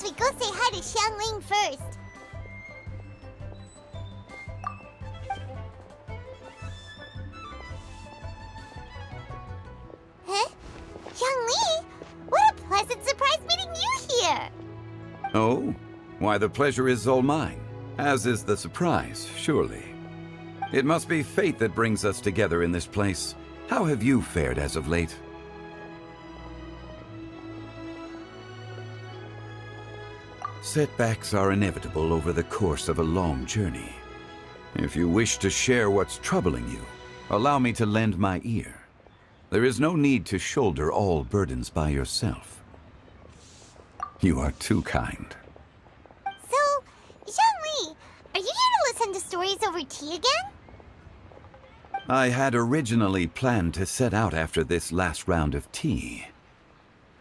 suggest we go say hi to Xiangling first. Huh? Xiangling? What a pleasant surprise meeting you here! Oh? Why, the pleasure is all mine, as is the surprise, surely. It must be fate that brings us together in this place. How have you fared as of late? Setbacks are inevitable over the course of a long journey. If you wish to share what's troubling you, allow me to lend my ear. There is no need to shoulder all burdens by yourself. You are too kind. So, Xiangling, are you here to listen to stories over tea again? I had originally planned to set out after this last round of tea.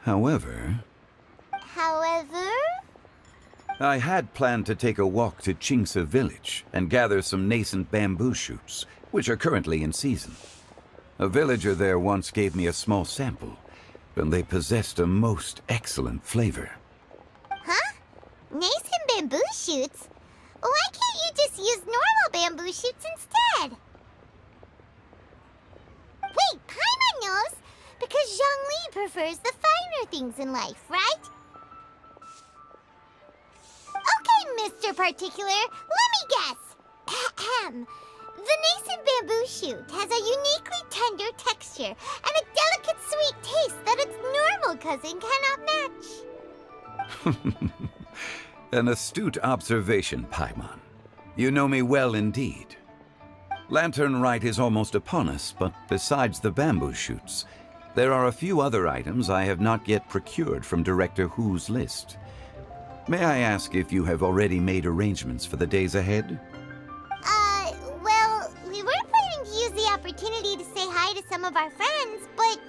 However, I had planned to take a walk to Qingce village and gather some nascent bamboo shoots, which are currently in season. A villager there once gave me a small sample, and they possessed a most excellent flavor. Huh? Nascent bamboo shoots? Why can't you just use normal bamboo shoots instead? Wait, Paimon knows! Because Zhongli prefers the finer things in life, right? Okay, Mr. Particular, let me guess. Ahem. The nascent bamboo shoot has a uniquely tender texture and a delicate sweet taste that its normal cousin cannot match. An astute observation, Paimon. You know me well indeed. Lantern Rite is almost upon us, but besides the bamboo shoots, there are a few other items I have not yet procured from Director Hu's list. May I ask if you have already made arrangements for the days ahead? Well, we were planning to use the opportunity to say hi to some of our friends, but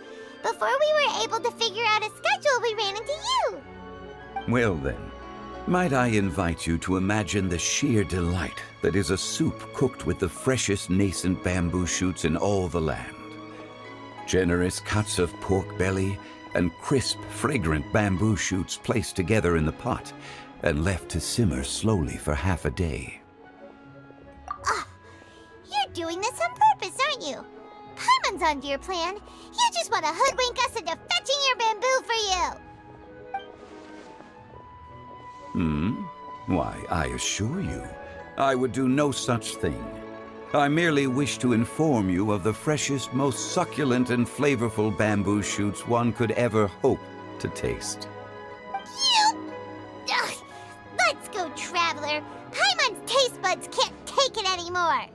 before we were able to figure out a schedule, we ran into you. Well then, might I invite you to imagine the sheer delight that is a soup cooked with the freshest nascent bamboo shoots in all the land. Generous cuts of pork belly and crisp, fragrant bamboo shoots placed together in the pot and left to simmer slowly for half a day. You're doing this on purpose, aren't you? Paimon's onto your plan. You just want to hoodwink us into fetching your bamboo for you. Why, I assure you, I would do no such thing. I merely wish to inform you of the freshest, most succulent and flavorful bamboo shoots one could ever hope to taste. Ugh, let's go, Traveler. Paimon's taste buds can't take it anymore.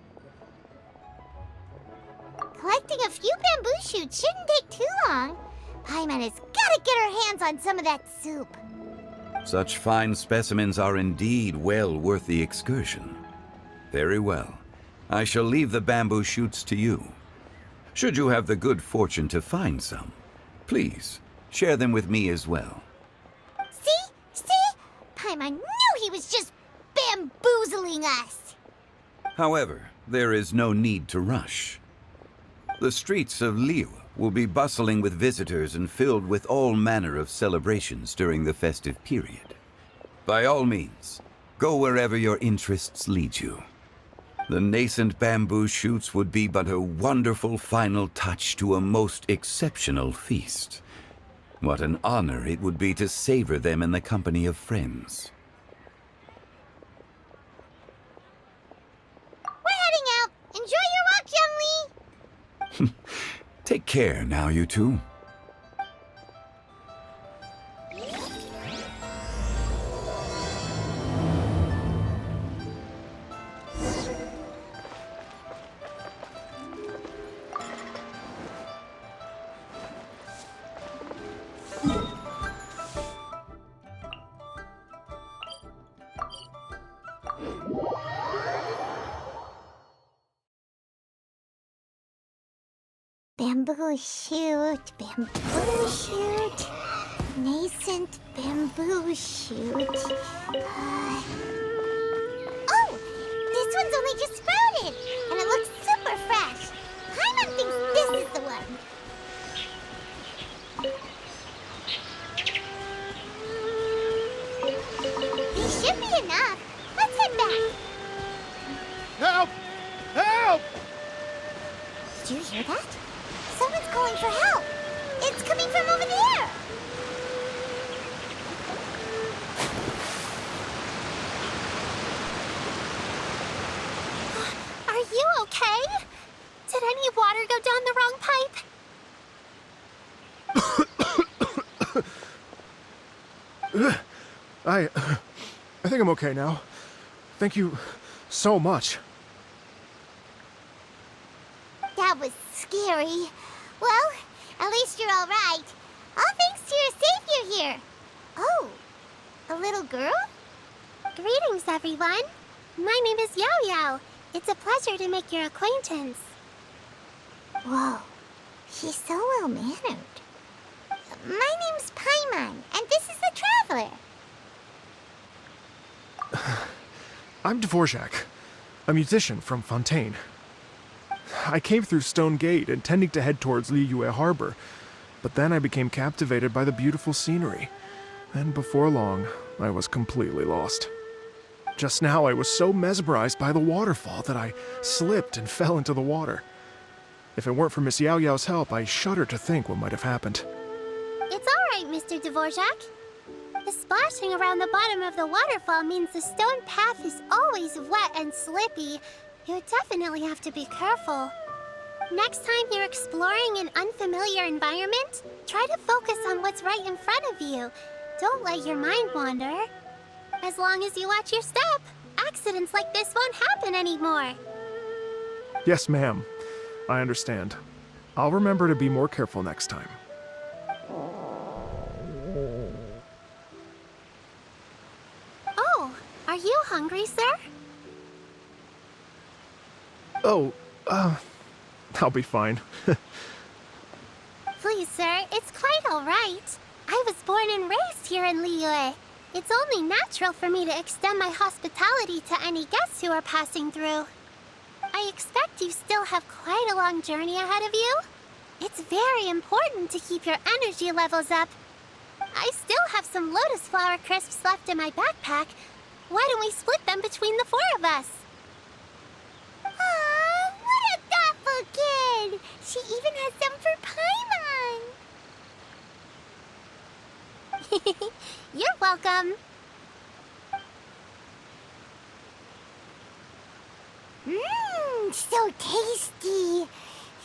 Collecting a few bamboo shoots shouldn't take too long. Paimon has got to get her hands on some of that soup. Such fine specimens are indeed well worth the excursion. Very well. I shall leave the bamboo shoots to you. Should you have the good fortune to find some, please share them with me as well. See? Paimon knew he was just bamboozling us. However, there is no need to rush. The streets of Liu will be bustling with visitors and filled with all manner of celebrations during the festive period. By all means, go wherever your interests lead you. The nascent bamboo shoots would be but a wonderful final touch to a most exceptional feast. What an honor it would be to savor them in the company of friends. We're heading out. Enjoy your walk, Young Lee. Take care now, you two. Bamboo shoot, nascent bamboo shoot. Oh, this one's only just sprouted, and it looks super fresh. Paimon thinks this is the one. Do you hear that? Someone's calling for help. It's coming from over there. Are you okay? Did any water go down the wrong pipe? I think I'm okay now. Thank you so much. That was scary. Well, at least you're all right. All thanks to your savior here. Oh, a little girl? Greetings, everyone. My name is Yao Yao. It's a pleasure to make your acquaintance. Whoa, she's so well-mannered. My name's Paimon, and this is the Traveler. I'm Dvorak, a musician from Fontaine. I came through Stone Gate intending to head towards Liyue Harbor, but then I became captivated by the beautiful scenery, and before long, I was completely lost. Just now, I was so mesmerized by the waterfall that I slipped and fell into the water. If it weren't for Miss Yao Yao's help, I shudder to think what might have happened. It's all right, Mr. Dvorak. The splashing around the bottom of the waterfall means the stone path is always wet and slippy. You definitely have to be careful. Next time you're exploring an unfamiliar environment, try to focus on what's right in front of you. Don't let your mind wander. As long as you watch your step, accidents like this won't happen anymore. Yes, ma'am. I understand. I'll remember to be more careful next time. Oh, are you hungry, sir? Oh, I'll be fine. Please, sir, it's quite all right. I was born and raised here in Liyue. It's only natural for me to extend my hospitality to any guests who are passing through. I expect you still have quite a long journey ahead of you. It's very important to keep your energy levels up. I still have some lotus flower crisps left in my backpack. Why don't we split them between the four of us? Aw, what a thoughtful kid! She even has some for Paimon! You're welcome. Mmm, so tasty.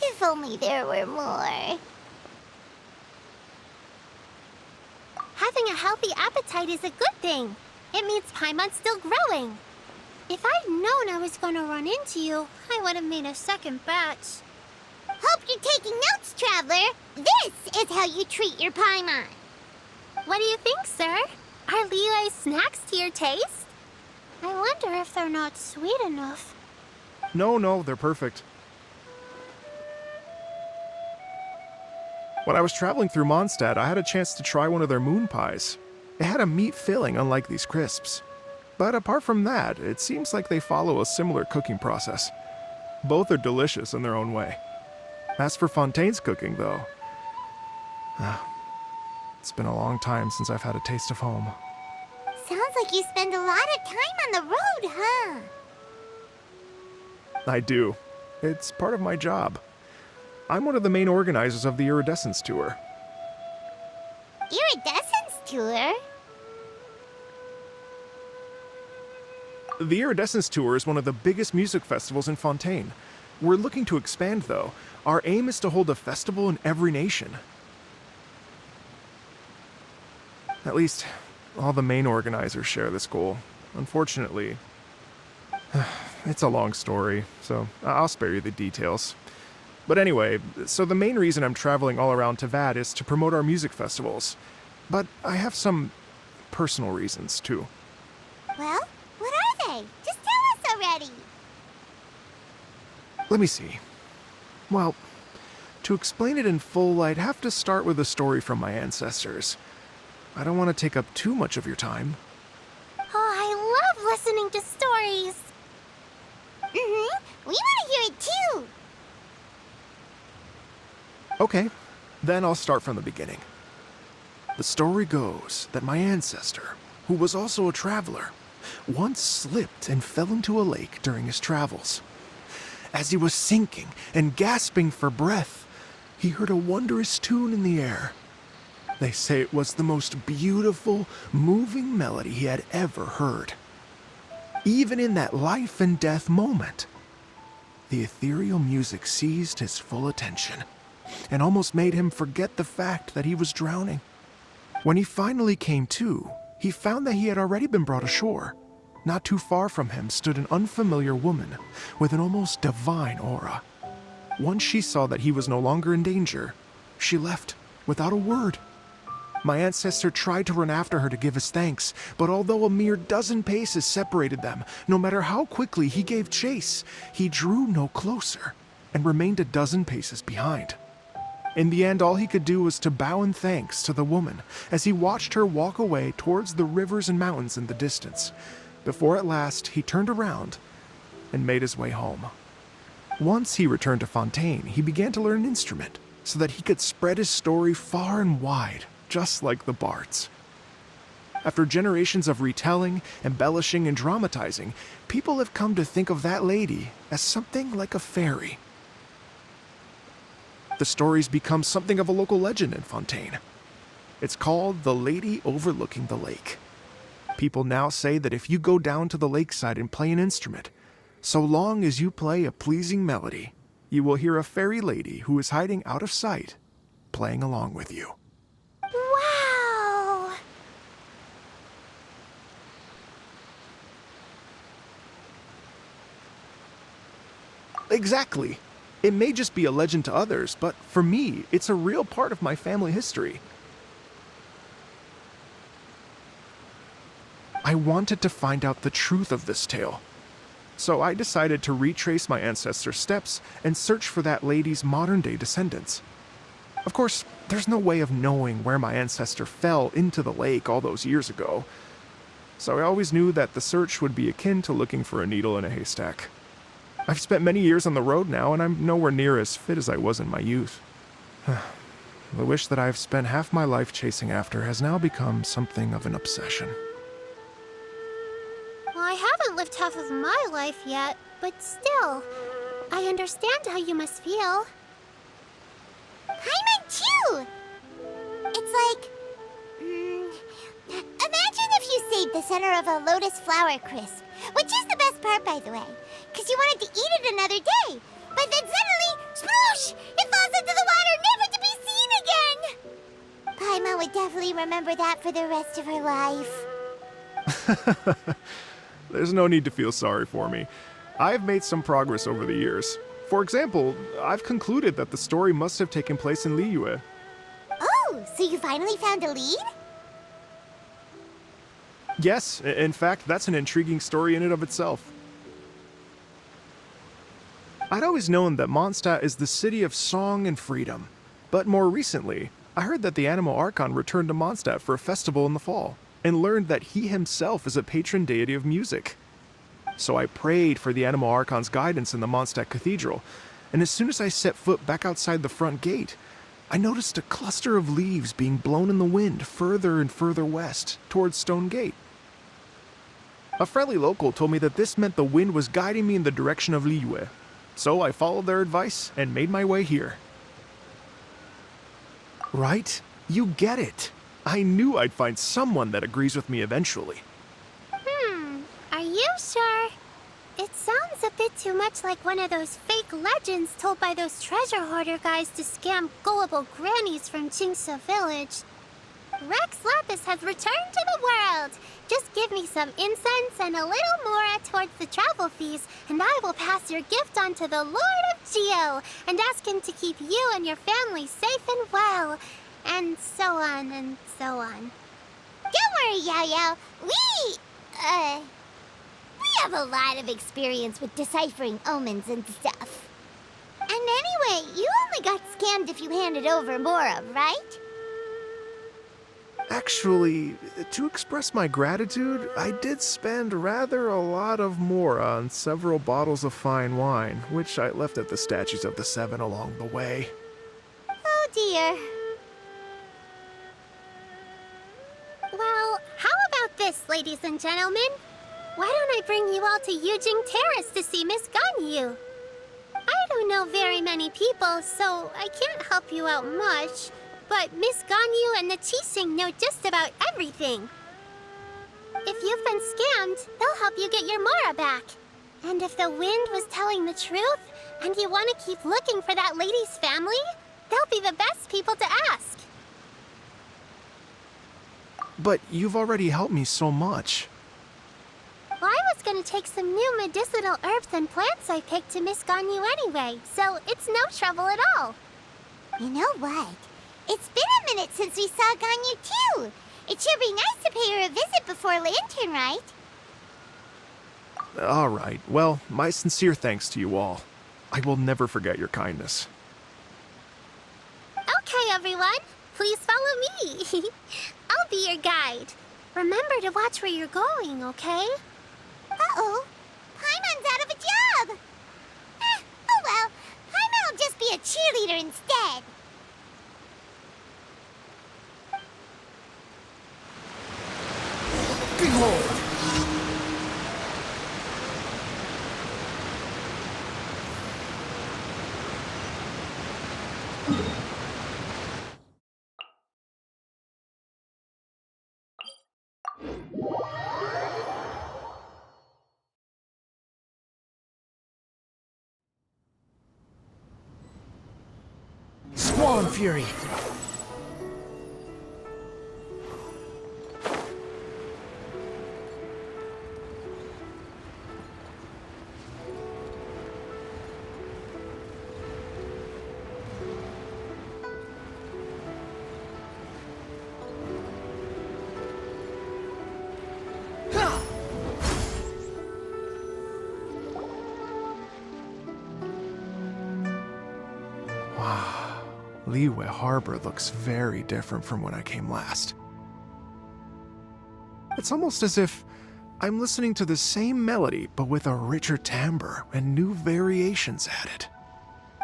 If only there were more. Having a healthy appetite is a good thing. It means Paimon's still growing. If I'd known I was going to run into you, I would have made a second batch. Hope you're taking notes, Traveler. This is how you treat your Paimon. What do you think, sir? Are Liyue's snacks to your taste? I wonder if they're not sweet enough. No, they're perfect. When I was traveling through Mondstadt, I had a chance to try one of their moon pies. It had a meat filling, unlike these crisps. But apart from that, it seems like they follow a similar cooking process. Both are delicious in their own way. As for Fontaine's cooking, though, it's been a long time since I've had a taste of home. Sounds like you spend a lot of time on the road, huh? I do. It's part of my job. I'm one of the main organizers of the Iridescence Tour. Iridescence Tour? The Iridescence Tour is one of the biggest music festivals in Fontaine. We're looking to expand, though. Our aim is to hold a festival in every nation. At least, all the main organizers share this goal. Unfortunately, it's a long story, so I'll spare you the details. But anyway, so the main reason I'm traveling all around Tavad is to promote our music festivals. But I have some personal reasons, too. Well, what are they? Just tell us already. Let me see. Well, to explain it in full, I'd have to start with a story from my ancestors. I don't want to take up too much of your time. Oh, I love listening to stories. We want to hear it too. Okay, then I'll start from the beginning. The story goes that my ancestor, who was also a traveler, once slipped and fell into a lake during his travels. as he was sinking and gasping for breath, he heard a wondrous tune in the air. They say it was the most beautiful, moving melody he had ever heard. Even in that life and death moment, the ethereal music seized his full attention and almost made him forget the fact that he was drowning. When he finally came to, he found that he had already been brought ashore. Not too far from him stood an unfamiliar woman with an almost divine aura. Once she saw that he was no longer in danger, she left without a word. My ancestor tried to run after her to give his thanks, but although a mere dozen paces separated them, no matter how quickly he gave chase, he drew no closer and remained a dozen paces behind. In the end, all he could do was to bow in thanks to the woman as he watched her walk away towards the rivers and mountains in the distance, before at last he turned around and made his way home. Once he returned to Fontaine, he began to learn an instrument so that he could spread his story far and wide, just like the bards. After generations of retelling, embellishing, and dramatizing, people have come to think of that lady as something like a fairy. The story's become something of a local legend in Fontaine. It's called the Lady Overlooking the Lake. People now say that if you go down to the lakeside and play an instrument, so long as you play a pleasing melody, you will hear a fairy lady who is hiding out of sight, playing along with you. Wow! Exactly. It may just be a legend to others, but for me, it's a real part of my family history. I wanted to find out the truth of this tale, so I decided to retrace my ancestors' steps and search for that lady's modern-day descendants. Of course, there's no way of knowing where my ancestor fell into the lake all those years ago, so I always knew that the search would be akin to looking for a needle in a haystack. I've spent many years on the road now, and I'm nowhere near as fit as I was in my youth. The wish that I've spent half my life chasing after has now become something of an obsession. Well, I haven't lived half of my life yet, but still, I understand how you must feel. Paimon too! It's like... imagine if you saved the center of a lotus flower crisp, which is the best part, by the way, because you wanted to eat it another day. But then suddenly, sploosh! It falls into the water, never to be seen again! Paimon would definitely remember that for the rest of her life. There's no need to feel sorry for me. I've made some progress over the years. For example, I've concluded that the story must have taken place in Liyue. Oh, so you finally found a lead? Yes, in fact, that's an intriguing story in and of itself. I'd always known that Mondstadt is the city of song and freedom, but more recently, I heard that the Anemo Archon returned to Mondstadt for a festival in the fall, and learned that he himself is a patron deity of music. So I prayed for the Anemo Archon's guidance in the Mondstadt Cathedral, and as soon as I set foot back outside the front gate, I noticed a cluster of leaves being blown in the wind further and further west, towards Stone Gate. A friendly local told me that this meant the wind was guiding me in the direction of Liyue, so I followed their advice and made my way here. Right? You get it. I knew I'd find someone that agrees with me eventually. Are you sure? It sounds a bit too much like one of those fake legends told by those treasure hoarder guys to scam gullible grannies from Chingsa Village. Rex Lapis has returned to the world. Just give me some incense and a little more towards the travel fees, and I will pass your gift on to the Lord of Geo and ask him to keep you and your family safe and well, and so on and so on. Don't worry, Yao Yao. We have a lot of experience with deciphering omens and stuff. And anyway, you only got scammed if you handed over Mora, right? Actually, to express my gratitude, I did spend rather a lot of Mora on several bottles of fine wine, which I left at the Statues of the Seven along the way. Oh dear. Well, how about this, ladies and gentlemen? Why don't I bring you all to Yujing Terrace to see Miss Ganyu? don't know very many people, so I can't help you out much. But Miss Ganyu and the Chising know just about everything. If you've been scammed, they'll help you get your Mora back. And if the wind was telling the truth, and you want to keep looking for that lady's family, they'll be the best people to ask. But you've already helped me so much. Well, I was gonna take some new medicinal herbs and plants I picked to Miss Ganyu anyway, so it's no trouble at all. You know what? It's been a minute since we saw Ganyu too. It should be nice to pay her a visit before Lantern Rite. All right. Well, my sincere thanks to you all. I will never forget your kindness. Okay, everyone. Please follow me. I'll be your guide. Remember to watch where you're going, okay? Uh-oh. Paimon's out of a job. Oh well. Paimon will just be a cheerleader instead. Behold! Squall Fury! Wow, Liyue Harbor looks very different from when I came last. It's almost as if I'm listening to the same melody, but with a richer timbre and new variations added.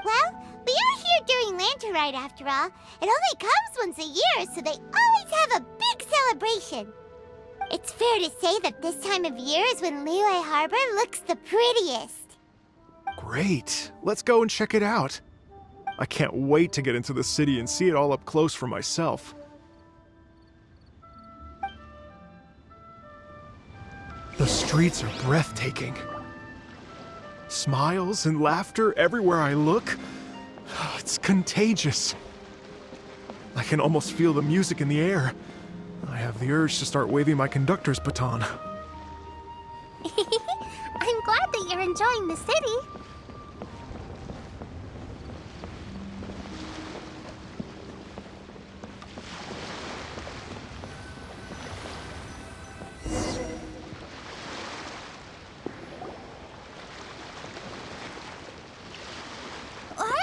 Well, we are here during Lantern Rite after all. It only comes once a year, so they always have a big celebration. It's fair to say that this time of year is when Liyue Harbor looks the prettiest. Great, let's go and check it out. I can't wait to get into the city and see it all up close for myself. The streets are breathtaking. Smiles and laughter everywhere I look. It's contagious. I can almost feel the music in the air. I have the urge to start waving my conductor's baton. I'm glad that you're enjoying the city.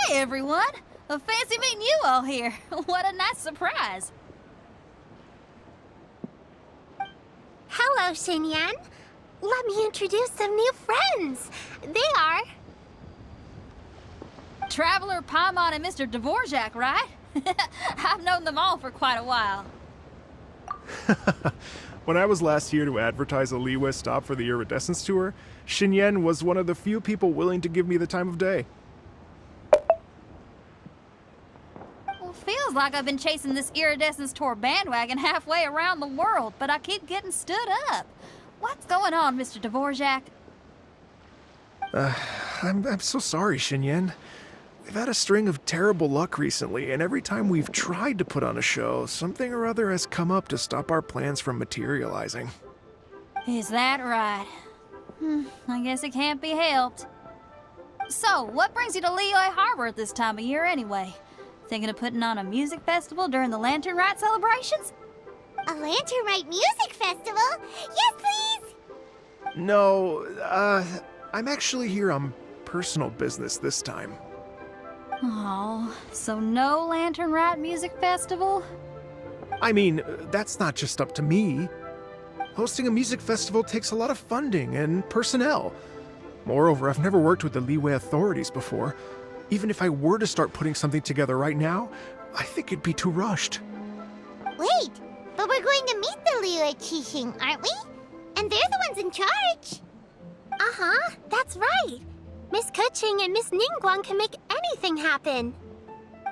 Hey everyone! Fancy meeting you all here. What a nice surprise. Hello, Xinyan. Let me introduce some new friends. They are... Traveler, Paimon, and Mr. Dvorak, right? I've known them all for quite a while. When I was last here to advertise a Liyue stop for the Iridescence Tour, Xinyan was one of the few people willing to give me the time of day. Feels like I've been chasing this Iridescence Tour bandwagon halfway around the world, but I keep getting stood up. What's going on, Mr. Dvorak? I'm so sorry, Xinyan. We've had a string of terrible luck recently, and every time we've tried to put on a show, something or other has come up to stop our plans from materializing. Is that right? I guess it can't be helped. So, what brings you to Liyue Harbor at this time of year anyway? Thinking of putting on a music festival during the Lantern Rite celebrations? A Lantern Rite music festival? Yes, please! No, I'm actually here on personal business this time. Oh, so no Lantern Rite music festival? I mean, that's not just up to me. Hosting a music festival takes a lot of funding and personnel. Moreover, I've never worked with the Liyue authorities before. Even if I were to start putting something together right now, I think it'd be too rushed. Wait, but we're going to meet the Liyue Qixing, aren't we? And they're the ones in charge. Uh-huh, that's right. Miss Kuching and Miss Ningguang can make anything happen.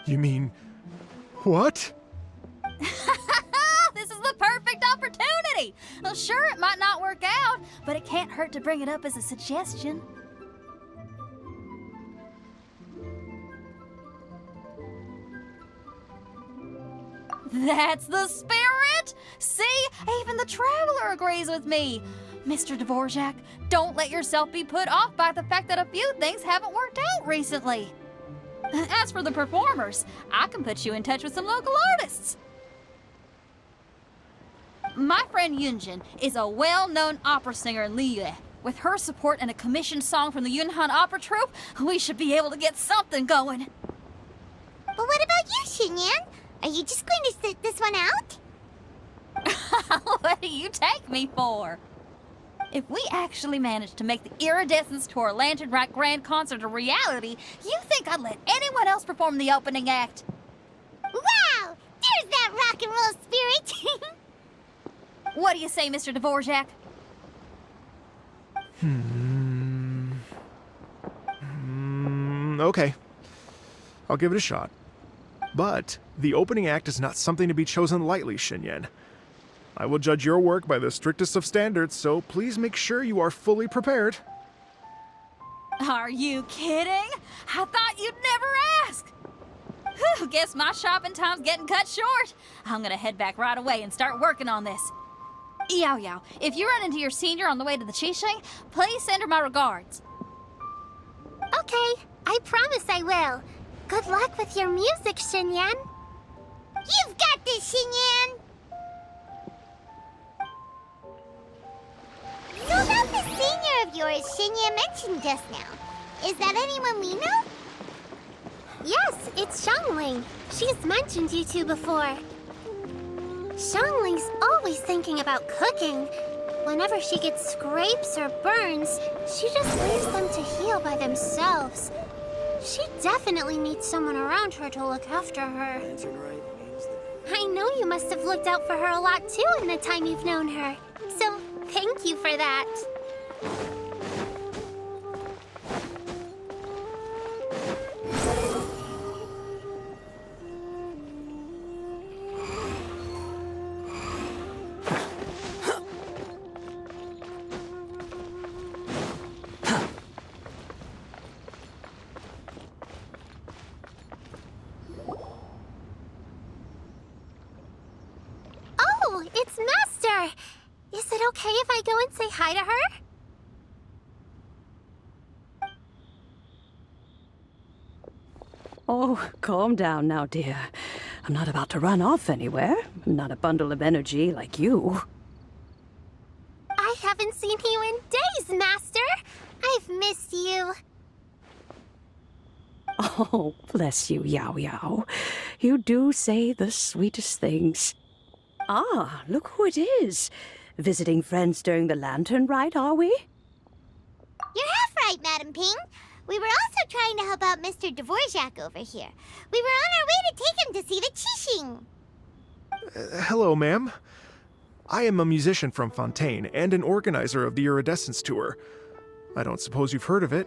You mean... what? This is the perfect opportunity! Well, sure, it might not work out, but it can't hurt to bring it up as a suggestion. That's the spirit! See? Even the traveler agrees with me. Mr. Dvorak, don't let yourself be put off by the fact that a few things haven't worked out recently. As for the performers, I can put you in touch with some local artists. My friend Yunjin is a well-known opera singer in Liyue. With her support and a commissioned song from the Yunhan Opera Troupe, we should be able to get something going. But what about you, Xinyan? Are you just going to sit this one out? What do you take me for? If we actually manage to make the Iridescence Tour Lantern Rite Grand Concert a reality, you think I'd let anyone else perform the opening act? Wow! There's that rock and roll spirit! What do you say, Mr. Dvorak? Okay. I'll give it a shot. But the opening act is not something to be chosen lightly, Xinyan. I will judge your work by the strictest of standards, so please make sure you are fully prepared. Are you kidding? I thought you'd never ask. Whew, guess my shopping time's getting cut short. I'm gonna head back right away and start working on this. Yao Yao, if you run into your senior on the way to the Qixing, please send her my regards. Okay, I promise I will. Good luck with your music, Xinyan. You've got this, Xinyan! So about the senior of yours Xinyan mentioned just now, is that anyone we know? Yes, it's Xiangling. She's mentioned you two before. Xiangling's always thinking about cooking. Whenever she gets scrapes or burns, she just leaves them to heal by themselves. She definitely needs someone around her to look after her. I know you must have looked out for her a lot too in the time you've known her. So, thank you for that. Oh, it's Master! Is it okay if I go and say hi to her? Oh, calm down now, dear. I'm not about to run off anywhere. I'm not a bundle of energy like you. I haven't seen you in days, Master! I've missed you. Oh, bless you, Yao Yao. You do say the sweetest things. Ah, look who it is. Visiting friends during the lantern rite, are we? You're half right, Madam Ping. We were also trying to help out Mr. Dvorak over here. We were on our way to take him to see the Qixing. Hello, ma'am. I am a musician from Fontaine and an organizer of the Iridescence Tour. I don't suppose you've heard of it.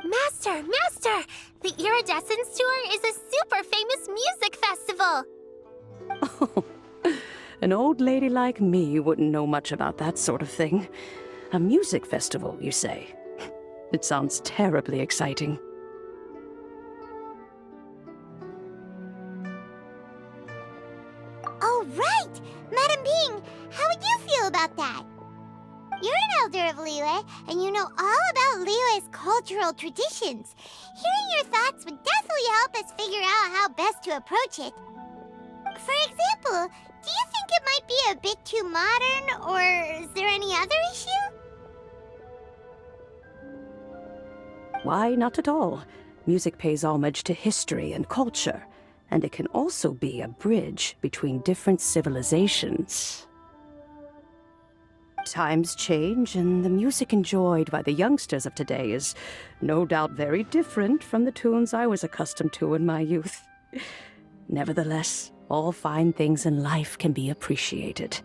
Master! Master! The Iridescence Tour is a super famous music festival! Oh, an old lady like me wouldn't know much about that sort of thing. A music festival, you say? It sounds terribly exciting. Oh, right! Madam Ping, how would you feel about that? You're an elder of Liyue, and you know all about Liyue's cultural traditions. Hearing your thoughts would definitely help us figure out how best to approach it. For example, do you think it might be a bit too modern, or is there any other issue? Why, not at all. Music pays homage to history and culture, and it can also be a bridge between different civilizations. Times change, and the music enjoyed by the youngsters of today is no doubt very different from the tunes I was accustomed to in my youth. Nevertheless, all fine things in life can be appreciated.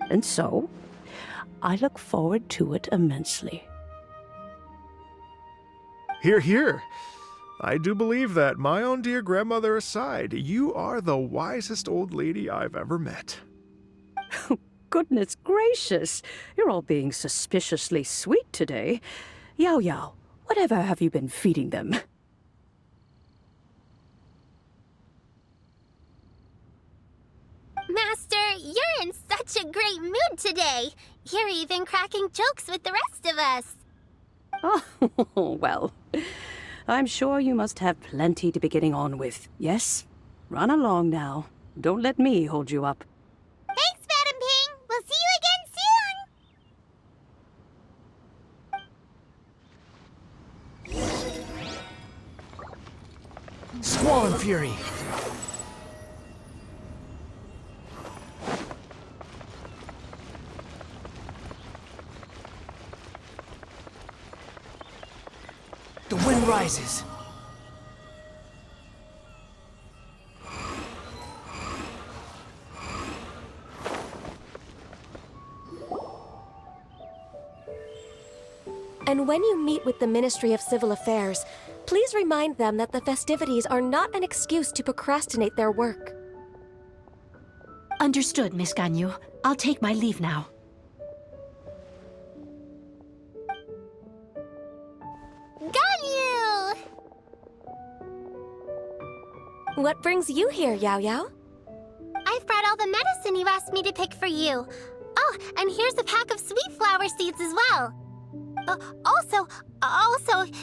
And so, I look forward to it immensely. Hear, hear. I do believe that, my own dear grandmother aside, you are the wisest old lady I've ever met. Goodness gracious, you're all being suspiciously sweet today. Yao Yao, whatever have you been feeding them? Master, you're in such a great mood today. You're even cracking jokes with the rest of us. Oh, well, I'm sure you must have plenty to be getting on with. Yes? Run along now. Don't let me hold you up. Thanks, Madam Ping. We'll see you again soon. Squall and Fury. The wind rises. And when you meet with the Ministry of Civil Affairs, please remind them that the festivities are not an excuse to procrastinate their work. Understood, Miss Ganyu. I'll take my leave now. Ganyu! What brings you here, Yao Yao? I've brought all the medicine you asked me to pick for you. Oh, and here's a pack of sweet flower seeds as well. Also,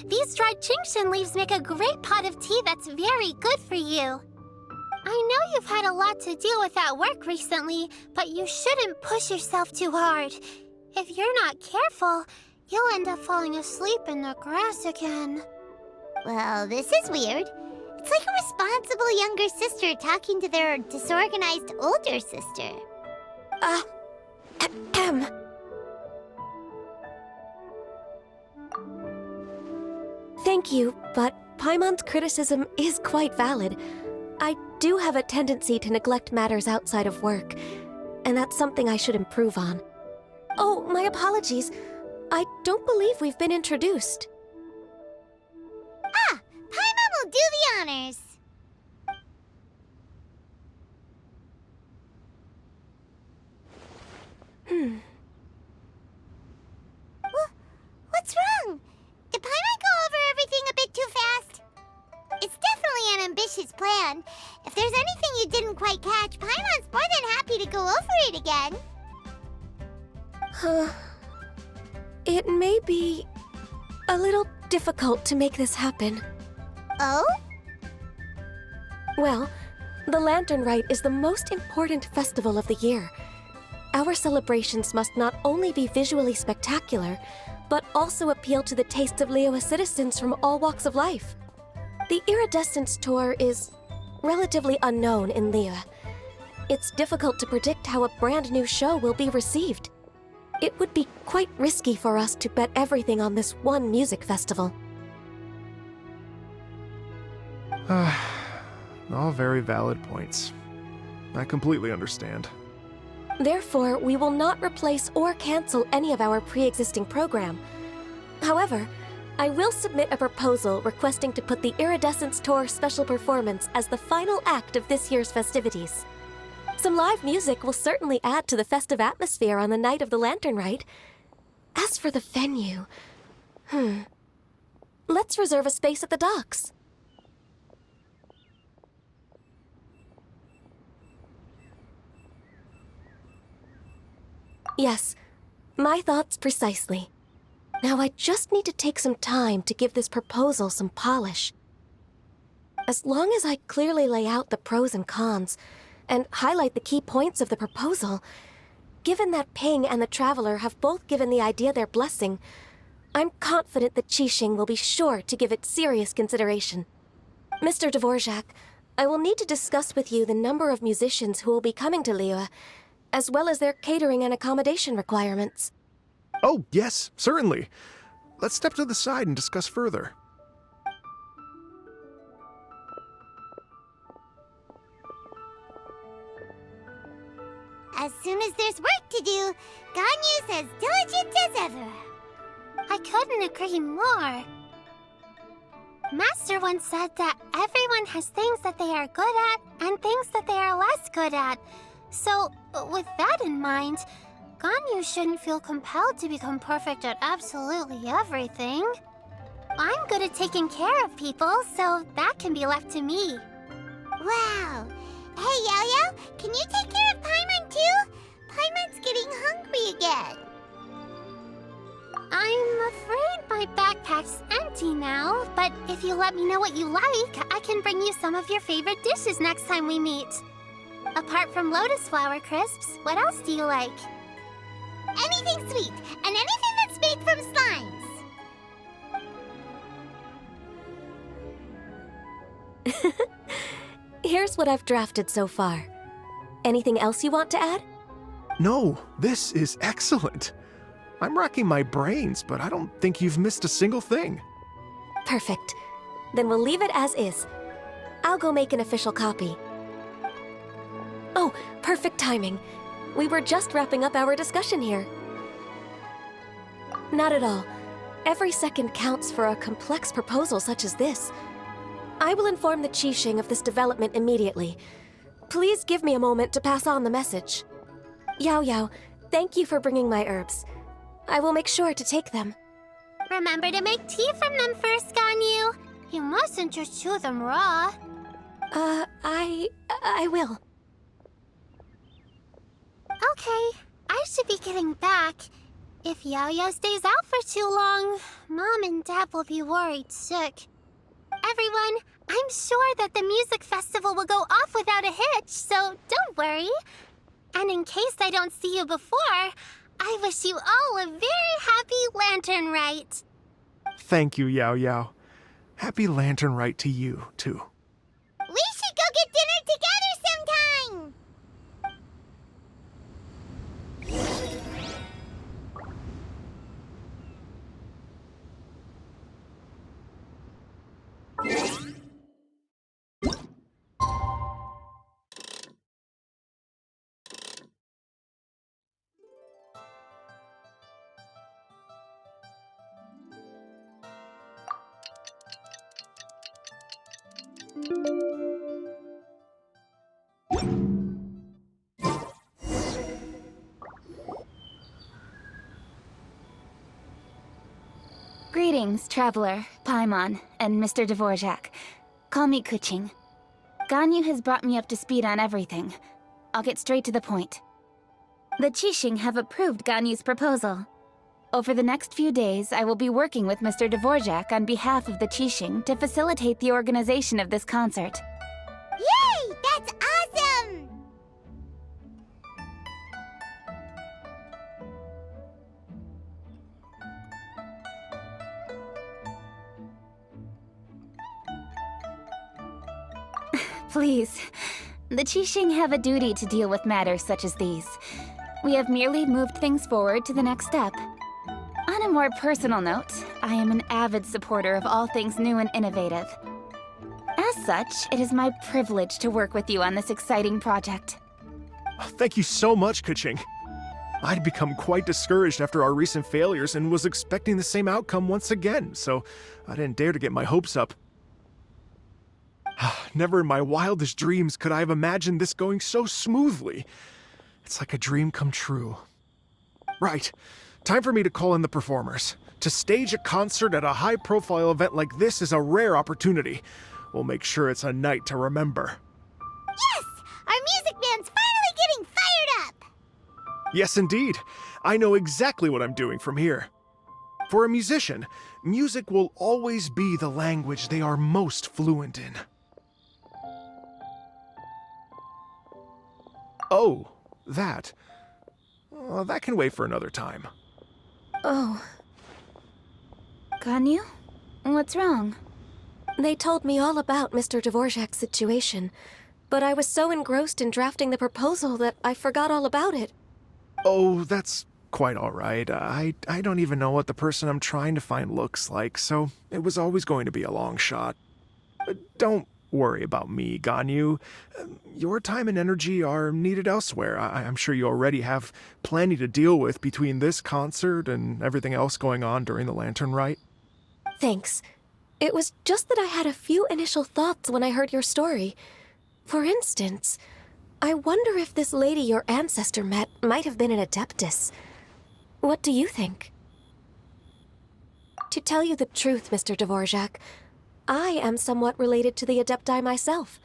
these dried chingshin leaves make a great pot of tea that's very good for you. I know you've had a lot to deal with at work recently, but you shouldn't push yourself too hard. If you're not careful, you'll end up falling asleep in the grass again. Well, this is weird. It's like a responsible younger sister talking to their disorganized older sister. Thank you, but Paimon's criticism is quite valid. I do have a tendency to neglect matters outside of work, and that's something I should improve on. Oh, my apologies. I don't believe we've been introduced. Ah, Paimon will do the honors. What's wrong? Did Paimon go over everything a bit too fast? It's definitely an ambitious plan. If there's anything you didn't quite catch, Paimon's more than happy to go over it again. It may be a little difficult to make this happen. Oh? Well, the Lantern Rite is the most important festival of the year. Our celebrations must not only be visually spectacular, but also appeal to the tastes of Liyue citizens from all walks of life. The Iridescence Tour is relatively unknown in Liyue. It's difficult to predict how a brand new show will be received. It would be quite risky for us to bet everything on this one music festival. All very valid points. I completely understand. Therefore, we will not replace or cancel any of our pre-existing program. However, I will submit a proposal requesting to put the Iridescence Tour special performance as the final act of this year's festivities. Some live music will certainly add to the festive atmosphere on the night of the Lantern Rite. As for the venue, let's reserve a space at the docks. Yes, my thoughts precisely. Now I just need to take some time to give this proposal some polish. As long as I clearly lay out the pros and cons, and highlight the key points of the proposal, given that Ping and the Traveler have both given the idea their blessing, I'm confident that Qixing will be sure to give it serious consideration. Mr. Dvorak, I will need to discuss with you the number of musicians who will be coming to Liyue, as well as their catering and accommodation requirements. Oh, yes, certainly. Let's step to the side and discuss further. As soon as there's work to do, Ganyu's as diligent as ever. I couldn't agree more. Master once said that everyone has things that they are good at and things that they are less good at. So, with that in mind, Ganyu shouldn't feel compelled to become perfect at absolutely everything. I'm good at taking care of people, so that can be left to me. Wow. Hey, Yo-Yo, can you take care of Paimon too? Paimon's getting hungry again. I'm afraid my backpack's empty now, but if you let me know what you like, I can bring you some of your favorite dishes next time we meet. Apart from lotus flower crisps, what else do you like? Anything sweet, and anything that's made from slimes. Here's what I've drafted so far. Anything else you want to add? No, this is excellent. I'm racking my brains, but I don't think you've missed a single thing. Perfect. Then we'll leave it as is. I'll go make an official copy. Oh, perfect timing. We were just wrapping up our discussion here. Not at all. Every second counts for a complex proposal such as this. I will inform the Qixing of this development immediately. Please give me a moment to pass on the message. Yao Yao, thank you for bringing my herbs. I will make sure to take them. Remember to make tea from them first, Ganyu. You mustn't just chew them raw. I will. Okay, I should be getting back. If Yao-Yao stays out for too long, Mom and Dad will be worried sick. Everyone, I'm sure that the music festival will go off without a hitch, so don't worry. And in case I don't see you before, I wish you all a very happy Lantern Rite. Thank you, Yao Yao. Happy Lantern Rite to you, too. We should go get dinner together sometime! Greetings, Traveler, Paimon, and Mr. Dvorak. Call me Kuching. Ganyu has brought me up to speed on everything. I'll get straight to the point. The Qixing have approved Ganyu's proposal. Over the next few days, I will be working with Mr. Dvorak on behalf of the Qixing to facilitate the organization of this concert. Yay! That's awesome! Please, the Qixing have a duty to deal with matters such as these. We have merely moved things forward to the next step. On a more personal note, I am an avid supporter of all things new and innovative. As such, it is my privilege to work with you on this exciting project. Thank you so much, Kuching. I'd become quite discouraged after our recent failures and was expecting the same outcome once again, so I didn't dare to get my hopes up. Never in my wildest dreams could I have imagined this going so smoothly. It's like a dream come true. Right. Time for me to call in the performers. To stage a concert at a high-profile event like this is a rare opportunity. We'll make sure it's a night to remember. Yes! Our music band's finally getting fired up! Yes, indeed. I know exactly what I'm doing from here. For a musician, music will always be the language they are most fluent in. Oh, that. That can wait for another time. Oh, Ganyu? What's wrong? they told me all about Mr. Dvorak's situation, but I was so engrossed in drafting the proposal that I forgot all about it. Oh, that's quite all right. I don't even know what the person I'm trying to find looks like, so it was always going to be a long shot. Don't worry about me, Ganyu. Your time and energy are needed elsewhere. I'm sure you already have plenty to deal with between this concert and everything else going on during the Lantern Rite. Thanks. It was just that I had a few initial thoughts when I heard your story. For instance, I wonder if this lady your ancestor met might have been an Adeptus. What do you think? To tell you the truth, Mr. Dvorak, I am somewhat related to the Adepti myself.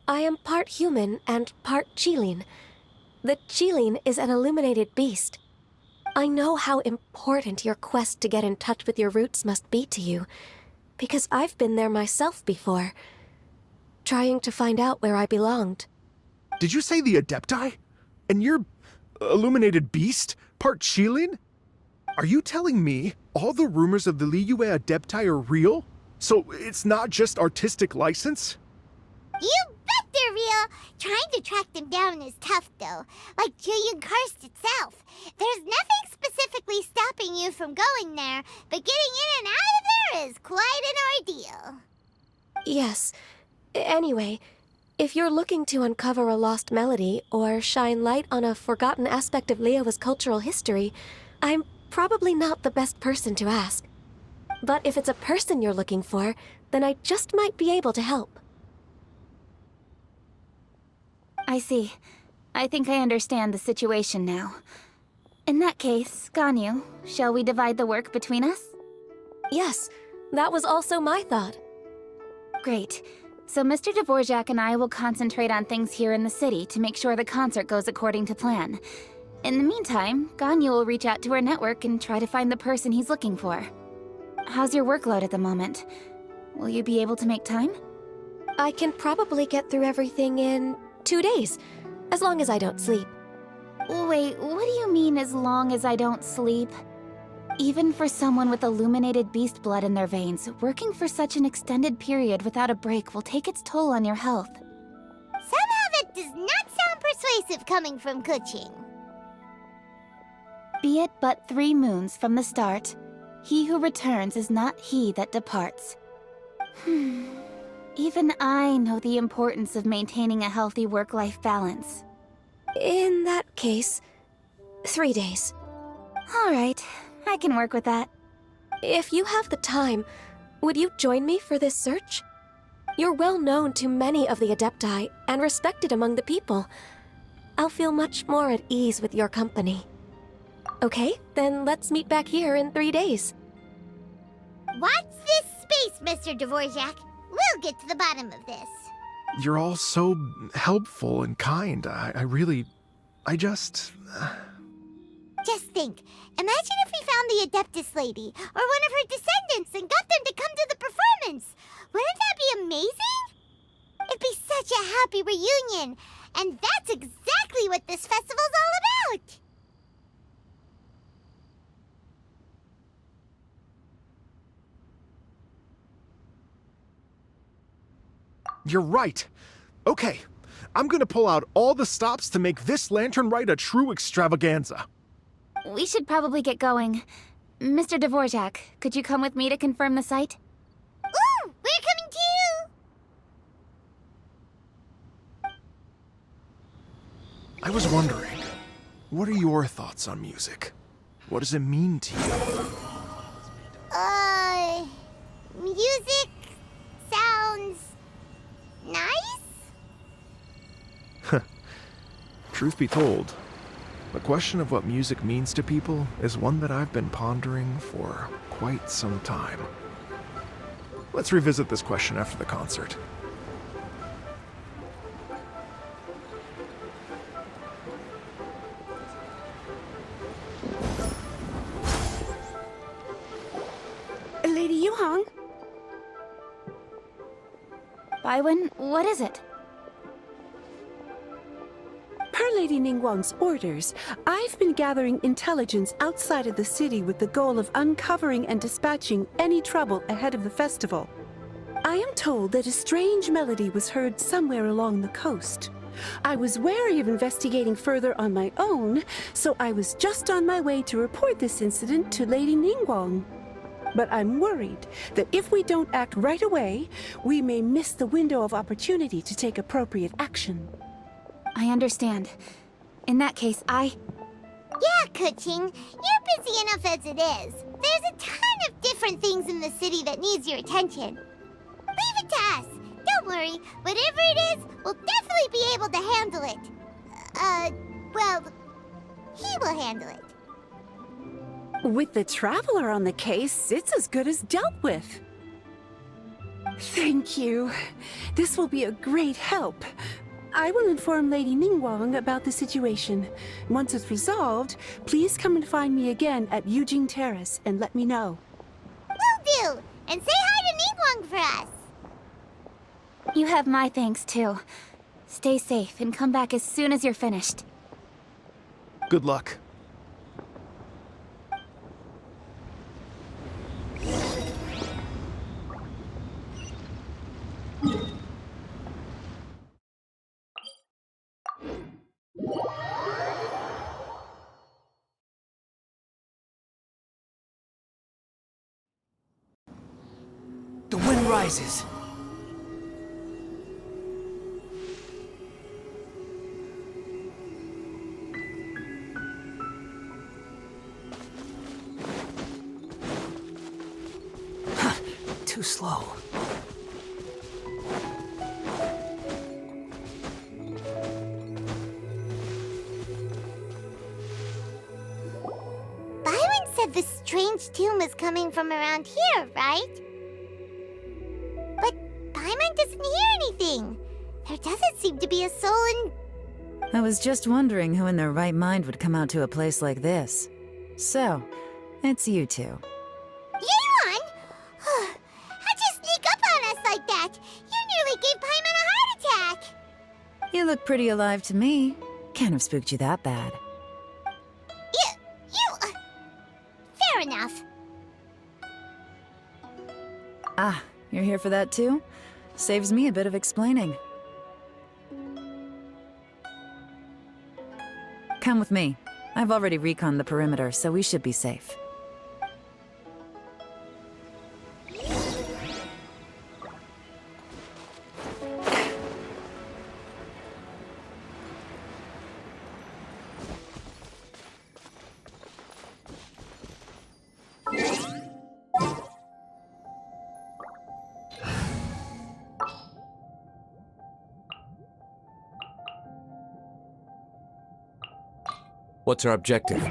I am part human and part Qilin. The Qilin is an illuminated beast. I know how important your quest to get in touch with your roots must be to you, because I've been there myself before, trying to find out where I belonged. Did you say the Adepti? And you're illuminated beast? Part Qilin? Are you telling me all the rumors of the Liyue Adepti are real? So it's not just artistic license? You bet they're real! Trying to track them down is tough, though. Like Julian Karst itself. There's nothing specifically stopping you from going there, but getting in and out of there is quite an ordeal. Yes. Anyway, if you're looking to uncover a lost melody or shine light on a forgotten aspect of Liyue's cultural history, I'm probably not the best person to ask. But if it's a person you're looking for, then I just might be able to help. I see. I think I understand the situation now. In that case, Ganyu, shall we divide the work between us? Yes, that was also my thought. Great. So Mr. Dvorak and I will concentrate on things here in the city to make sure the concert goes according to plan. In the meantime, Ganyu will reach out to her network and try to find the person he's looking for. How's your workload at the moment? Will you be able to make time? I can probably get through everything in 2 days, as long as I don't sleep. Wait, what do you mean as long as I don't sleep? Even for someone with illuminated beast blood in their veins, working for such an extended period without a break will take its toll on your health. Somehow that does not sound persuasive coming from Kuching. Be it but 3 moons from the start, he who returns is not he that departs. Even I know the importance of maintaining a healthy work-life balance. In that case, 3 days. All right, I can work with that. If you have the time, would you join me for this search? You're well known to many of the Adepti and respected among the people. I'll feel much more at ease with your company. Okay, then let's meet back here in 3 days. Watch this space, Mr. Dvorak. We'll get to the bottom of this. You're all so helpful and kind. I just... Just think, imagine if we found the Adeptus lady, or one of her descendants, and got them to come to the performance. Wouldn't that be amazing? It'd be such a happy reunion, and that's exactly what this festival's all about. You're right. Okay, I'm gonna pull out all the stops to make this lantern rite a true extravaganza. We should probably get going. Mr. Dvorak, could you come with me to confirm the site? Ooh, we're coming too! I was wondering, what are your thoughts on music? What does it mean to you? Music sounds nice? Truth be told, the question of what music means to people is one that I've been pondering for quite some time. Let's revisit this question after the concert. Lady Yuhong? Baiwen, what is it? Per Lady Ningguang's orders, I've been gathering intelligence outside of the city with the goal of uncovering and dispatching any trouble ahead of the festival. I am told that a strange melody was heard somewhere along the coast. I was wary of investigating further on my own, so I was just on my way to report this incident to Lady Ningguang. But I'm worried that if we don't act right away, we may miss the window of opportunity to take appropriate action. I understand. In that case, Yeah, Kuching, you're busy enough as it is. There's a ton of different things in the city that needs your attention. Leave it to us. Don't worry. Whatever it is, we'll definitely be able to handle it. Well, he will handle it. With the Traveler on the case, it's as good as dealt with. Thank you. This will be a great help. I will inform Lady Ningguang about the situation. Once it's resolved, please come and find me again at Yujing Terrace and let me know. Will do. And say hi to Ningguang for us. You have my thanks, too. Stay safe and come back as soon as you're finished. Good luck. The wind rises. Too slow. Byron said the strange tune was coming from around here, right? But Paimon doesn't hear anything. There doesn't seem to be a soul in... I was just wondering who in their right mind would come out to a place like this. So, it's you two. Yeon! How'd you sneak up on us like that? You nearly gave Paimon a heart attack! You look pretty alive to me. Can't have spooked you that bad. Fair enough. Ah, you're here for that too? Saves me a bit of explaining. Come with me. I've already reconned the perimeter, so we should be safe. What's our objective?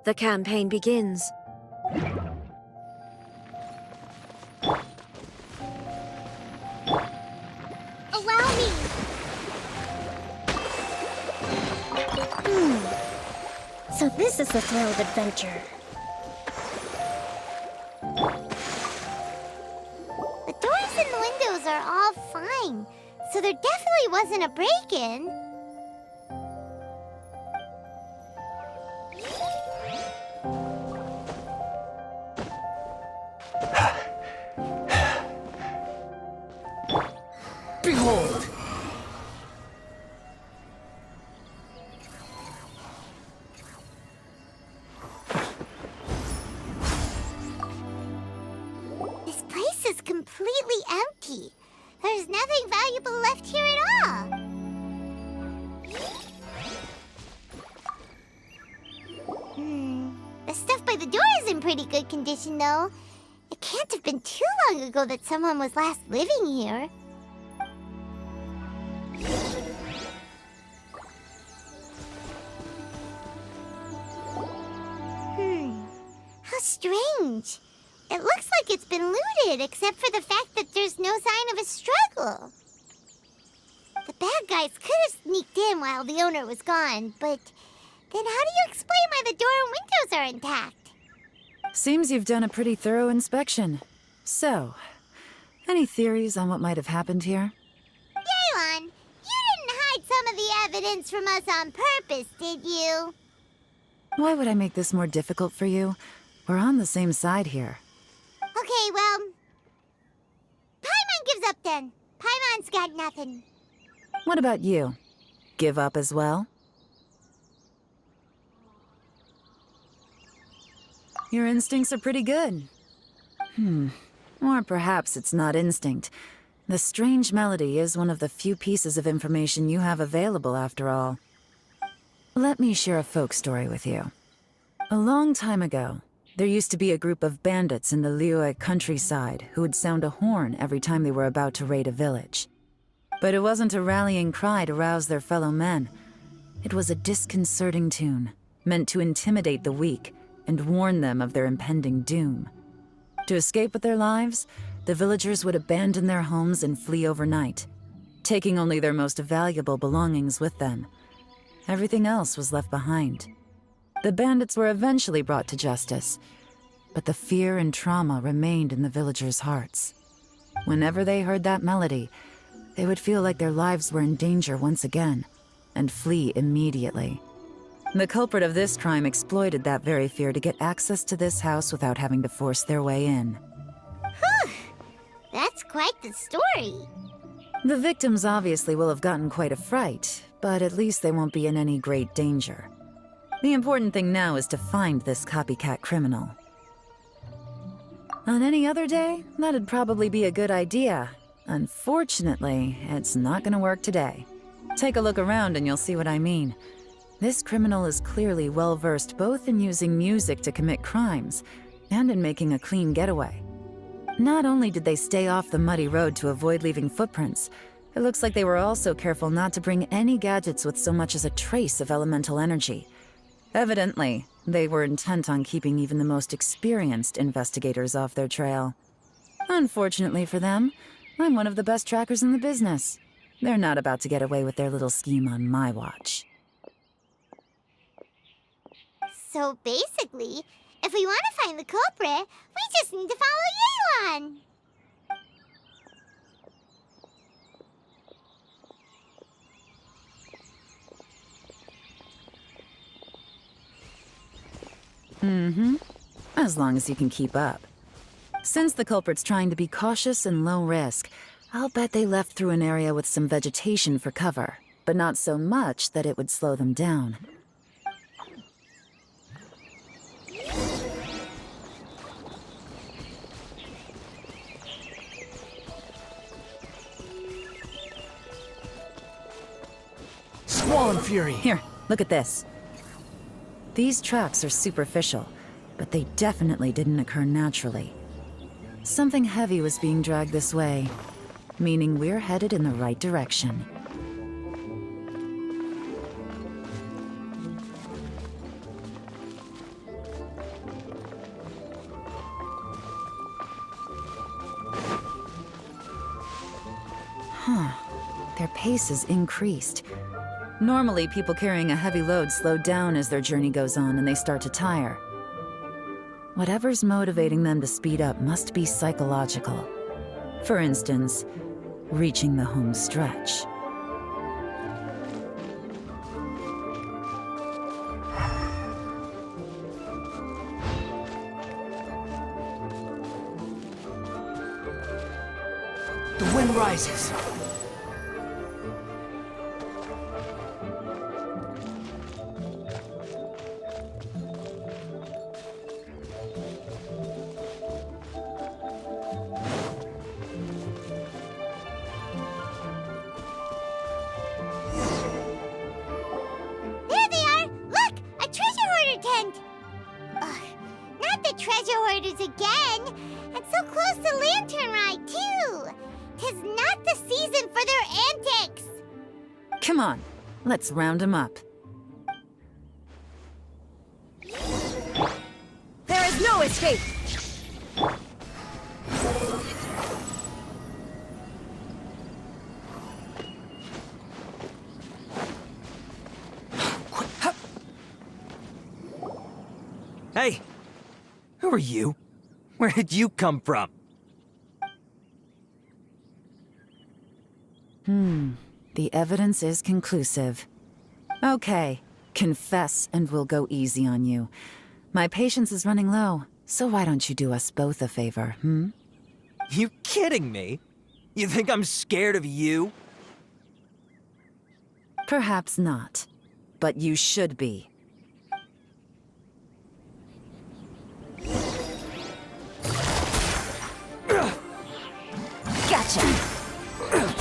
The campaign begins. Allow me! So this is the thrill of adventure. The doors and the windows are all fine, so there definitely wasn't a break-in. Behold! This place is completely empty. There's nothing valuable left here at all. The stuff by the door is in pretty good condition, though. It can't have been too long ago that someone was last living here. How strange. It looks like it's been looted, except for the fact that there's no sign of a struggle. The bad guys could have sneaked in while the owner was gone, but then how do you explain why the door and windows are intact? Seems you've done a pretty thorough inspection. So, any theories on what might have happened here? Yeon, you didn't hide some of the evidence from us on purpose, did you? Why would I make this more difficult for you? We're on the same side here. Okay, well... Paimon gives up then. Paimon's got nothing. What about you? Give up as well? Your instincts are pretty good. Or perhaps it's not instinct. The strange melody is one of the few pieces of information you have available, after all. Let me share a folk story with you. A long time ago, there used to be a group of bandits in the Liyue countryside who would sound a horn every time they were about to raid a village. But it wasn't a rallying cry to rouse their fellow men. It was a disconcerting tune, meant to intimidate the weak and warn them of their impending doom. To escape with their lives, the villagers would abandon their homes and flee overnight, taking only their most valuable belongings with them. Everything else was left behind. The bandits were eventually brought to justice, but the fear and trauma remained in the villagers' hearts. Whenever they heard that melody, they would feel like their lives were in danger once again, and flee immediately. The culprit of this crime exploited that very fear to get access to this house without having to force their way in. That's quite the story. The victims obviously will have gotten quite a fright, but at least they won't be in any great danger. The important thing now is to find this copycat criminal. On any other day, that'd probably be a good idea. Unfortunately, it's not gonna work today. Take a look around and you'll see what I mean. This criminal is clearly well-versed both in using music to commit crimes and in making a clean getaway. Not only did they stay off the muddy road to avoid leaving footprints, it looks like they were also careful not to bring any gadgets with so much as a trace of elemental energy. Evidently, they were intent on keeping even the most experienced investigators off their trail. Unfortunately for them, I'm one of the best trackers in the business. They're not about to get away with their little scheme on my watch. So basically, if we want to find the culprit, we just need to follow Yelan. As long as you can keep up. Since the culprit's trying to be cautious and low risk, I'll bet they left through an area with some vegetation for cover, but not so much that it would slow them down. Squall and Fury! Here, look at this. These tracks are superficial, but they definitely didn't occur naturally. Something heavy was being dragged this way, meaning we're headed in the right direction. Their pace has increased. Normally, people carrying a heavy load slow down as their journey goes on and they start to tire. Whatever's motivating them to speed up must be psychological. For instance, reaching the home stretch. The wind rises. There they are! Look! A treasure hoarder tent! Ugh, not the treasure hoarders again! And so close to Lantern Ride, too! 'Tis not the season for their antics! Come on, let's round them up. There is no escape! Hey! Who are you? Where did you come from? The evidence is conclusive. Okay, confess and we'll go easy on you. My patience is running low, so why don't you do us both a favor, You kidding me? You think I'm scared of you? Perhaps not, but you should be. Gotcha.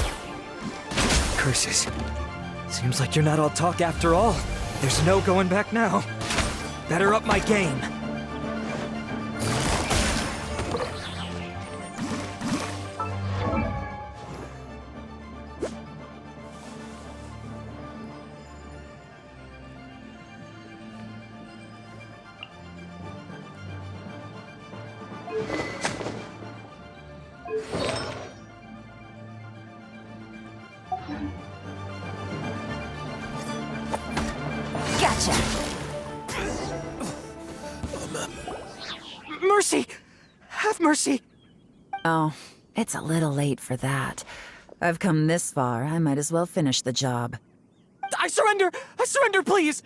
Curses. Seems like you're not all talk after all. There's no going back now. Better up my game. Gotcha. Mercy! Have mercy! Oh, it's a little late for that. I've come this far, I might as well finish the job. I surrender! I surrender, please!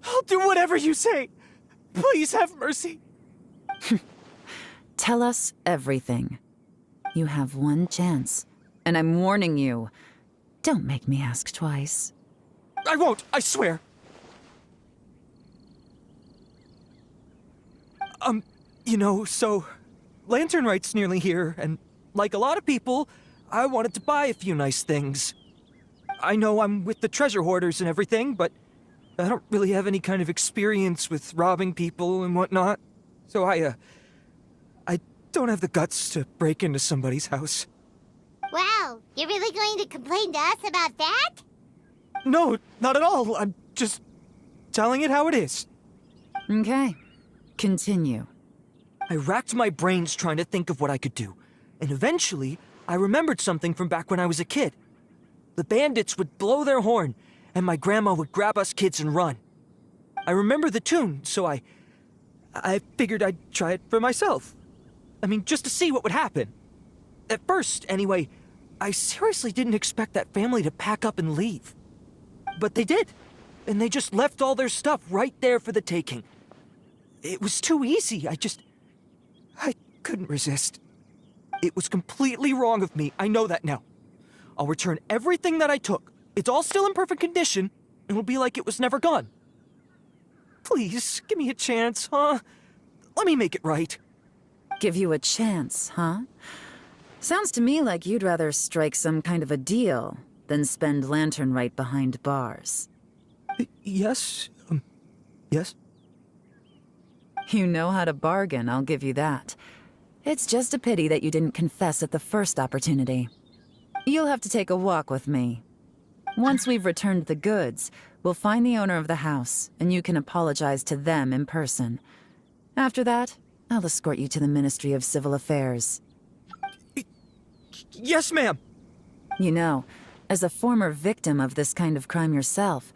I'll do whatever you say. Please have mercy. Tell us everything. You have one chance, and I'm warning you. Don't make me ask twice. I won't, I swear. So Lantern Rite's nearly here, and like a lot of people, I wanted to buy a few nice things. I know I'm with the treasure hoarders and everything, but I don't really have any kind of experience with robbing people and whatnot. So I don't have the guts to break into somebody's house. Wow, you're really going to complain to us about that? No, not at all. I'm just telling it how it is. Okay, continue. I racked my brains trying to think of what I could do, and eventually, I remembered something from back when I was a kid. The bandits would blow their horn, and my grandma would grab us kids and run. I remember the tune, so I figured I'd try it for myself. I mean, just to see what would happen. At first, anyway, I seriously didn't expect that family to pack up and leave. But they did, and they just left all their stuff right there for the taking. It was too easy, I couldn't resist. It was completely wrong of me, I know that now. I'll return everything that I took. It's all still in perfect condition, and it'll be like it was never gone. Please, give me a chance, huh? Let me make it right. Give you a chance, huh? Sounds to me like you'd rather strike some kind of a deal than spend Lantern Rite behind bars. Yes? Yes? You know how to bargain, I'll give you that. It's just a pity that you didn't confess at the first opportunity. You'll have to take a walk with me. Once we've returned the goods, we'll find the owner of the house, and you can apologize to them in person. After that, I'll escort you to the Ministry of Civil Affairs. Yes, ma'am! You know, as a former victim of this kind of crime yourself,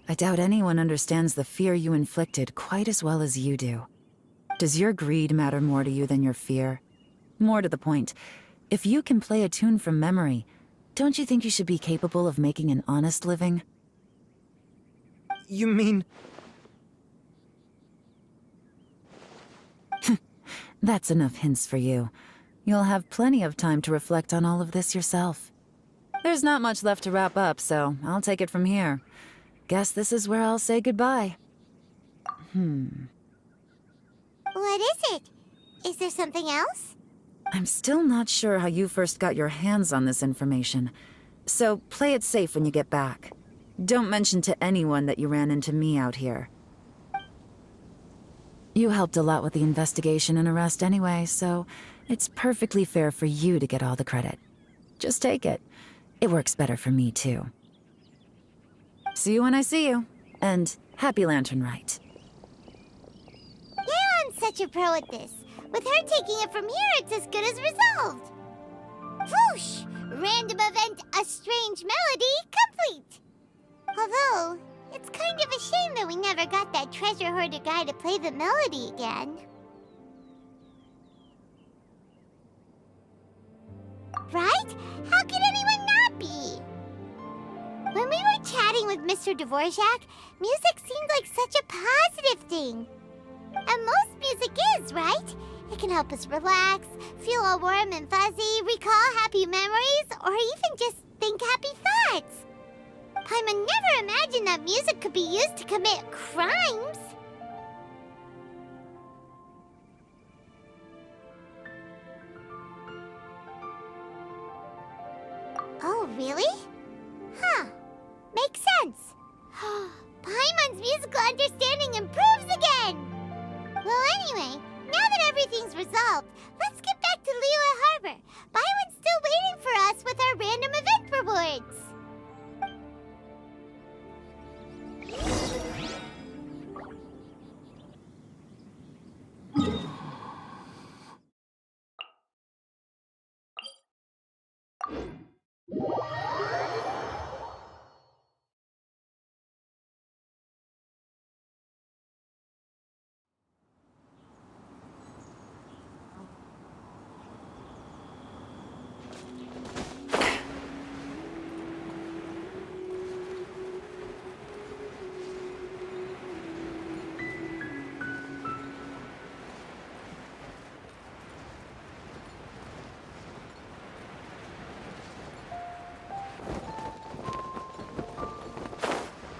I doubt anyone understands the fear you inflicted quite as well as you do. Does your greed matter more to you than your fear? More to the point, if you can play a tune from memory, don't you think you should be capable of making an honest living? You mean... That's enough hints for you. You'll have plenty of time to reflect on all of this yourself. There's not much left to wrap up, so I'll take it from here. Guess this is where I'll say goodbye. What is it? Is there something else? I'm still not sure how you first got your hands on this information, so play it safe when you get back. Don't mention to anyone that you ran into me out here. You helped a lot with the investigation and arrest anyway, so it's perfectly fair for you to get all the credit. Just take it. It works better for me, too. See you when I see you, and happy Lantern Rite. Yaon's such a pro at this. With her taking it from here, it's as good as resolved. Whoosh! Random event, a strange melody, complete! Although, it's kind of a shame that we never got that treasure hoarder guy to play the melody again. Right? How could anyone not be? When we were chatting with Mr. Dvorak, music seemed like such a positive thing. And most music is, right? It can help us relax, feel all warm and fuzzy, recall happy memories, or even just think happy thoughts. Paimon never imagined that music could be used to commit crimes.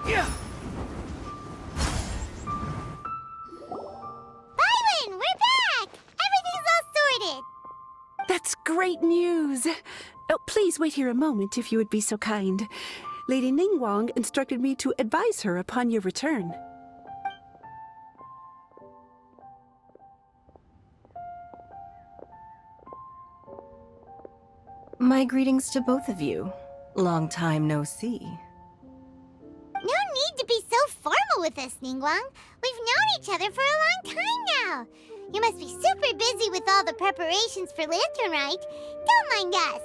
Byron, we're back! Everything's all sorted! That's great news! Oh, please wait here a moment if you would be so kind. Lady Ningguang instructed me to advise her upon your return. My greetings to both of you. Long time no see. No need to be so formal with us, Ningguang. We've known each other for a long time now. You must be super busy with all the preparations for Lantern Rite. Don't mind us.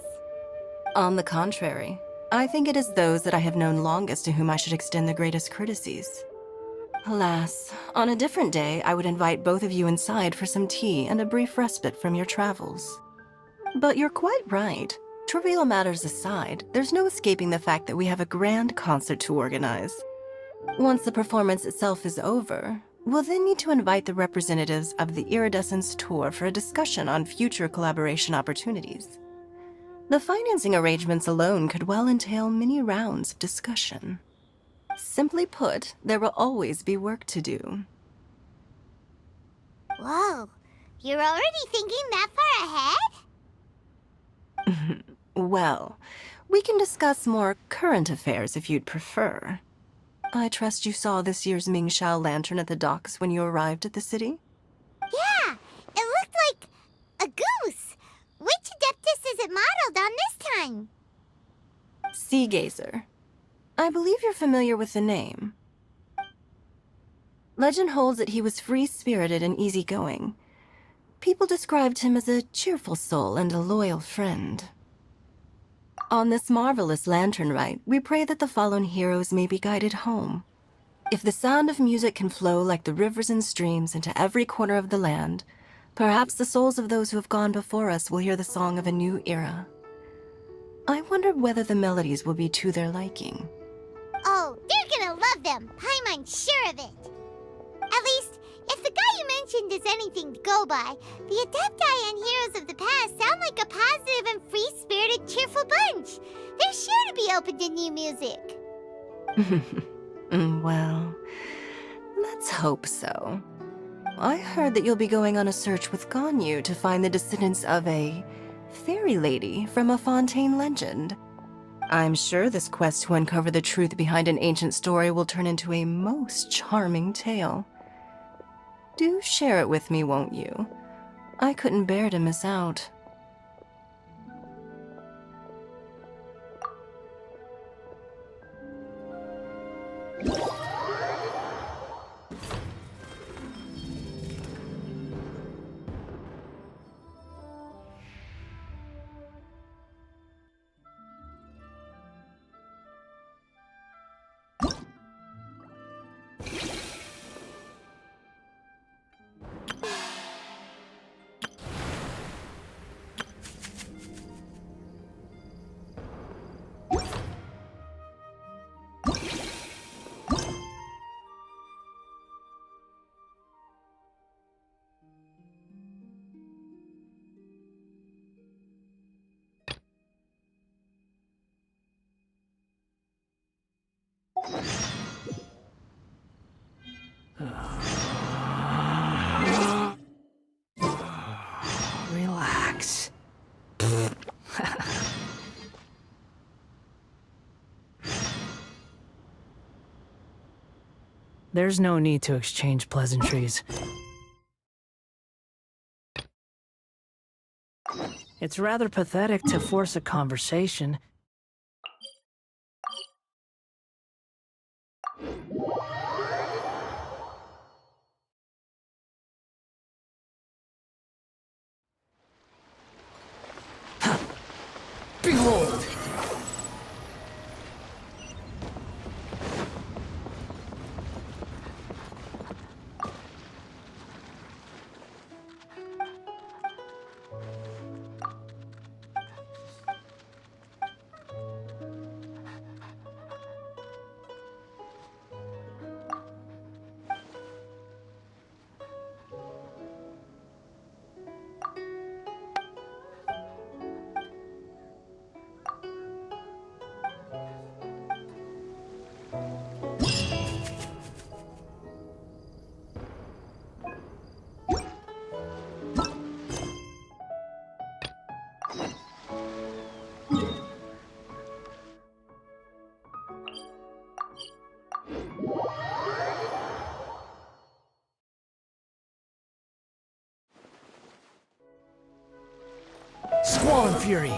On the contrary, I think it is those that I have known longest to whom I should extend the greatest courtesies. Alas, on a different day, I would invite both of you inside for some tea and a brief respite from your travels. But you're quite right. Trivial matters aside, there's no escaping the fact that we have a grand concert to organize. Once the performance itself is over, we'll then need to invite the representatives of the Iridescence Tour for a discussion on future collaboration opportunities. The financing arrangements alone could well entail many rounds of discussion. Simply put, there will always be work to do. Whoa, you're already thinking that far ahead? Well, we can discuss more current affairs if you'd prefer. I trust you saw this year's Mingxiao lantern at the docks when you arrived at the city? Yeah, it looked like a goose. Which Adeptus is it modeled on this time? Sea Gazer. I believe you're familiar with the name. Legend holds that he was free-spirited and easygoing. People described him as a cheerful soul and a loyal friend. On this marvelous lantern rite, we pray that the fallen heroes may be guided home. If the sound of music can flow like the rivers and streams into every corner of the land, perhaps the souls of those who have gone before us will hear the song of a new era. I wonder whether the melodies will be to their liking. Oh, they're gonna love them. Paimon's sure of it. At least, if the guy you mentioned is anything to go by, the Adepti and Heroes of the Past sound like a positive and free-spirited, cheerful bunch. They're sure to be open to new music. Well, let's hope so. I heard that you'll be going on a search with Ganyu to find the descendants of a fairy lady from a Fontaine legend. I'm sure this quest to uncover the truth behind an ancient story will turn into a most charming tale. Do share it with me, won't you? I couldn't bear to miss out. Relax. There's no need to exchange pleasantries. It's rather pathetic to force a conversation. Behold! fury.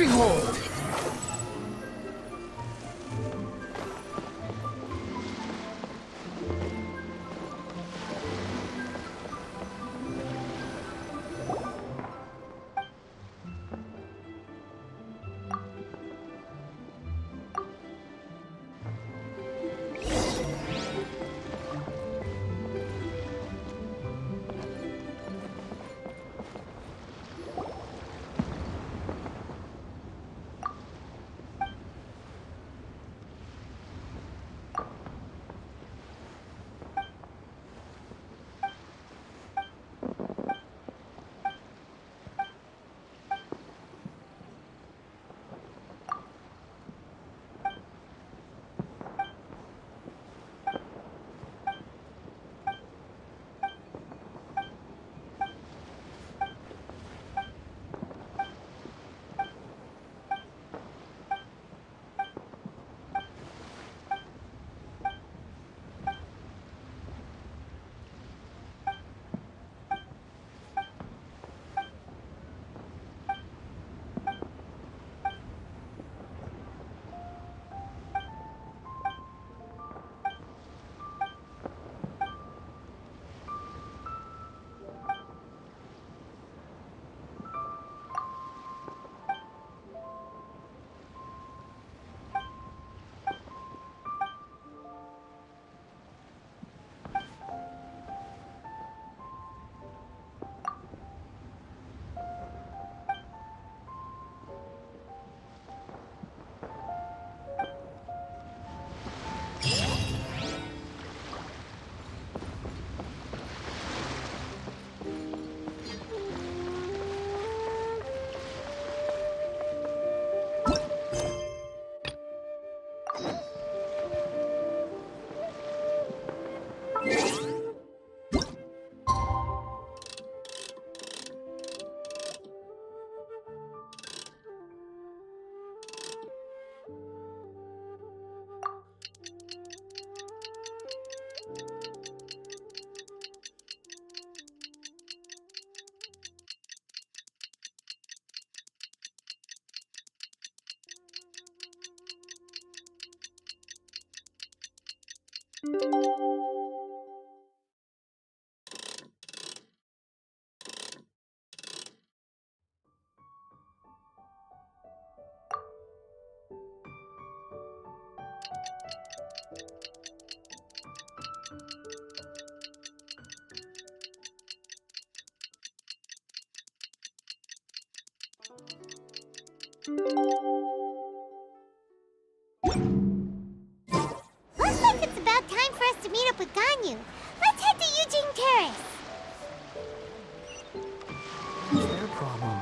Behold! Looks like it's about time for us to meet up with Ganyu. Let's head to Eugene Terrace. What's their problem?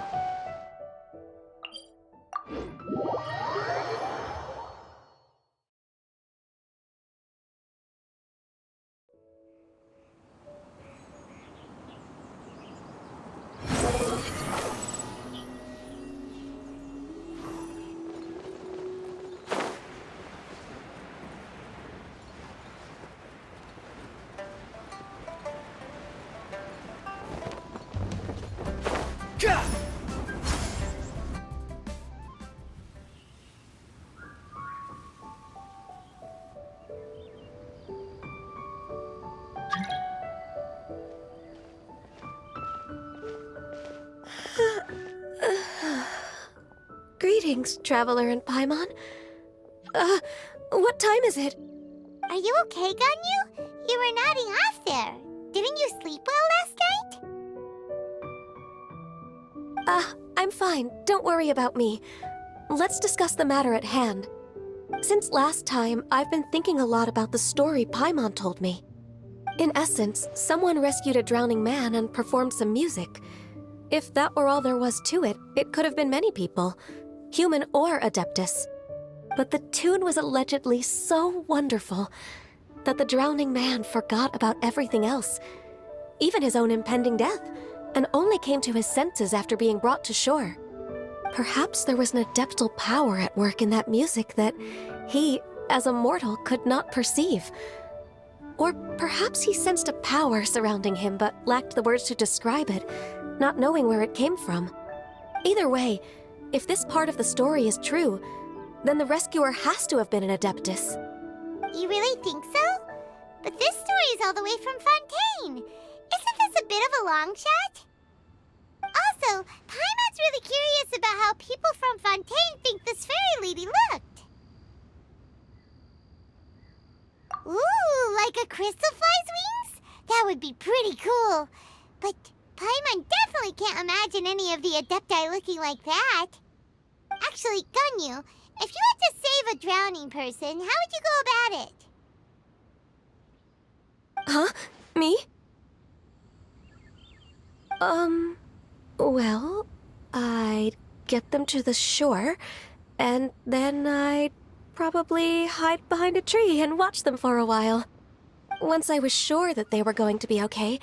Greetings, Traveler and Paimon. What time is it? Are you okay, Ganyu? You were nodding off there. Didn't you sleep well last night? I'm fine. Don't worry about me. Let's discuss the matter at hand. Since last time, I've been thinking a lot about the story Paimon told me. In essence, someone rescued a drowning man and performed some music. If that were all there was to it, it could have been many people, human or Adeptus. But the tune was allegedly so wonderful that the drowning man forgot about everything else, even his own impending death, and only came to his senses after being brought to shore. Perhaps there was an adeptal power at work in that music that he, as a mortal, could not perceive. Or perhaps he sensed a power surrounding him but lacked the words to describe it, not knowing where it came from. Either way, if this part of the story is true, then the rescuer has to have been an Adeptus. You really think so? But this story is all the way from Fontaine. Isn't this a bit of a long shot? Also, Paimon's really curious about how people from Fontaine think this fairy lady looked. Ooh, like a crystal fly's wings? That would be pretty cool. But Paimon definitely can't imagine any of the Adepti looking like that. Actually, Ganyu, if you had to save a drowning person, how would you go about it? Huh? Me? Well, I'd get them to the shore, and then I'd probably hide behind a tree and watch them for a while. Once I was sure that they were going to be okay,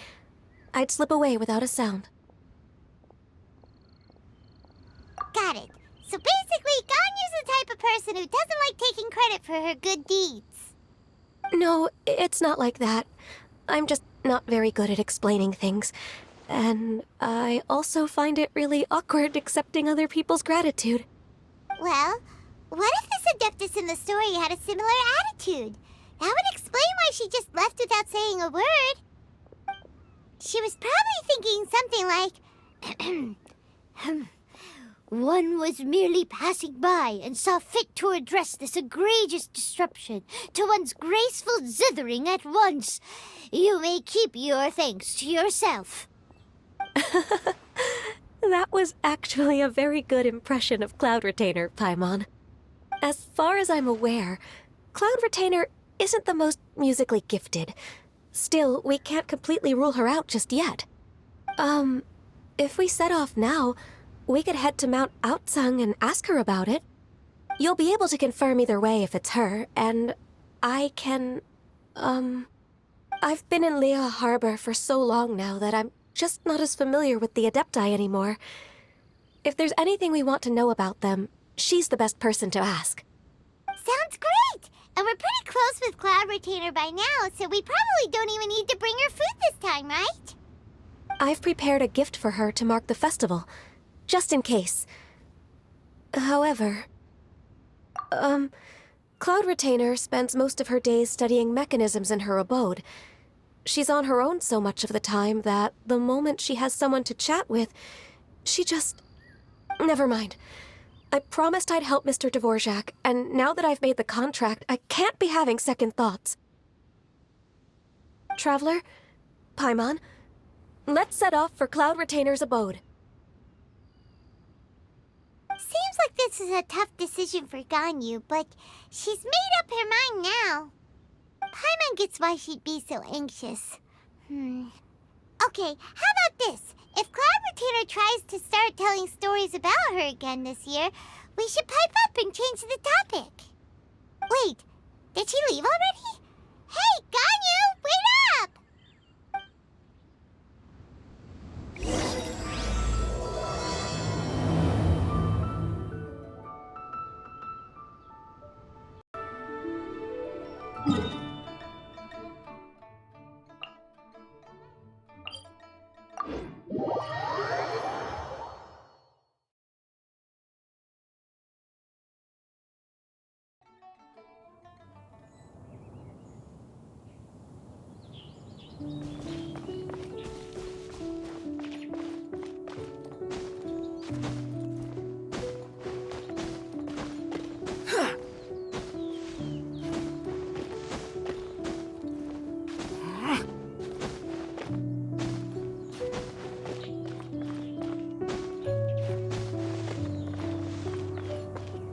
I'd slip away without a sound. Got it. So basically, Ganyu's the type of person who doesn't like taking credit for her good deeds. No, it's not like that. I'm just not very good at explaining things. And I also find it really awkward accepting other people's gratitude. Well, what if this Adeptus in the story had a similar attitude? That would explain why she just left without saying a word. She was probably thinking something like, one was merely passing by and saw fit to address this egregious disruption to one's graceful zithering at once. You may keep your thanks to yourself. That was actually a very good impression of Cloud Retainer, Paimon. As far as I'm aware, Cloud Retainer isn't the most musically gifted. Still, we can't completely rule her out just yet. If we set off now, we could head to Mount Outsung and ask her about it. You'll be able to confirm either way if it's her, and I can, I've been in Liyue Harbor for so long now that I'm just not as familiar with the Adepti anymore. If there's anything we want to know about them, she's the best person to ask. Sounds great! And we're pretty close with Cloud Retainer by now, so we probably don't even need to bring her food this time, right? I've prepared a gift for her to mark the festival, just in case. However, Cloud Retainer spends most of her days studying mechanisms in her abode. She's on her own so much of the time that the moment she has someone to chat with, she just... Never mind. I promised I'd help Mr. Dvorak, and now that I've made the contract, I can't be having second thoughts. Traveler, Paimon, let's set off for Cloud Retainer's abode. Seems like this is a tough decision for Ganyu, but she's made up her mind now. Paimon gets why she'd be so anxious. Okay, how about this? If Cloud Retainer tries to start telling stories about her again this year, we should pipe up and change the topic. Wait, did she leave already? Hey, Ganyu, wait up!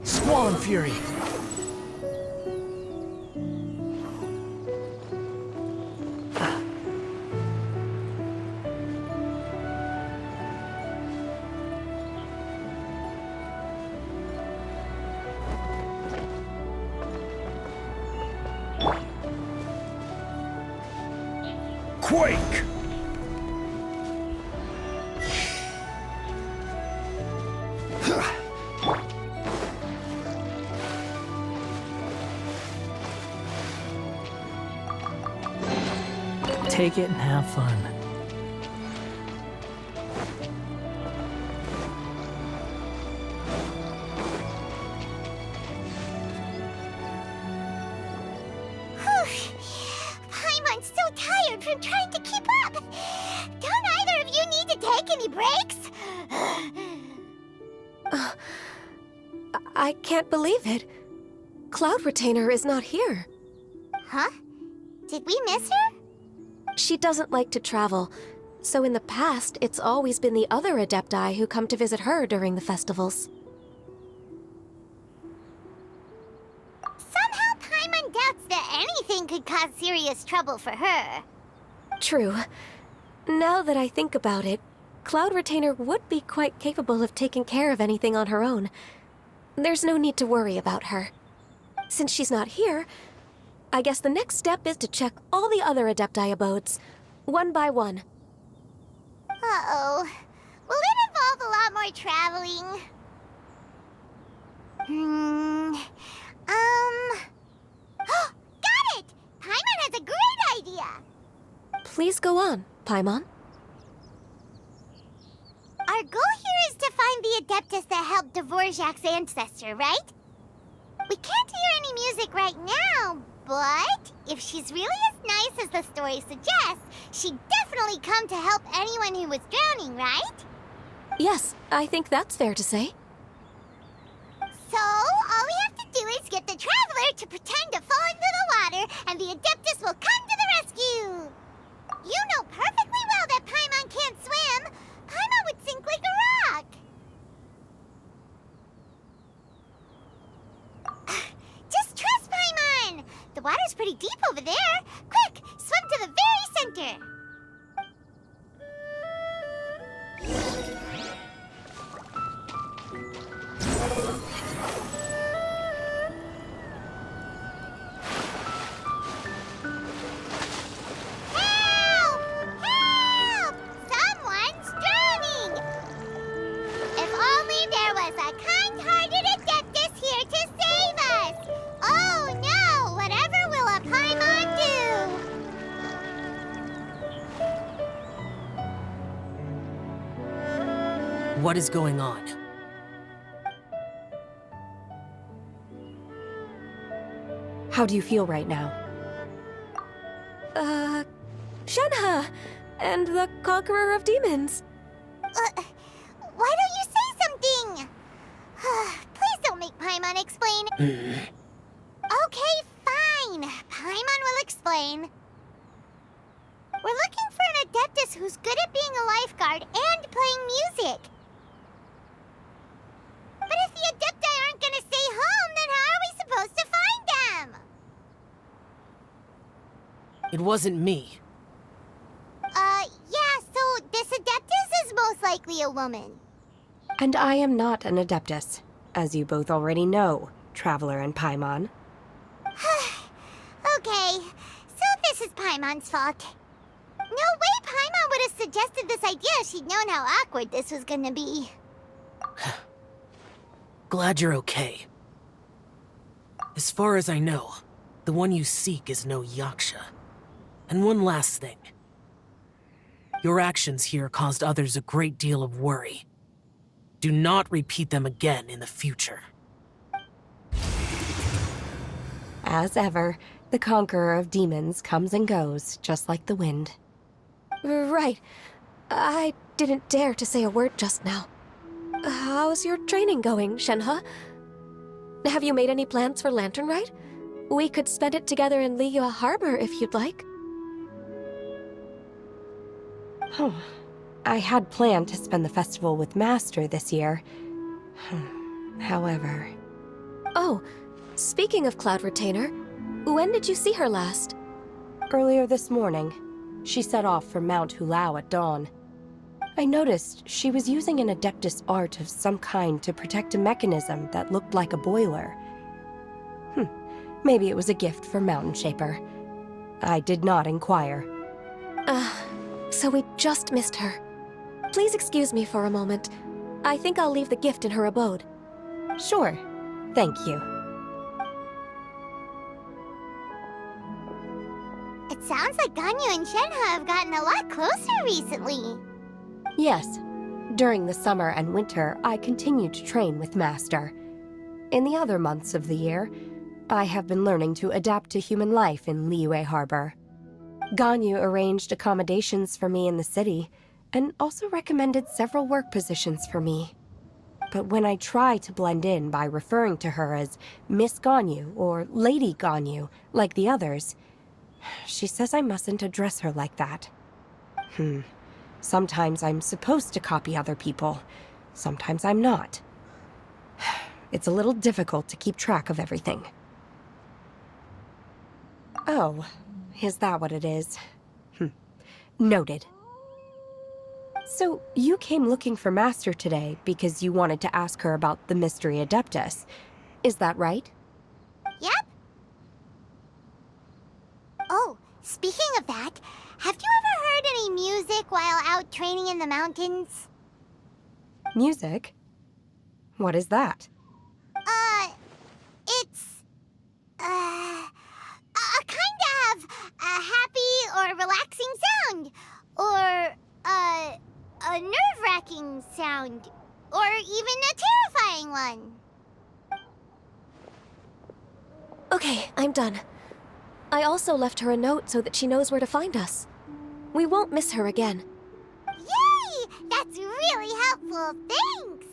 Squall Fury! Quake! Take it and have fun. Paimon's so tired from trying to keep up. Don't either of you need to take any breaks? I can't believe it. Cloud Retainer is not here. Huh? Did we miss her? She doesn't like to travel, so in the past, it's always been the other Adepti who come to visit her during the festivals. Somehow Paimon doubts that anything could cause serious trouble for her. True. Now that I think about it, Cloud Retainer would be quite capable of taking care of anything on her own. There's no need to worry about her. Since she's not here, I guess the next step is to check all the other Adepti abodes, one by one. Uh-oh. Will it involve a lot more traveling? Got it! Paimon has a great idea! Please go on, Paimon. Our goal here is to find the Adeptus that helped Dvorak's ancestor, right? We can't hear any music right now, but if she's really as nice as the story suggests, she'd definitely come to help anyone who was drowning, right? Yes, I think that's fair to say. So, all we have to do is get the Traveler to pretend to fall into the water, and the Adeptus will come to the rescue! You know perfectly well that Paimon can't swim! Paimon would sink like a rock! Just trust Paimon! The water's pretty deep over there! Quick, swim to the very center! Help! Help! Someone's drowning! If only there was a kind-hearted Adeptus here to save us! Oh no! Whatever will a Paimon do? What is going on? How do you feel right now? Shenhe! And the Conqueror of Demons! Why don't you say something? Please don't make Paimon explain. Okay, fine. Paimon will explain. We're looking for an Adeptus who's good at being a lifeguard and playing music. But if the Adeptus It wasn't me. Yeah, so this Adeptus is most likely a woman. And I am not an Adeptus, as you both already know, Traveler and Paimon. Okay, so this is Paimon's fault. No way Paimon would have suggested this idea if she'd known how awkward this was gonna be. Glad you're okay. As far as I know, the one you seek is no Yaksha. And one last thing. Your actions here caused others a great deal of worry. Do not repeat them again in the future. As ever, the conqueror of demons comes and goes, just like the wind. Right. I didn't dare to say a word just now. How's your training going, Shenhe? Have you made any plans for Lantern Rite? We could spend it together in Liyue Harbor if you'd like. I had planned to spend the festival with Master this year. However... Oh, speaking of Cloud Retainer, when did you see her last? Earlier this morning. She set off for Mount Hulao at dawn. I noticed she was using an Adeptus art of some kind to protect a mechanism that looked like a boiler. Maybe it was a gift for Mountain Shaper. I did not inquire. So we just missed her. Please excuse me for a moment. I think I'll leave the gift in her abode. Sure. Thank you. It sounds like Ganyu and Shenhe have gotten a lot closer recently. Yes. During the summer and winter, I continued to train with Master. In the other months of the year, I have been learning to adapt to human life in Liyue Harbor. Ganyu arranged accommodations for me in the city, and also recommended several work positions for me. But when I try to blend in by referring to her as Miss Ganyu or Lady Ganyu, like the others, she says I mustn't address her like that. Sometimes I'm supposed to copy other people. Sometimes I'm not. It's a little difficult to keep track of everything. Oh, is that what it is? Noted. So, you came looking for Master today because you wanted to ask her about the Mystery Adeptus. Is that right? Yep. Oh, speaking of that, have you ever heard any music while out training in the mountains? Music? What is that? It's... a kind of a happy or relaxing sound. Or, a nerve-wracking sound. Or even a terrifying one. Okay, I'm done. I also left her a note so that she knows where to find us. We won't miss her again. Yay! That's really helpful, thanks!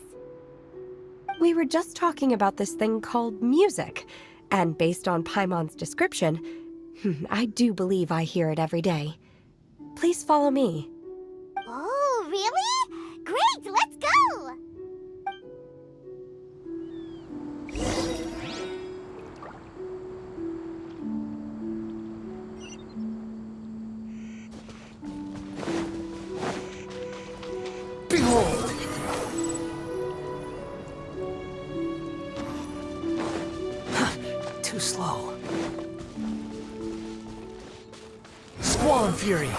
We were just talking about this thing called music, and based on Paimon's description, I do believe I hear it every day. Please follow me. Oh, really? Great, let's go! Behold! Too slow. Squall Fury!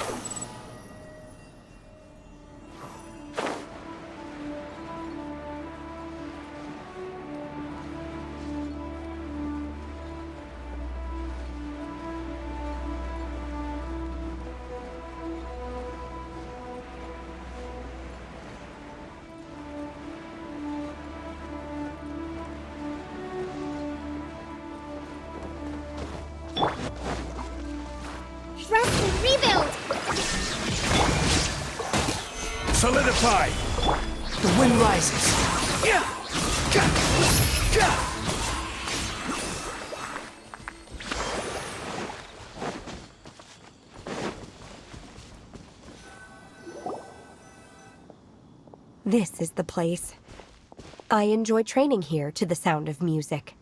Thrust and rebuild! Solidify! The wind rises. This is the place. I enjoy training here to the sound of music.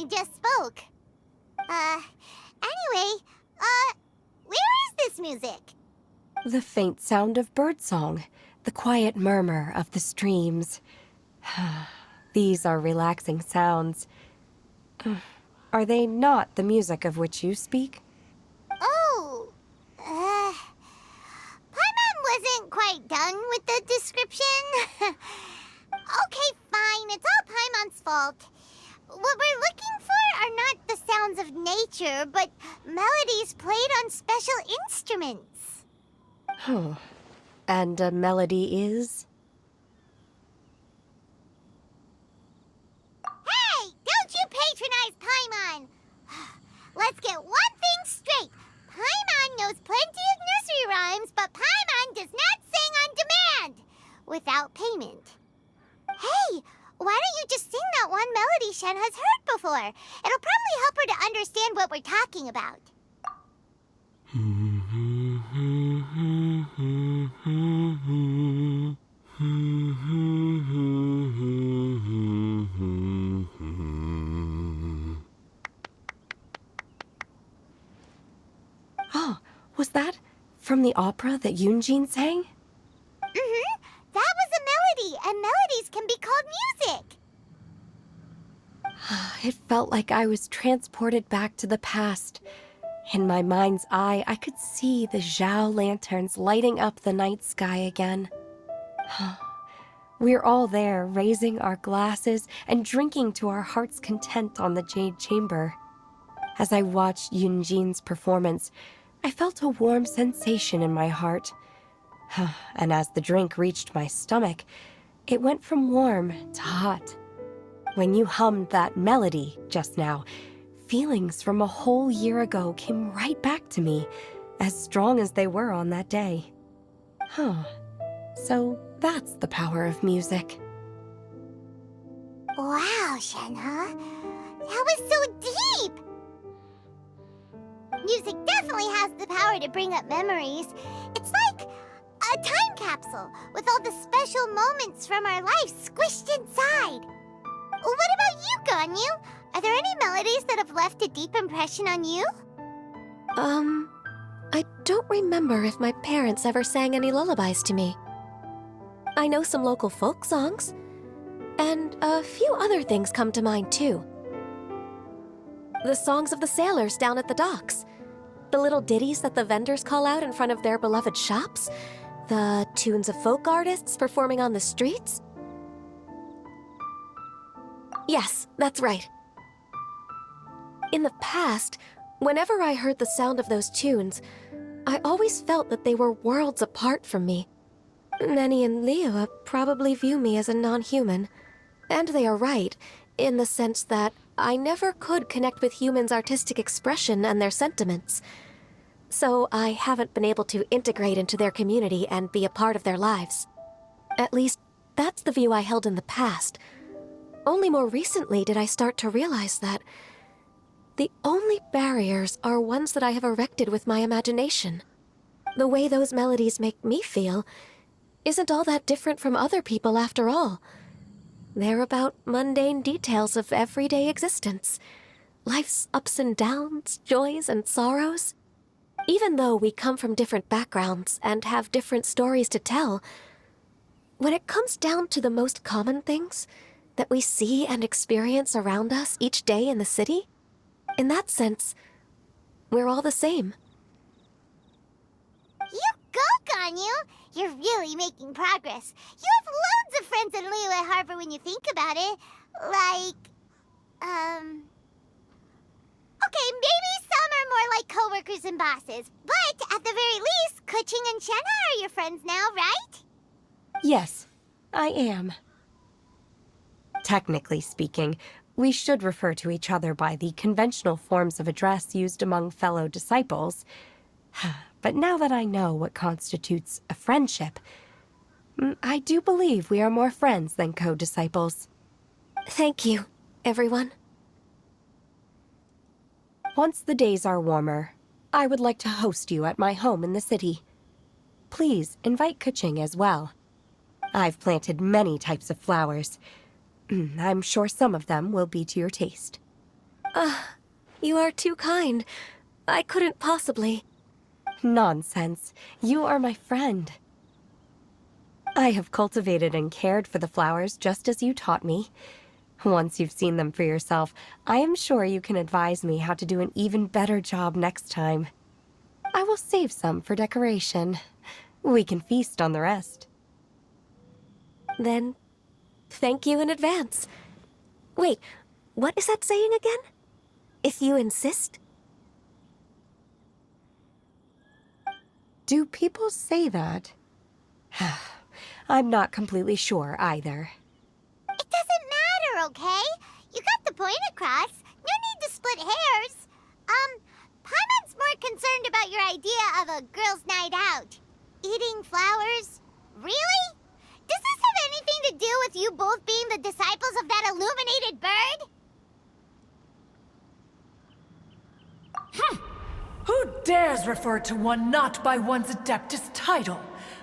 you just spoke. Anyway, where is this music? The faint sound of birdsong, the quiet murmur of the streams. These are relaxing sounds. Are they not the music of which you speak? Oh, Paimon wasn't quite done with the description. Okay, fine, it's all Paimon's fault. What we're looking for are not the sounds of nature, but melodies played on special instruments. Oh, and a melody is? Hey, don't you patronize Paimon! Let's get one thing straight. Paimon knows plenty of nursery rhymes, but Paimon does not sing on demand without payment. Hey, why don't you just sing that one melody Shen has heard before? It'll probably help her to understand what we're talking about. Oh, was that from the opera that Yunjin sang? Mm-hmm. That was a melody, and melodies can be called music. It felt like I was transported back to the past. In my mind's eye, I could see the Zhao lanterns lighting up the night sky again. We're all there, raising our glasses and drinking to our heart's content on the Jade Chamber. As I watched Yunjin's performance, I felt a warm sensation in my heart. And as the drink reached my stomach, it went from warm to hot. When you hummed that melody just now, feelings from a whole year ago came right back to me, as strong as they were on that day. So that's the power of music. Wow, Shenhe. That was so deep! Music definitely has the power to bring up memories. It's like a time capsule with all the special moments from our life squished inside. What about you, Ganyu? Are there any melodies that have left a deep impression on you? I don't remember if my parents ever sang any lullabies to me. I know some local folk songs, and a few other things come to mind too. The songs of the sailors down at the docks, the little ditties that the vendors call out in front of their beloved shops, the tunes of folk artists performing on the streets. Yes, that's right. In the past, whenever I heard the sound of those tunes, I always felt that they were worlds apart from me. Nenny and Liyue probably view me as a non-human. And they are right, in the sense that I never could connect with humans' artistic expression and their sentiments. So I haven't been able to integrate into their community and be a part of their lives. At least, that's the view I held in the past. Only more recently did I start to realize that the only barriers are ones that I have erected with my imagination. The way those melodies make me feel isn't all that different from other people after all. They're about mundane details of everyday existence. Life's ups and downs, joys and sorrows. Even though we come from different backgrounds and have different stories to tell, when it comes down to the most common things that we see and experience around us each day in the city, in that sense, we're all the same. You go, Ganyu! You're really making progress. You have loads of friends in Liyue Harbor when you think about it. Okay, maybe some are more like coworkers and bosses, but at the very least, Kuching and Shenhe are your friends now, right? Yes, I am. Technically speaking, we should refer to each other by the conventional forms of address used among fellow disciples. But now that I know what constitutes a friendship, I do believe we are more friends than co-disciples. Thank you, everyone. Once the days are warmer, I would like to host you at my home in the city. Please invite Kuching as well. I've planted many types of flowers. I'm sure some of them will be to your taste. You are too kind. I couldn't possibly. Nonsense. You are my friend. I have cultivated and cared for the flowers just as you taught me. Once you've seen them for yourself, I am sure you can advise me how to do an even better job next time. I will save some for decoration. We can feast on the rest. Then, thank you in advance. Wait, what is that saying again? If you insist? Do people say that? I'm not completely sure either. It doesn't matter, okay? You got the point across. No need to split hairs. Paimon's more concerned about your idea of a girls' night out. Eating flowers? Really? Does this have anything to do with you both being the disciples of that illuminated bird? Who dares refer to one not by one's Adeptus title,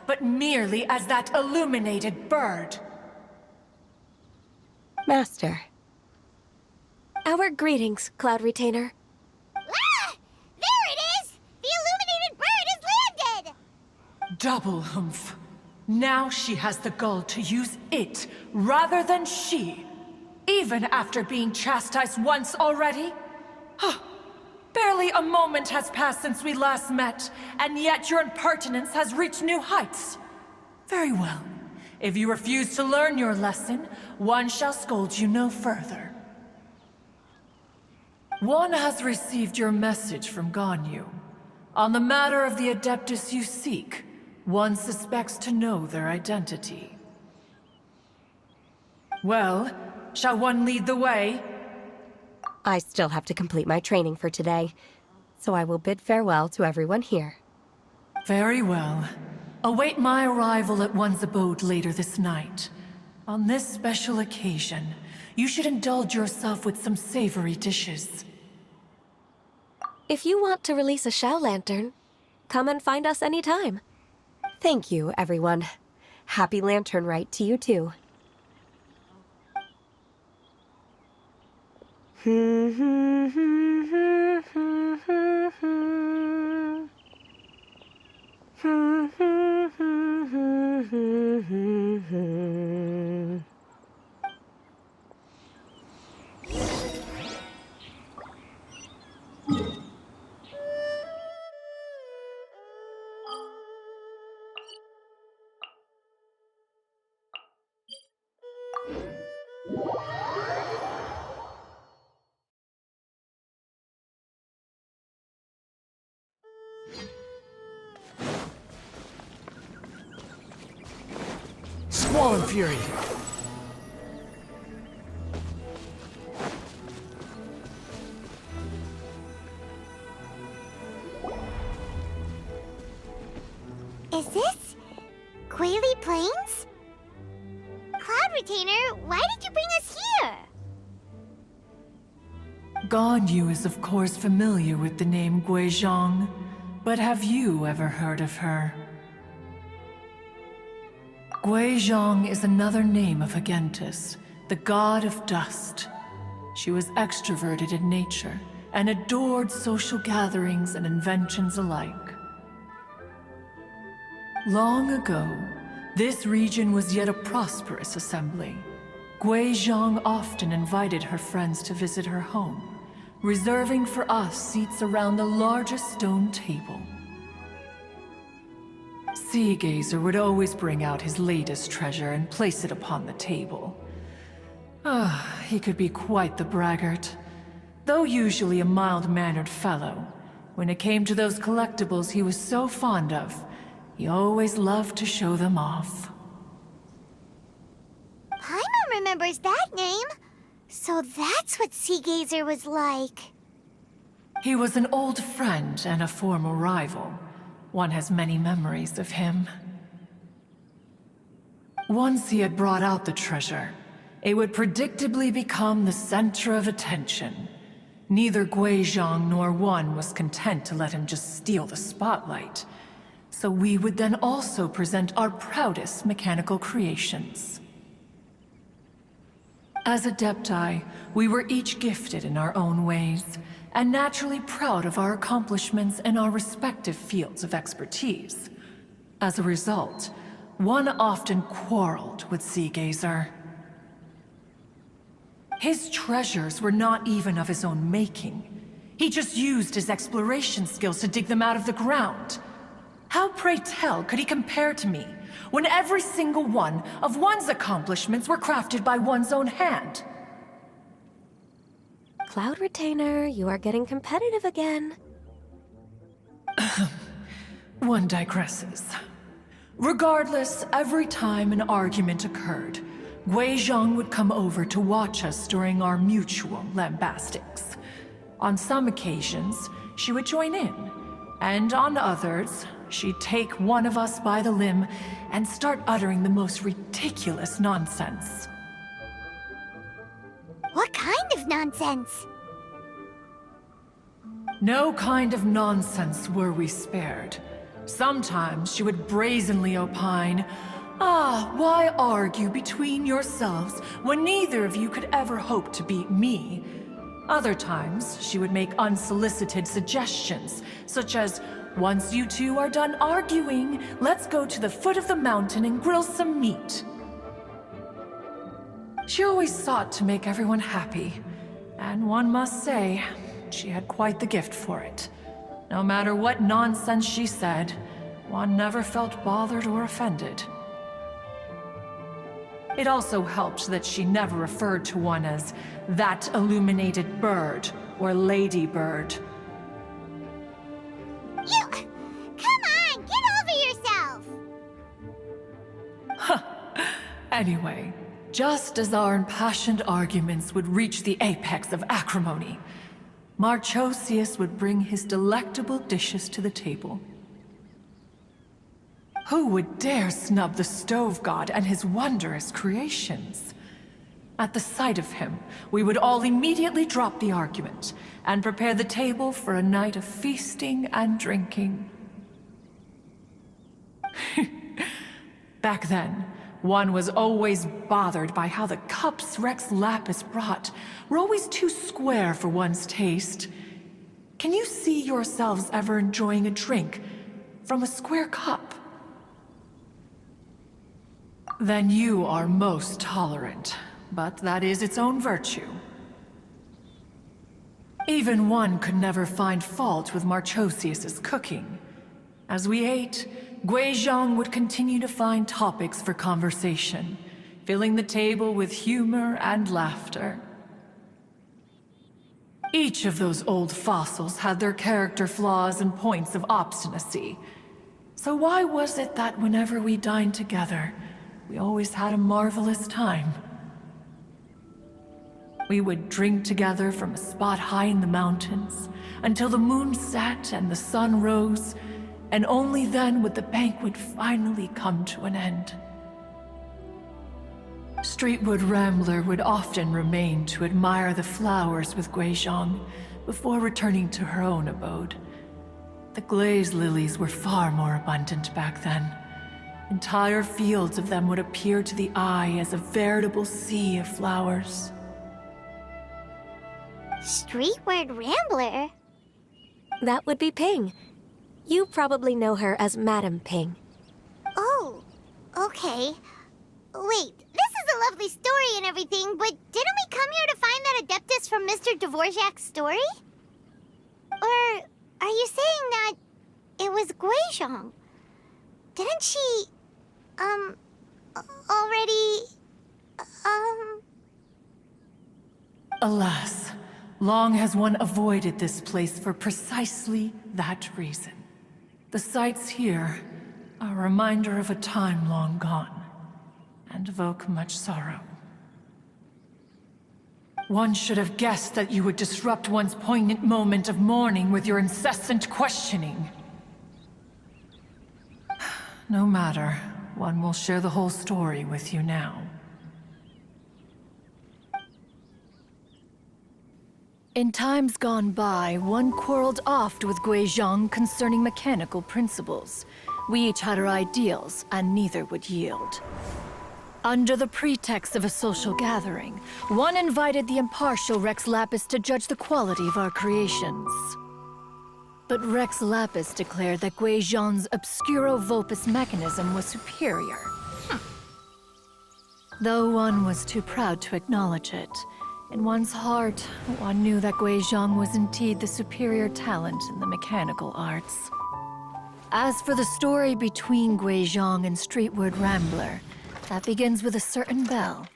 but merely as that illuminated bird? Master. Our greetings, Cloud Retainer. Ah! There it is! The illuminated bird has landed! Double humph. Now she has the gall to use it rather than she, even after being chastised once already? Barely a moment has passed since we last met, and yet your impertinence has reached new heights. Very well. If you refuse to learn your lesson, one shall scold you no further. One has received your message from Ganyu. On the matter of the Adeptus you seek, one suspects to know their identity. Well, shall one lead the way? I still have to complete my training for today, so I will bid farewell to everyone here. Very well. Await my arrival at one's abode later this night. On this special occasion, you should indulge yourself with some savory dishes. If you want to release a Shao Lantern, come and find us anytime. Thank you, everyone. Happy Lantern Rite to you too. Squall and Fury! Is this Quaily Plains? Cloud Retainer, why did you bring us here? Ganyu is of course familiar with the name Guizhong, but have you ever heard of her? Guizhong is another name of Agentis, the god of dust. She was extroverted in nature and adored social gatherings and inventions alike. Long ago, this region was yet a prosperous assembly. Guizhong often invited her friends to visit her home, reserving for us seats around the largest stone table. Sea Gazer would always bring out his latest treasure and place it upon the table. He could be quite the braggart. Though usually a mild-mannered fellow, when it came to those collectibles he was so fond of, he always loved to show them off. Paimon remembers that name. So that's what Sea Gazer was like. He was an old friend and a former rival. One has many memories of him. Once he had brought out the treasure, it would predictably become the center of attention. Neither Guizhong nor one was content to let him just steal the spotlight. So we would then also present our proudest mechanical creations. As Adepti, we were each gifted in our own ways, and naturally proud of our accomplishments in our respective fields of expertise. As a result, one often quarreled with Seagazer. His treasures were not even of his own making. He just used his exploration skills to dig them out of the ground. How, pray tell, could he compare to me, when every single one of one's accomplishments were crafted by one's own hand? Cloud Retainer, you are getting competitive again. One digresses. Regardless, every time an argument occurred, Guizhong would come over to watch us during our mutual lambastics. On some occasions, she would join in, and on others, she'd take one of us by the limb and start uttering the most ridiculous nonsense. What kind of nonsense? No kind of nonsense were we spared. Sometimes she would brazenly opine, why argue between yourselves when neither of you could ever hope to beat me? Other times, she would make unsolicited suggestions, such as, once you two are done arguing, let's go to the foot of the mountain and grill some meat. She always sought to make everyone happy, and one must say, she had quite the gift for it. No matter what nonsense she said, one never felt bothered or offended. It also helped that she never referred to one as that illuminated bird or lady bird. You... Come on, get over yourself! Anyway, just as our impassioned arguments would reach the apex of acrimony, Marchosius would bring his delectable dishes to the table. Who would dare snub the stove god and his wondrous creations? At the sight of him, we would all immediately drop the argument and prepare the table for a night of feasting and drinking. Back then, one was always bothered by how the cups Rex Lapis brought were always too square for one's taste. Can you see yourselves ever enjoying a drink from a square cup? Then you are most tolerant, but that is its own virtue. Even one could never find fault with Marchosius's cooking. As we ate, Guizhong would continue to find topics for conversation, filling the table with humor and laughter. Each of those old fossils had their character flaws and points of obstinacy. So why was it that whenever we dined together, we always had a marvelous time? We would drink together from a spot high in the mountains until the moon set and the sun rose, and only then would the banquet finally come to an end. Streetwood Rambler would often remain to admire the flowers with Guizhong before returning to her own abode. The glaze lilies were far more abundant back then. Entire fields of them would appear to the eye as a veritable sea of flowers. Streetward Rambler? That would be Ping. You probably know her as Madam Ping. Oh, okay. Wait, this is a lovely story and everything, but didn't we come here to find that Adeptus from Mr. Dvorak's story? Or are you saying that it was Guizhong? Didn't she, already, Alas, long has one avoided this place for precisely that reason. The sights here are a reminder of a time long gone, and evoke much sorrow. One should have guessed that you would disrupt one's poignant moment of mourning with your incessant questioning. No matter, one will share the whole story with you now. In times gone by, one quarreled oft with Guizhong concerning mechanical principles. We each had our ideals, and neither would yield. Under the pretext of a social gathering, one invited the impartial Rex Lapis to judge the quality of our creations. But Rex Lapis declared that Gui Zhang's Obscuro Vulpus mechanism was superior. Though one was too proud to acknowledge it, in one's heart, one knew that Gui Zhang was indeed the superior talent in the mechanical arts. As for the story between Gui Zhang and Streetward Rambler, that begins with a certain bell.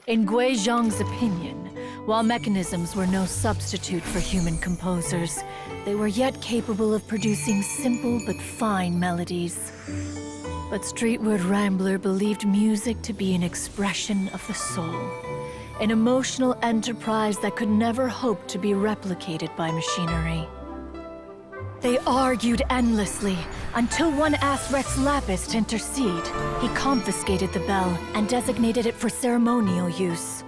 In Gui Zhang's opinion, while mechanisms were no substitute for human composers, they were yet capable of producing simple but fine melodies. But Streetward Rambler believed music to be an expression of the soul, an emotional enterprise that could never hope to be replicated by machinery. They argued endlessly, until one asked Rex Lapis to intercede. He confiscated the bell and designated it for ceremonial use.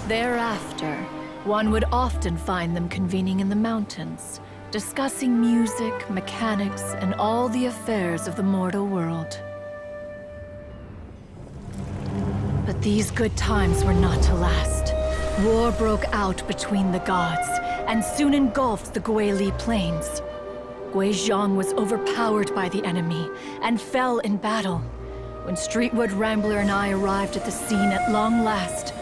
Thereafter, one would often find them convening in the mountains, discussing music, mechanics, and all the affairs of the mortal world. But these good times were not to last. War broke out between the gods, and soon engulfed the Guili plains. Gui Zhang was overpowered by the enemy, and fell in battle. When Streetwood Rambler and I arrived at the scene at long last,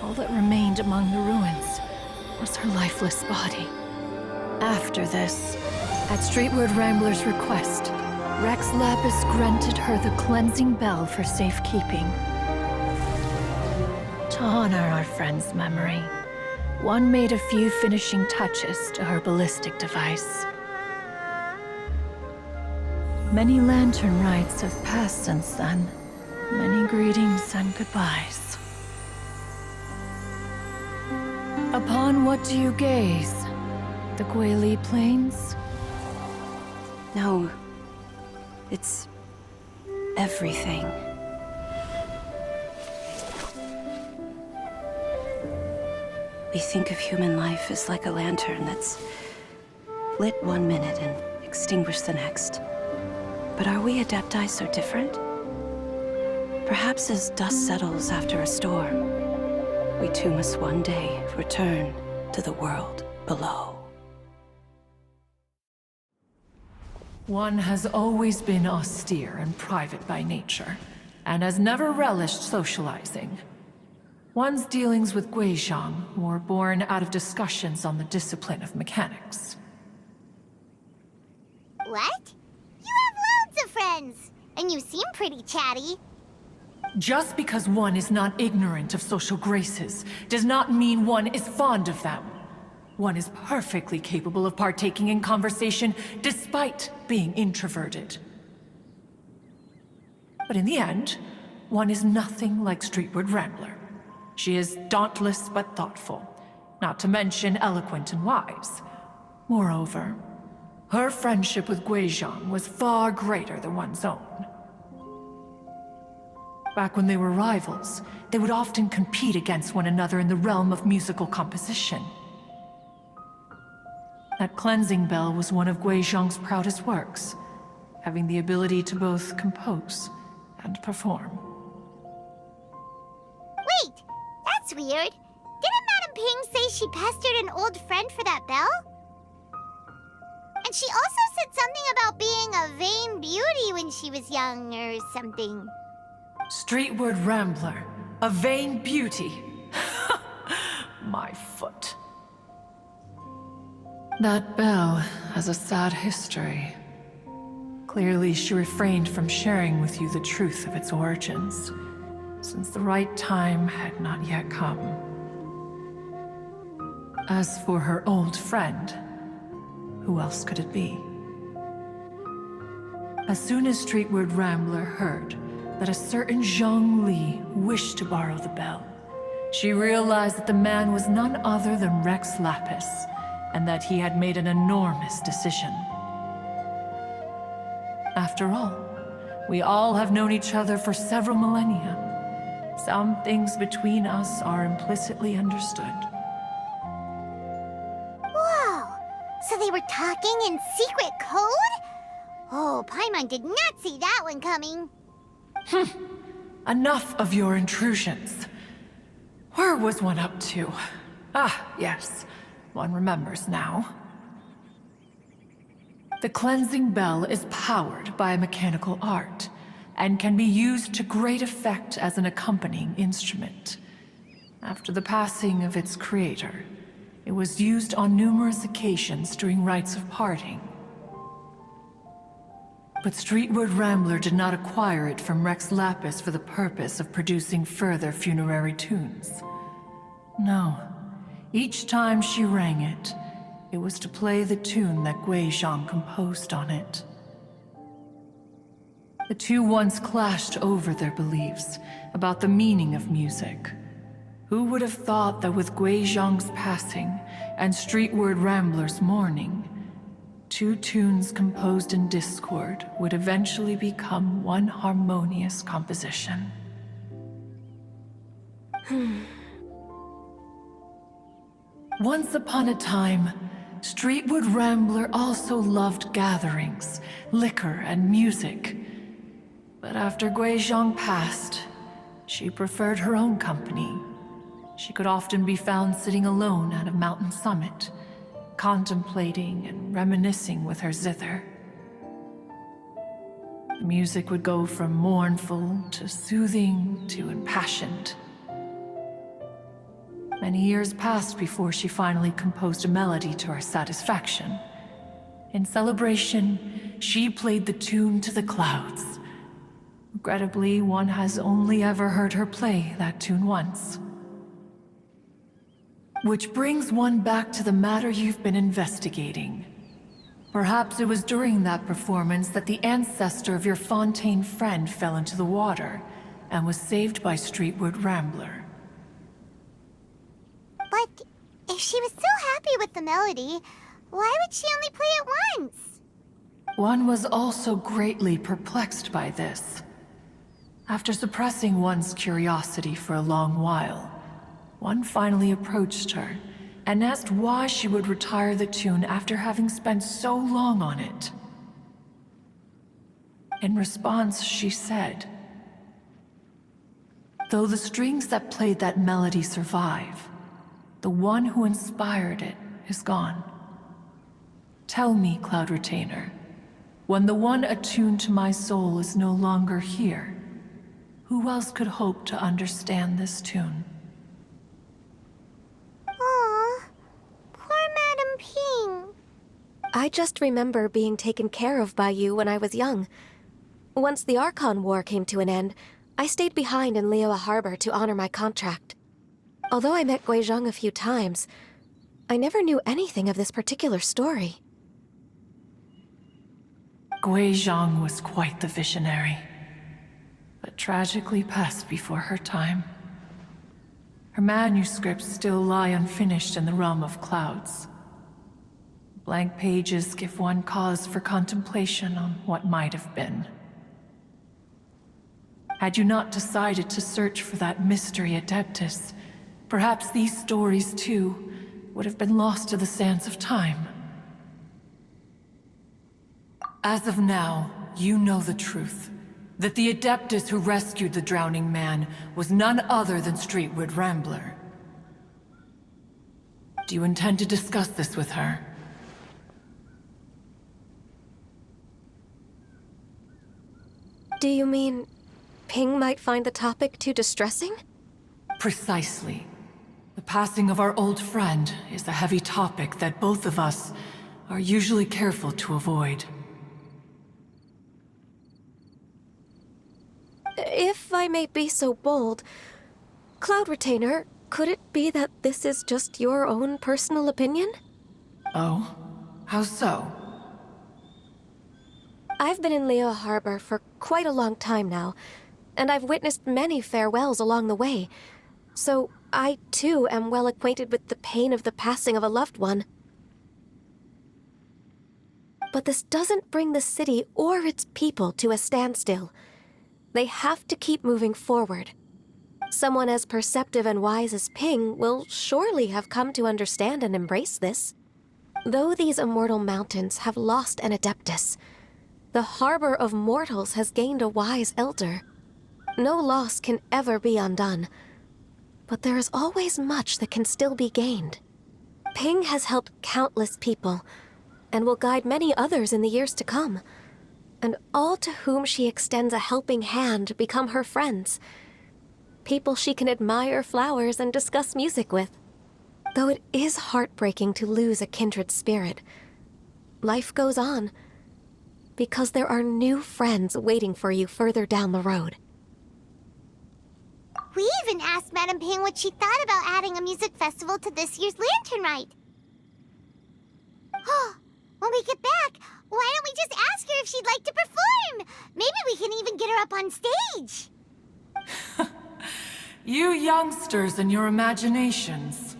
all that remained among the ruins was her lifeless body. After this, at Streetwood Rambler's request, Rex Lapis granted her the cleansing bell for safekeeping. To honor our friend's memory, one made a few finishing touches to her ballistic device. Many lantern rites have passed since then. Many greetings and goodbyes. Upon what do you gaze? The Guili Plains? No. It's everything. We think of human life as like a lantern that's lit one minute and extinguished the next. But are we Adepti so different? Perhaps as dust settles after a storm, we too must one day return to the world below. One has always been austere and private by nature, and has never relished socializing. One's dealings with Gui Zhang were born out of discussions on the discipline of mechanics. What? You have loads of friends, and you seem pretty chatty. Just because one is not ignorant of social graces does not mean one is fond of them. One is perfectly capable of partaking in conversation despite being introverted. But in the end, one is nothing like Streetward Rambler. She is dauntless but thoughtful, not to mention eloquent and wise. Moreover, her friendship with Gui Zhang was far greater than one's own. Back when they were rivals, they would often compete against one another in the realm of musical composition. That cleansing bell was one of Gui Zhang's proudest works, having the ability to both compose and perform. Wait, that's weird. Didn't Madame Ping say she pestered an old friend for that bell? And she also said something about being a vain beauty when she was young or something. Streetward Rambler, a vain beauty. My foot. That bell has a sad history. Clearly, she refrained from sharing with you the truth of its origins, since the right time had not yet come. As for her old friend, who else could it be? As soon as Streetward Rambler heard that a certain Zhang Li wished to borrow the bell, she realized that the man was none other than Rex Lapis, and that he had made an enormous decision. After all, we all have known each other for several millennia. Some things between us are implicitly understood. Whoa! So they were talking in secret code? Oh, Paimon did not see that one coming. enough of your intrusions. Where was one up to? Ah, yes. One remembers now. The cleansing bell is powered by a mechanical art, and can be used to great effect as an accompanying instrument. After the passing of its creator, it was used on numerous occasions during rites of parting. But Streetwood Rambler did not acquire it from Rex Lapis for the purpose of producing further funerary tunes. No. Each time she rang it, it was to play the tune that Guizhong composed on it. The two once clashed over their beliefs about the meaning of music. Who would have thought that with Guizhong's passing and Streetward Rambler's mourning, two tunes composed in discord would eventually become one harmonious composition? Once upon a time, Streetwood Rambler also loved gatherings, liquor, and music. But after Guizhong passed, she preferred her own company. She could often be found sitting alone at a mountain summit, contemplating and reminiscing with her zither. The music would go from mournful to soothing to impassioned. Many years passed before she finally composed a melody to her satisfaction. In celebration, she played the tune to the clouds. Regrettably, one has only ever heard her play that tune once. Which brings one back to the matter you've been investigating. Perhaps it was during that performance that the ancestor of your Fontaine friend fell into the water and was saved by Streetwood Rambler. But if she was so happy with the melody, why would she only play it once? One was also greatly perplexed by this. After suppressing one's curiosity for a long while, one finally approached her and asked why she would retire the tune after having spent so long on it. In response, she said, "Though the strings that played that melody survive, the one who inspired it is gone. Tell me, Cloud Retainer, when the one attuned to my soul is no longer here, who else could hope to understand this tune?" Aw, poor Madam Ping. I just remember being taken care of by you when I was young. Once the Archon War came to an end, I stayed behind in Liyue Harbor to honor my contract. Although I met Guizhong a few times, I never knew anything of this particular story. Guizhong was quite the visionary, but tragically passed before her time. Her manuscripts still lie unfinished in the realm of clouds. Blank pages give one cause for contemplation on what might have been. Had you not decided to search for that mystery Adeptus, perhaps these stories, too, would have been lost to the sands of time. As of now, you know the truth. That the Adeptus who rescued the drowning man was none other than Streetwood Rambler. Do you intend to discuss this with her? Do you mean Ping might find the topic too distressing? Precisely. The passing of our old friend is a heavy topic that both of us are usually careful to avoid. If I may be so bold, Cloud Retainer, could it be that this is just your own personal opinion? Oh? How so? I've been in Liyue Harbor for quite a long time now, and I've witnessed many farewells along the way, so I too am well acquainted with the pain of the passing of a loved one. But this doesn't bring the city or its people to a standstill. They have to keep moving forward. Someone as perceptive and wise as Ping will surely have come to understand and embrace this. Though these immortal mountains have lost an Adeptus, the harbor of mortals has gained a wise elder. No loss can ever be undone, but there is always much that can still be gained. Ping has helped countless people, and will guide many others in the years to come. And all to whom she extends a helping hand become her friends. People she can admire flowers and discuss music with. Though it is heartbreaking to lose a kindred spirit, life goes on, because there are new friends waiting for you further down the road. We even asked Madame Ping what she thought about adding a music festival to this year's lantern rite. When we get back, why don't we just ask her if she'd like to perform? Maybe we can even get her up on stage. You youngsters and your imaginations.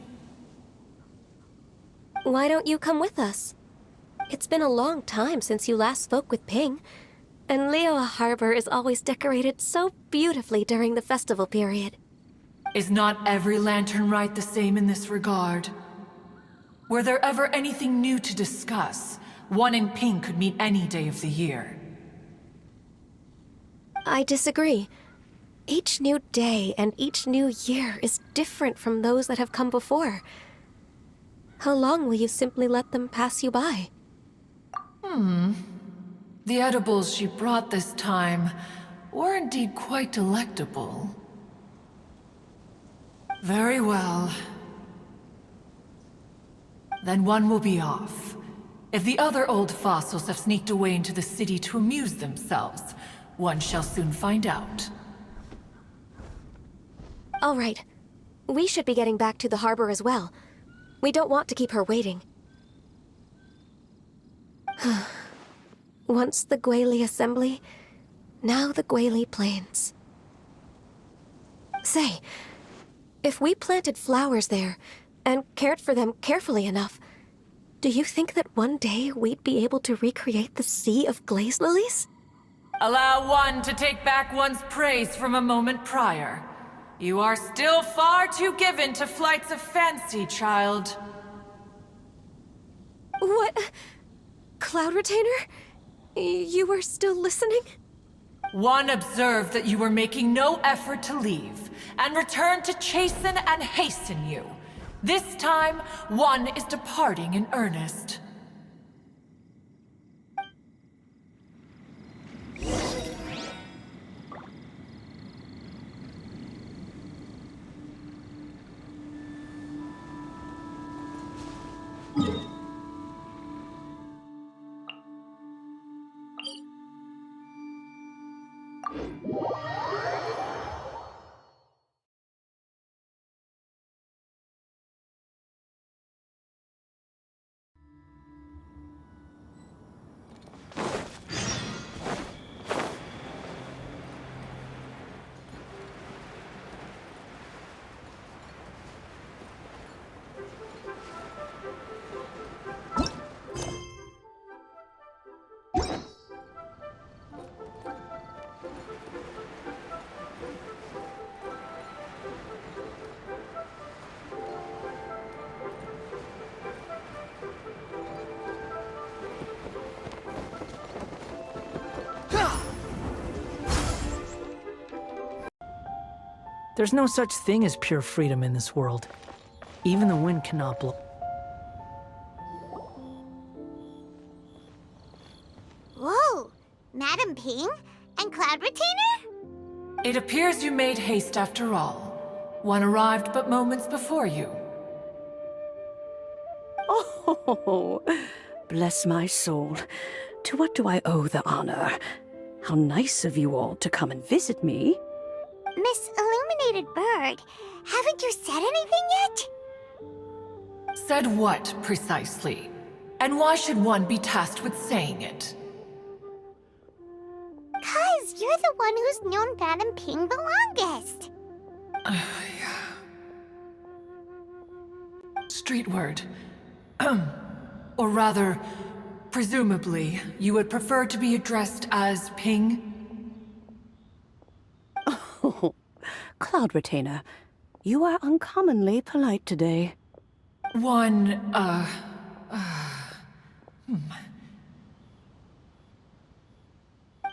Why don't you come with us? It's been a long time since you last spoke with Ping, and Liyue Harbor is always decorated so beautifully during the festival period. Is not every lantern rite the same in this regard? Were there ever anything new to discuss? One in Ping could meet any day of the year. I disagree. Each new day and each new year is different from those that have come before. How long will you simply let them pass you by? The edibles she brought this time were indeed quite delectable. Very well. Then one will be off. If the other old fossils have sneaked away into the city to amuse themselves, one shall soon find out. All right. We should be getting back to the harbor as well. We don't want to keep her waiting. Once the Guili Assembly, now the Guili Plains. Say, if we planted flowers there, and cared for them carefully enough, do you think that one day we'd be able to recreate the sea of glaze lilies? Allow one to take back one's praise from a moment prior. You are still far too given to flights of fancy, child. What? Cloud Retainer? You were still listening? One observed that you were making no effort to leave, and returned to chasten and hasten you. This time, one is departing in earnest. There's no such thing as pure freedom in this world. Even the wind cannot blow. Whoa! Madame Ping? And Cloud Retainer? It appears you made haste after all. One arrived but moments before you. Oh, bless my soul. To what do I owe the honor? How nice of you all to come and visit me. Miss Illuminated Bird, haven't you said anything yet? Said what, precisely? And why should one be tasked with saying it? 'Cause you're the one who's known Madame Ping the longest. Street word. Or rather, presumably, you would prefer to be addressed as Ping? Oh, Cloud Retainer, you are uncommonly polite today.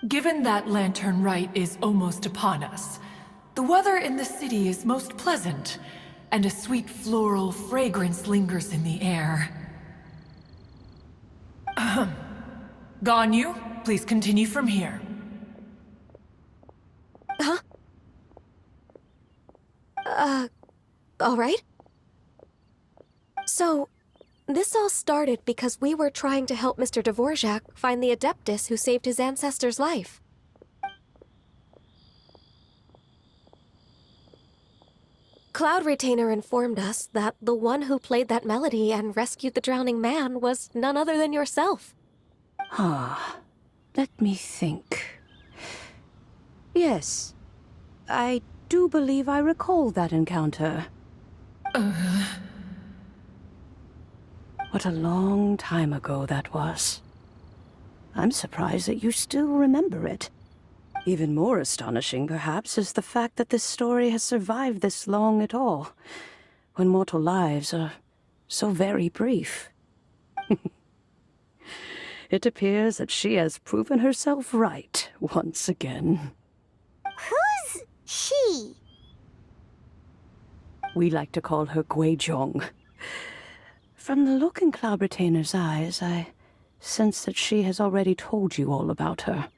Given that Lantern Rite is almost upon us, the weather in the city is most pleasant, and a sweet floral fragrance lingers in the air. Ahem. Ganyu, please continue from here. Huh? All right. So, this all started because we were trying to help Mr. Dvorak find the Adeptus who saved his ancestor's life. Cloud Retainer informed us that the one who played that melody and rescued the drowning man was none other than yourself. Ah, let me think. Yes, I do believe I recall that encounter. What a long time ago that was. I'm surprised that you still remember it. Even more astonishing, perhaps, is the fact that this story has survived this long at all, when mortal lives are so very brief. It appears that she has proven herself right once again. Who's she? We like to call her Guizhong. From the look in Cloud Retainer's eyes, I sense that she has already told you all about her.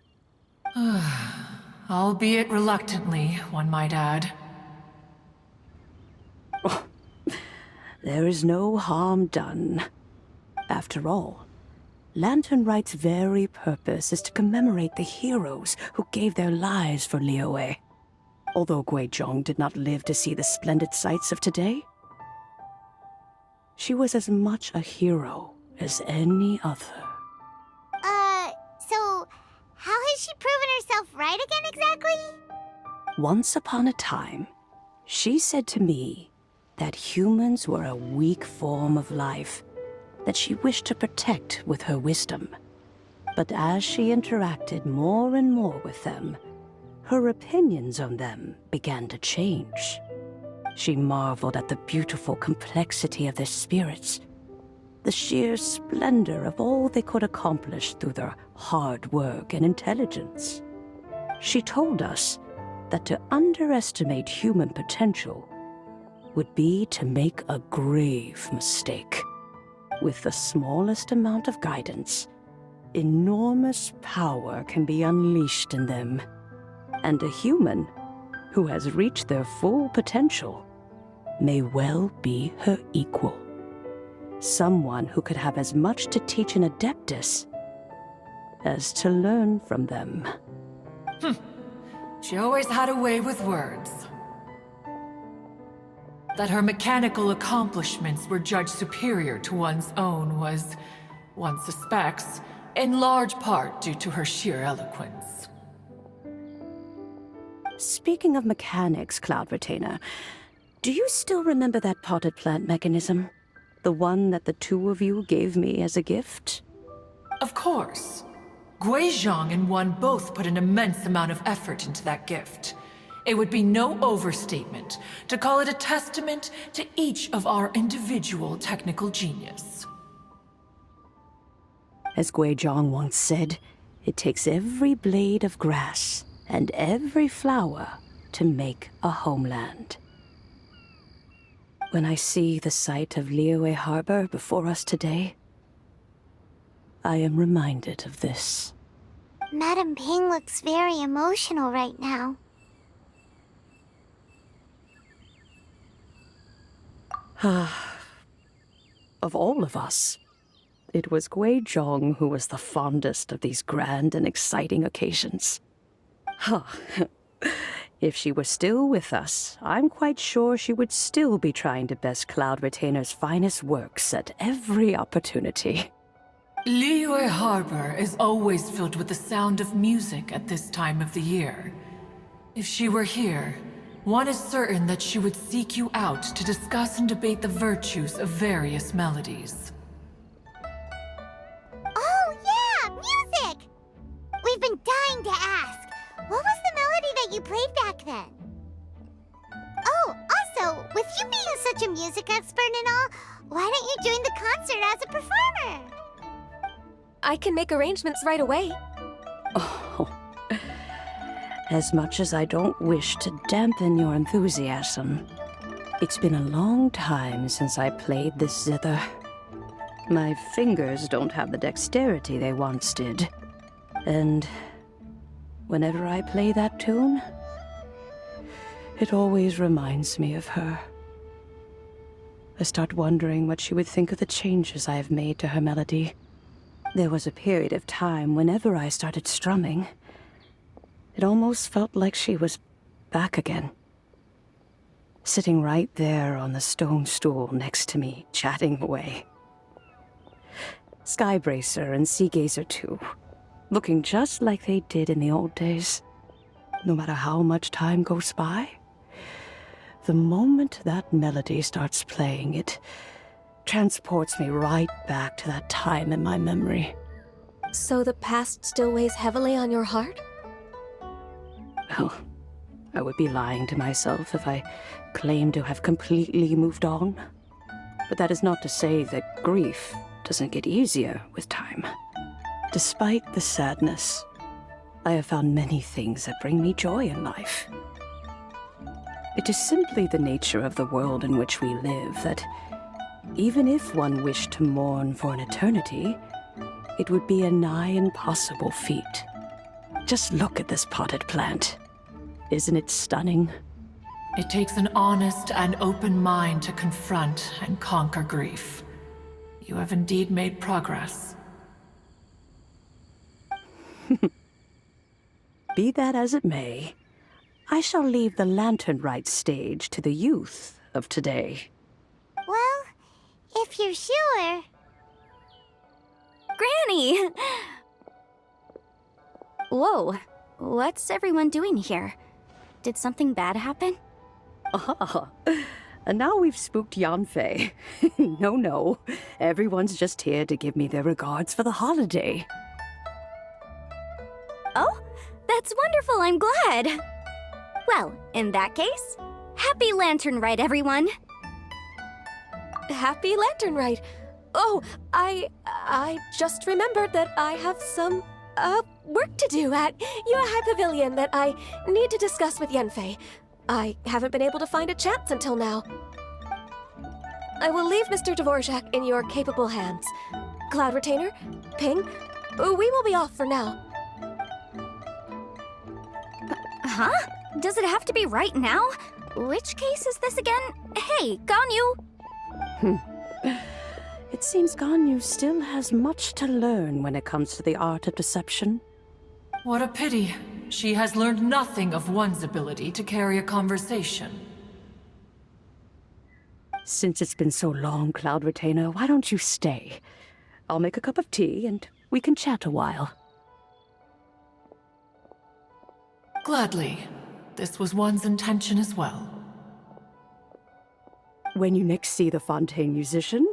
Albeit reluctantly, one might add. Oh, there is no harm done. After all, Lantern Rite's very purpose is to commemorate the heroes who gave their lives for Liyue. Although Guizhong did not live to see the splendid sights of today, she was as much a hero as any other. So how has she proven herself right again exactly? Once upon a time, she said to me that humans were a weak form of life that she wished to protect with her wisdom. But as she interacted more and more with them, her opinions on them began to change. She marveled at the beautiful complexity of their spirits, the sheer splendor of all they could accomplish through their hard work and intelligence. She told us that to underestimate human potential would be to make a grave mistake. With the smallest amount of guidance, enormous power can be unleashed in them. And a human who has reached their full potential may well be her equal. Someone who could have as much to teach an Adeptus as to learn from them. She always had a way with words. That her mechanical accomplishments were judged superior to one's own was, one suspects, in large part due to her sheer eloquence. Speaking of mechanics, Cloud Retainer, do you still remember that potted plant mechanism? The one that the two of you gave me as a gift? Of course. Guizhong and one both put an immense amount of effort into that gift. It would be no overstatement to call it a testament to each of our individual technical genius. As Guizhong once said, it takes every blade of grass and every flower to make a homeland. When I see the sight of Liyue Harbor before us today, I am reminded of this. Madame Ping looks very emotional right now. Of all of us, it was Guizhong who was the fondest of these grand and exciting occasions. If she were still with us, I'm quite sure she would still be trying to best Cloud Retainer's finest works at every opportunity. Liyue Harbor is always filled with the sound of music at this time of the year. If she were here, one is certain that she would seek you out to discuss and debate the virtues of various melodies. Oh yeah, music! We've been dying to ask. What was the melody that you played back then? Oh, also, with you being such a music expert and all, why don't you join the concert as a performer? I can make arrangements right away. Oh, As much as I don't wish to dampen your enthusiasm, it's been a long time since I played this zither. My fingers don't have the dexterity they once did. And whenever I play that tune, it always reminds me of her. I start wondering what she would think of the changes I have made to her melody. There was a period of time whenever I started strumming, it almost felt like she was back again. Sitting right there on the stone stool next to me, chatting away. Skybracer and Seagazer too, looking just like they did in the old days. No matter how much time goes by, the moment that melody starts playing, it transports me right back to that time in my memory. So the past still weighs heavily on your heart? Well, I would be lying to myself if I claimed to have completely moved on. But that is not to say that grief doesn't get easier with time. Despite the sadness, I have found many things that bring me joy in life. It is simply the nature of the world in which we live that even if one wished to mourn for an eternity, it would be a nigh impossible feat. Just look at this potted plant. Isn't it stunning? It takes an honest and open mind to confront and conquer grief. You have indeed made progress. Be that as it may, I shall leave the lantern rite stage to the youth of today. Well, if you're sure. Granny! Whoa, what's everyone doing here? Did something bad happen? Ah, and now we've spooked Yanfei. No, everyone's just here to give me their regards for the holiday. Oh, that's wonderful, I'm glad. Well, in that case, happy Lantern Rite, everyone. Happy Lantern Rite. Oh, I just remembered that I have some, work to do at Yuehai Pavilion that I need to discuss with Yanfei. I haven't been able to find a chance until now. I will leave Mr. Dvorak in your capable hands. Cloud Retainer, Ping, we will be off for now. Huh? Does it have to be right now? Which case is this again? Hey, Ganyu! It seems Ganyu still has much to learn when it comes to the art of deception. What a pity. She has learned nothing of one's ability to carry a conversation. Since it's been so long, Cloud Retainer, why don't you stay? I'll make a cup of tea and we can chat a while. Gladly. This was one's intention as well. When you next see the Fontaine musician,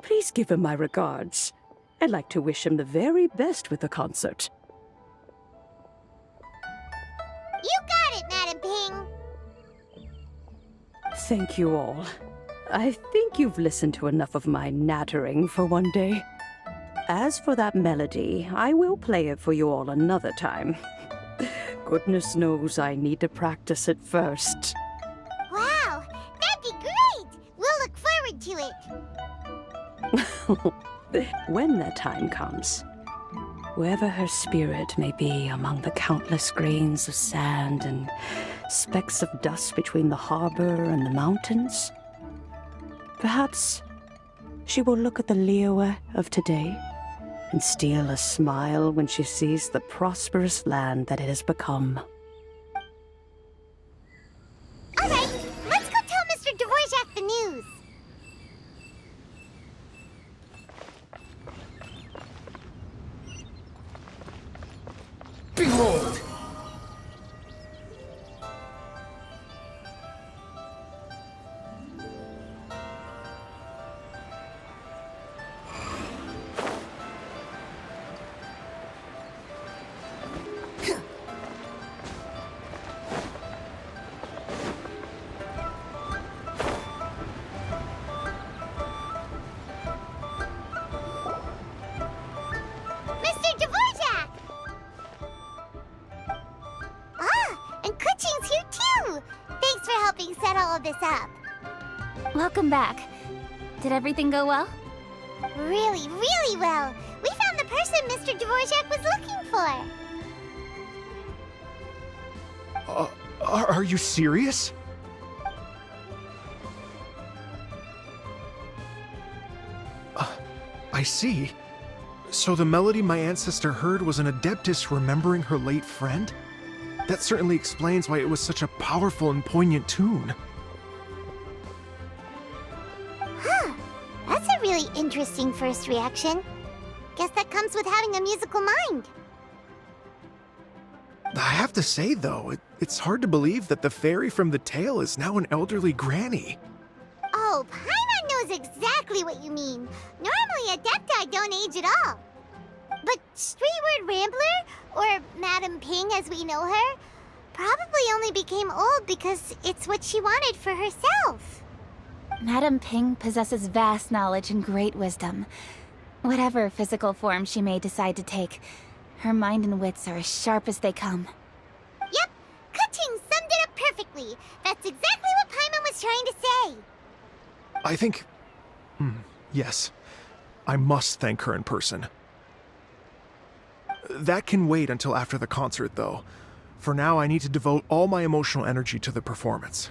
please give him my regards. I'd like to wish him the very best with the concert. You got it, Madam Ping. Thank you all. I think you've listened to enough of my nattering for one day. As for that melody, I will play it for you all another time. Goodness knows I need to practice it first. Wow, that'd be great! We'll look forward to it. When that time comes, wherever her spirit may be among the countless grains of sand and specks of dust between the harbor and the mountains, perhaps she will look at the Liyue of today and steal a smile when she sees the prosperous land that it has become. All right, let's go tell Mr. Dvorak the news. Behold! Mr. Dvorak! up? Welcome back. Did everything go well? Really, really well. We found the person Mr. Dvorak was looking for. Are you serious? I see. So the melody my ancestor heard was an adeptus remembering her late friend? That certainly explains why it was such a powerful and poignant tune. Huh. That's a really interesting first reaction. Guess that comes with having a musical mind. I have to say, though, it's hard to believe that the fairy from the tale is now an elderly granny. Oh, Paimon knows exactly what you mean. Normally, Adepti don't age at all. But Streetward Rambler, or Madame Ping as we know her, probably only became old because it's what she wanted for herself. Madame Ping possesses vast knowledge and great wisdom. Whatever physical form she may decide to take, her mind and wits are as sharp as they come. Yep, Kuching summed it up perfectly. That's exactly what Paimon was trying to say. I think... yes. I must thank her in person. That can wait until after the concert, though. For now, I need to devote all my emotional energy to the performance.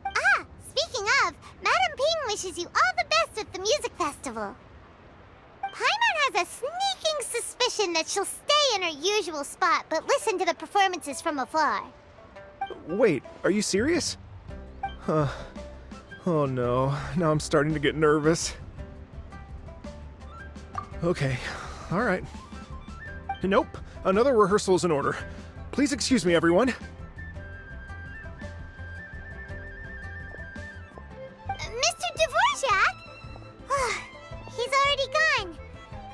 Ah, speaking of, Madame Ping wishes you all the best at the music festival. Paimon has a sneaking suspicion that she'll stay in her usual spot, but listen to the performances from afar. Wait, are you serious? Huh. Oh no, now I'm starting to get nervous. Okay, alright. Nope, another rehearsal is in order. Please excuse me, everyone. Mr. Dvorak? He's already gone.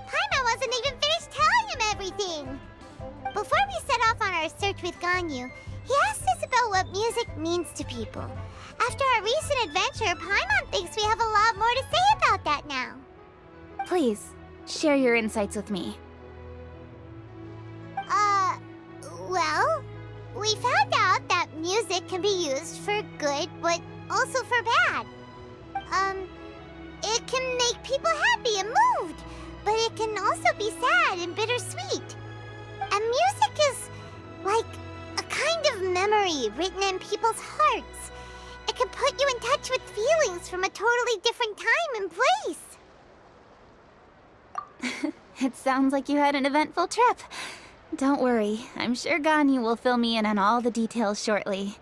Paimon wasn't even finished telling him everything. Before we set off on our search with Ganyu, he asked us about what music means to people. After our recent adventure, Paimon thinks we have a lot more to say about that now. Please, share your insights with me. Well, we found out that music can be used for good, but also for bad. It can make people happy and moved, but it can also be sad and bittersweet. And music is like a kind of memory written in people's hearts. It can put you in touch with feelings from a totally different time and place. It sounds like you had an eventful trip. Don't worry, I'm sure Ganyu will fill me in on all the details shortly.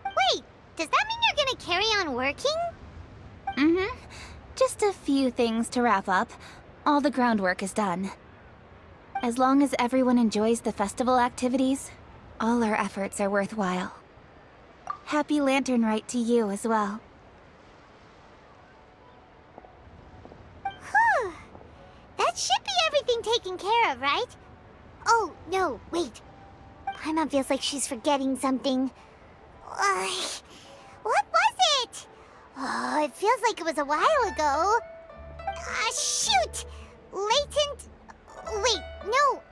Wait, does that mean you're gonna carry on working? Mm-hmm. Just a few things to wrap up. All the groundwork is done. As long as everyone enjoys the festival activities, all our efforts are worthwhile. Happy Lantern Rite to you as well. Whew. That should be everything taken care of, right? Oh, no, wait. Paimon feels like she's forgetting something. What was it? Oh, it feels like it was a while ago. Shoot! Latent... Wait, no.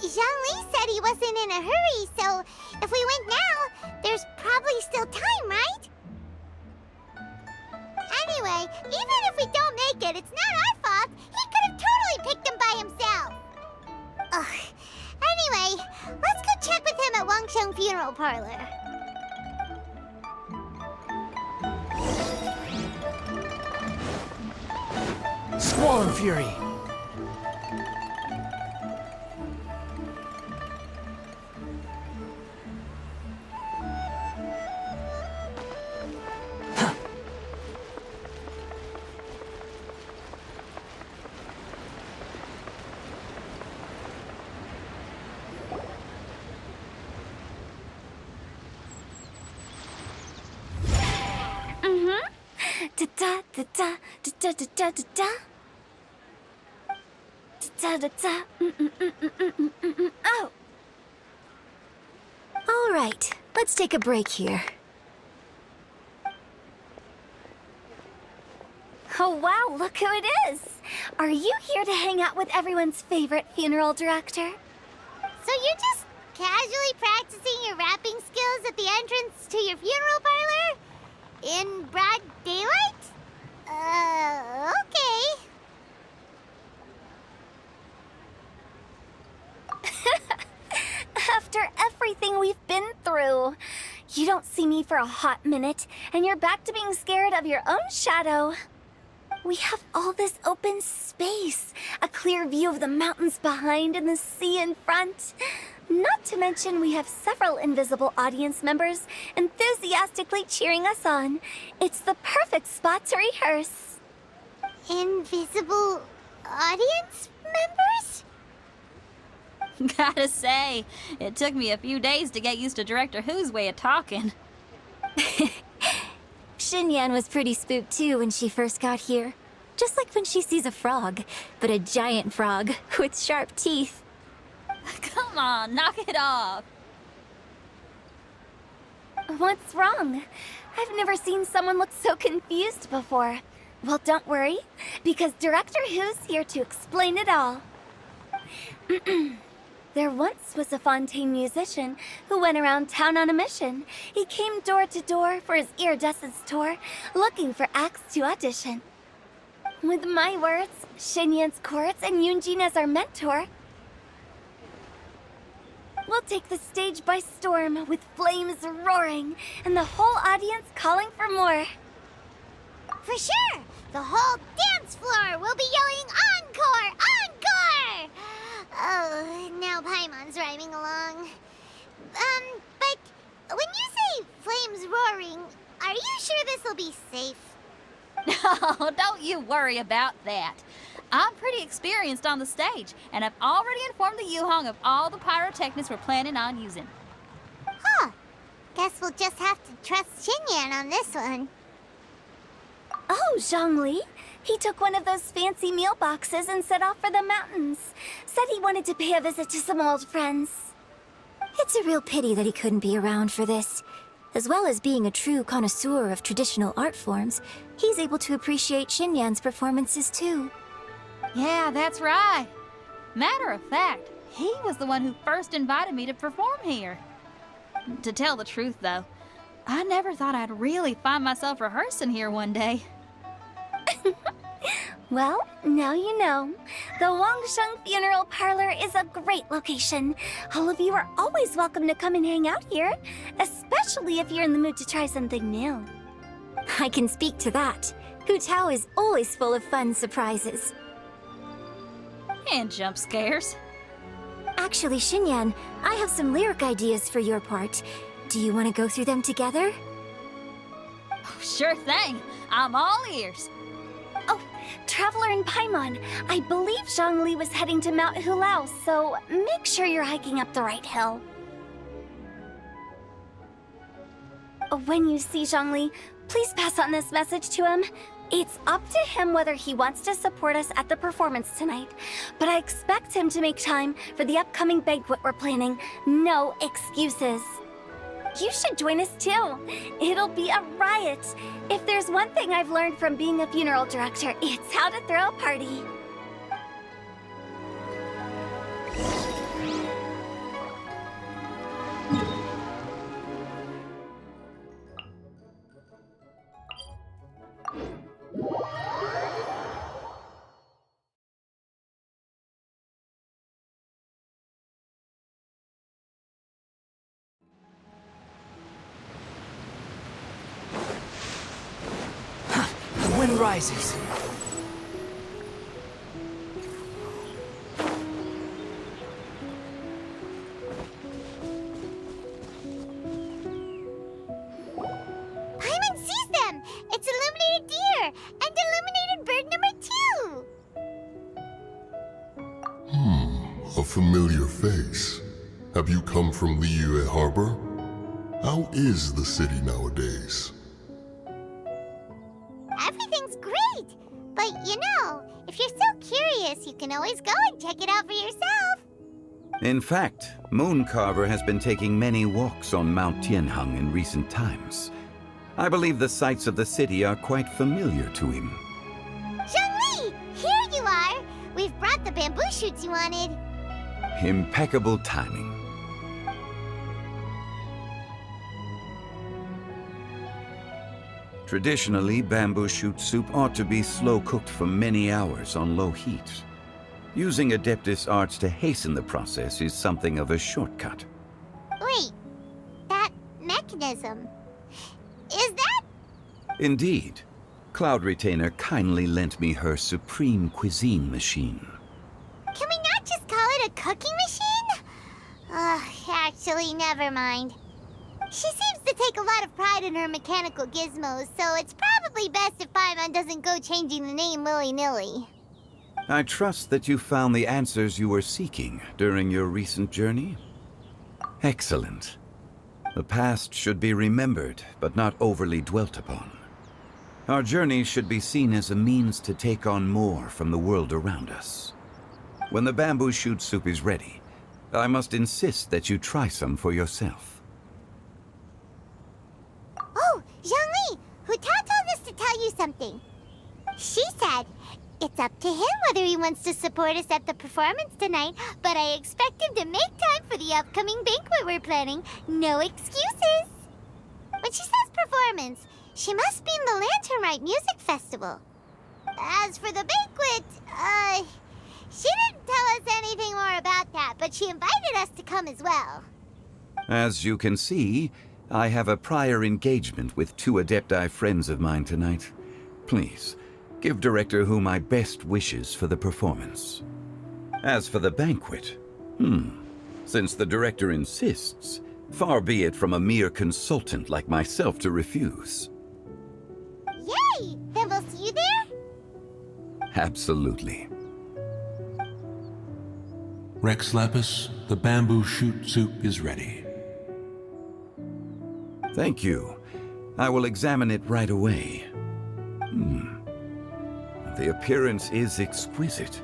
Zhang-Li said he wasn't in a hurry, so if we went now, there's probably still time, right? Anyway, even if we don't make it, it's not our fault. He could have totally picked him by himself. Ugh. Anyway, let's go check with him at Wangsheng Funeral Parlor. Squall and Fury! Da-da, da-da, da-da-da-da-da. Da-da-da. Oh! All right, let's take a break here. Oh wow, look who it is! Are you here to hang out with everyone's favorite funeral director? So you just casually practicing your rapping skills at the entrance to your funeral parlor? In broad daylight? Okay. After everything we've been through, you don't see me for a hot minute, and you're back to being scared of your own shadow. We have all this open space, a clear view of the mountains behind and the sea in front. Not to mention we have several invisible audience members enthusiastically cheering us on. It's the perfect spot to rehearse. Invisible audience members? Gotta say, it took me a few days to get used to Director Who's way of talking. Xinyan was pretty spooked too when she first got here. Just like when she sees a frog, but a giant frog with sharp teeth. Come on, knock it off. What's wrong? I've never seen someone look so confused before. Well, don't worry, because Director Who's here to explain it all. There once was a Fontaine musician who went around town on a mission. He came door to door for his iridescence tour, looking for acts to audition. With my words, Xinyan's chords, and Yunjin as our mentor, we'll take the stage by storm with flames roaring and the whole audience calling for more. For sure! The whole dance floor will be yelling encore! Encore! Oh, now Paimon's rhyming along. But when you say flames roaring, are you sure this'll be safe? No, don't you worry about that. I'm pretty experienced on the stage, and I've already informed the Yuhong of all the pyrotechnics we're planning on using. Huh. Guess we'll just have to trust Xinyan on this one. Oh, Zhongli. He took one of those fancy meal boxes and set off for the mountains. Said he wanted to pay a visit to some old friends. It's a real pity that he couldn't be around for this. As well as being a true connoisseur of traditional art forms, he's able to appreciate Xinyan's performances too. Yeah, that's right. Matter of fact, he was the one who first invited me to perform here. To tell the truth, though, I never thought I'd really find myself rehearsing here one day. Well, now you know. The Wangsheng Funeral Parlor is a great location. All of you are always welcome to come and hang out here, especially if you're in the mood to try something new. I can speak to that. Hu Tao is always full of fun surprises. And jump scares. Actually, Xinyan, I have some lyric ideas for your part. Do you want to go through them together? Oh, sure thing. I'm all ears. Oh, Traveler and Paimon, I believe Zhongli was heading to Mount Hulao, so make sure you're hiking up the right hill. When you see Zhongli, please pass on this message to him. It's up to him whether he wants to support us at the performance tonight, but I expect him to make time for the upcoming banquet we're planning. No excuses. You should join us too. It'll be a riot. If there's one thing I've learned from being a funeral director, it's how to throw a party. The wind rises. Paimon sees them! It's illuminated deer! And illuminated bird number 2! A familiar face. Have you come from Liyue Harbor? How is the city nowadays? Everything's great! But you know, if you're so curious, you can always go and check it out for yourself. In fact, Mooncarver has been taking many walks on Mount Tianheng in recent times. I believe the sights of the city are quite familiar to him. Zhongli! Here you are! We've brought the bamboo shoots you wanted. Impeccable timing. Traditionally, bamboo shoot soup ought to be slow-cooked for many hours on low heat. Using Adeptus arts to hasten the process is something of a shortcut. Wait, that mechanism, is that? Indeed. Cloud Retainer kindly lent me her supreme cuisine machine. Can we not just call it a cooking machine? Actually, never mind. She seems to take a lot of pride in her mechanical gizmos, so it's probably best if Paimon doesn't go changing the name willy-nilly. I trust that you found the answers you were seeking during your recent journey? Excellent. The past should be remembered, but not overly dwelt upon. Our journey should be seen as a means to take on more from the world around us. When the bamboo shoot soup is ready, I must insist that you try some for yourself. Oh, Zhongli! Hu Tao told us to tell you something. She said, it's up to him whether he wants to support us at the performance tonight, but I expect him to make time for the upcoming banquet we're planning. No excuses! When she says performance, she must mean the Lantern Rite Music Festival. As for the banquet, she didn't tell us anything more about that, but she invited us to come as well. As you can see, I have a prior engagement with 2 Adepti friends of mine tonight. Please, give Director Hu my best wishes for the performance. As for the banquet, since the Director insists, far be it from a mere consultant like myself to refuse. Yay! Then we'll see you there? Absolutely. Rex Lapis, the bamboo shoot soup is ready. Thank you. I will examine it right away. The appearance is exquisite,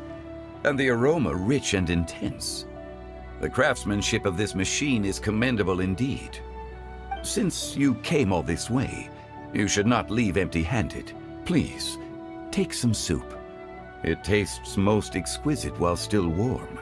and the aroma rich and intense. The craftsmanship of this machine is commendable indeed. Since you came all this way, you should not leave empty-handed. Please, take some soup. It tastes most exquisite while still warm.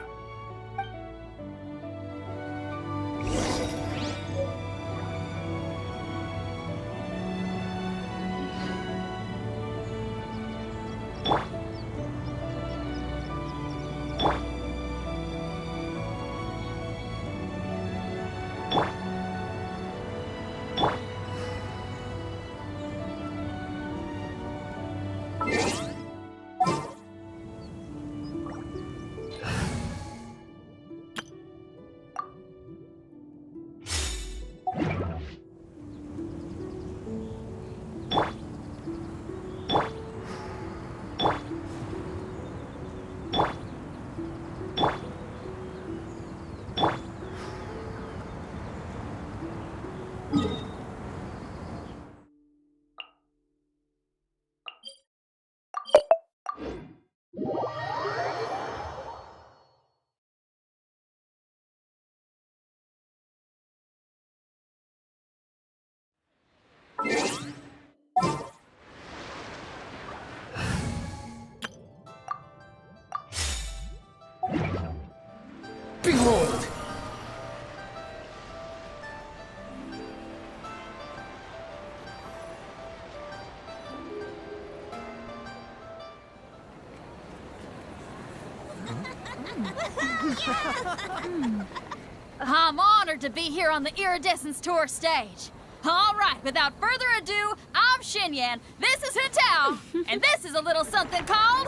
Behold! I'm honored to be here on the Iridescence Tour stage. All right, without further ado, I'm Xinyan, this is Hu Tao, and this is a little something called...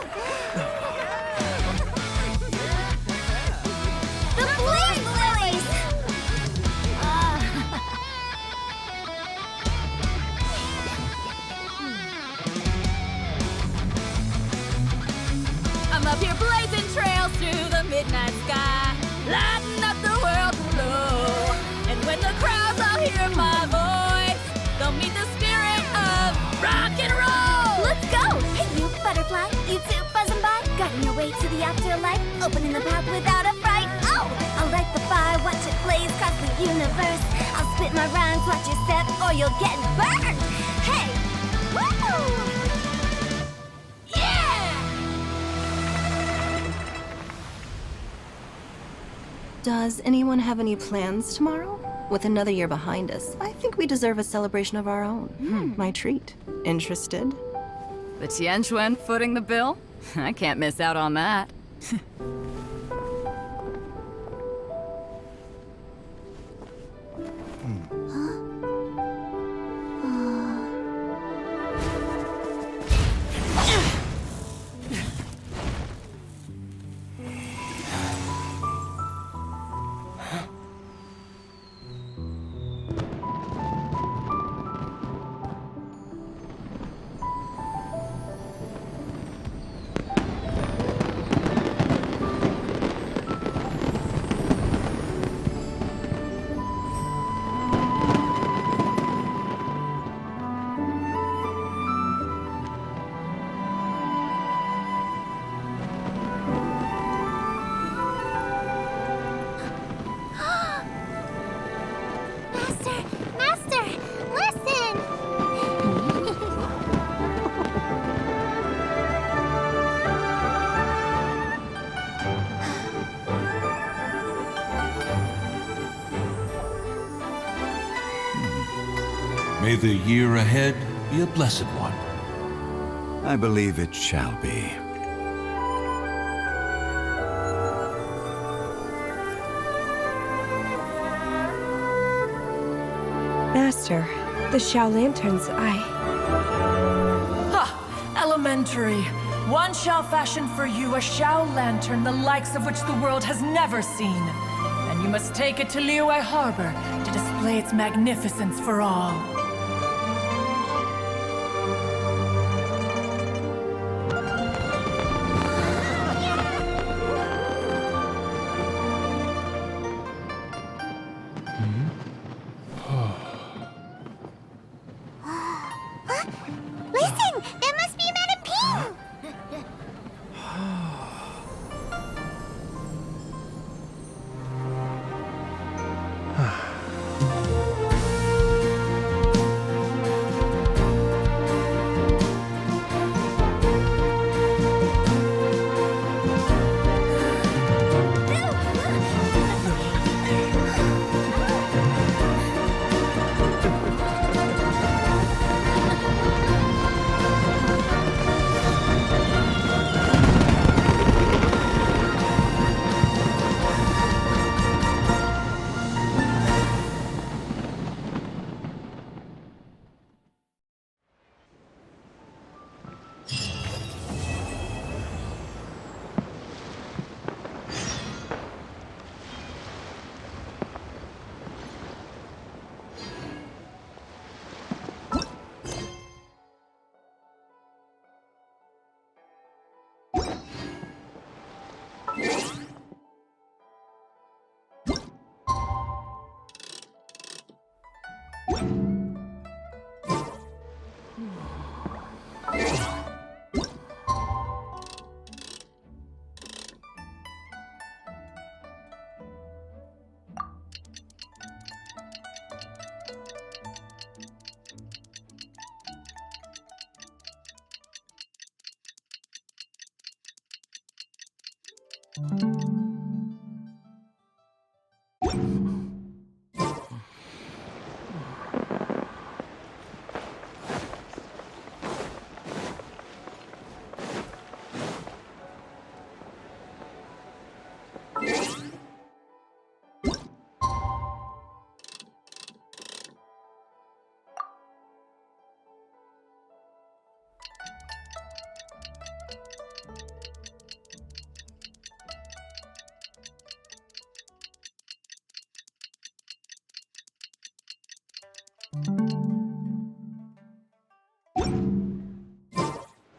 The Flame Lilies! I'm up here blazing trails through the midnight sky, lighting up the world below. And when the crowds all hear my voice, they'll meet the spirit of rock and roll. Let's go! Hey, you butterfly, you too buzzing by, guiding your way to the afterlife, opening the path without a fright. Oh, I'll light the fire, watch it blaze across the universe. I'll spit my rhymes, watch it step, or you'll get burned. Hey, woo! Does anyone have any plans tomorrow? With another year behind us, I think we deserve a celebration of our own. My treat. Interested? The Tianquan footing the bill? I can't miss out on that. Master, listen! May the year ahead be a blessed one. I believe it shall be. Master, the Xiao lanterns, Ha! Elementary. One shall fashion for you a Xiao lantern the likes of which the world has never seen. And you must take it to Liyue Harbor to display its magnificence for all. Listen! That must be Madame Ping!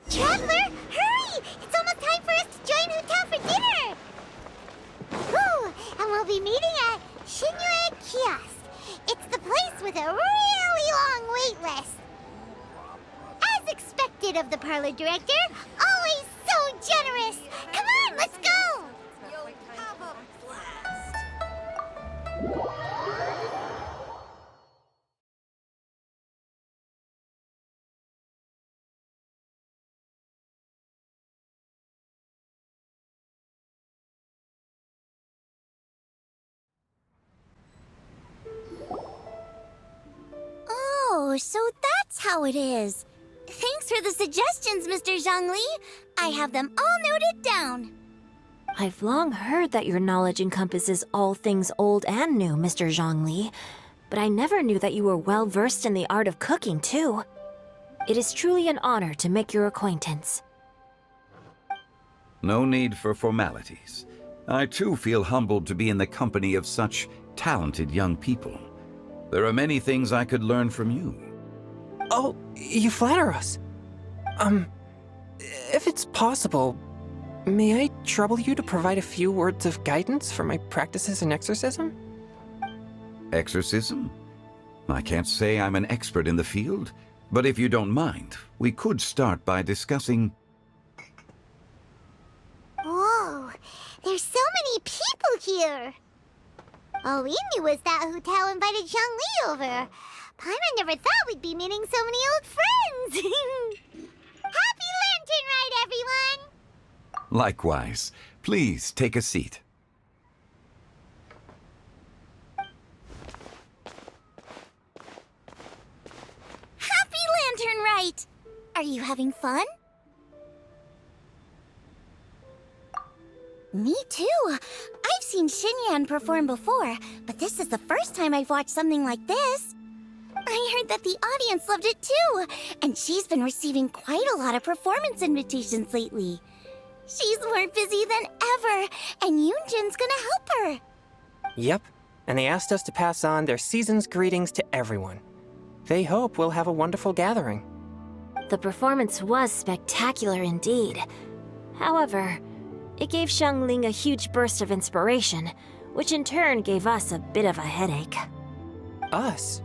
Traveler, hurry! It's almost time for us to join Hotel for dinner! Ooh, and we'll be meeting at Shinue Kiosk. It's the place with a really long wait list. As expected of the parlor director, always so generous. Come on, let's go! how it is. Thanks for the suggestions, Mr. Zhongli. I have them all noted down. I've long heard that your knowledge encompasses all things old and new, Mr. Zhongli, but I never knew that you were well versed in the art of cooking, too. It is truly an honor to make your acquaintance. No need for formalities. I too feel humbled to be in the company of such talented young people. There are many things I could learn from you. Oh, you flatter us. If it's possible, may I trouble you to provide a few words of guidance for my practices in exorcism? Exorcism? I can't say I'm an expert in the field, but if you don't mind, we could start by discussing... Whoa, there's so many people here. All we knew was that Hu Tao invited Zhongli over. Paimon never thought we'd be meeting so many old friends. Happy Lantern Rite, everyone! Likewise. Please take a seat. Happy Lantern Rite! Are you having fun? Me too. I've seen Xinyan perform before, but this is the first time I've watched something like this. I heard that the audience loved it too, and she's been receiving quite a lot of performance invitations lately. She's more busy than ever, and Yoonjin's gonna help her. Yep, and they asked us to pass on their season's greetings to everyone. They hope we'll have a wonderful gathering. The performance was spectacular indeed. However, it gave Xiangling a huge burst of inspiration, which in turn gave us a bit of a headache. Us?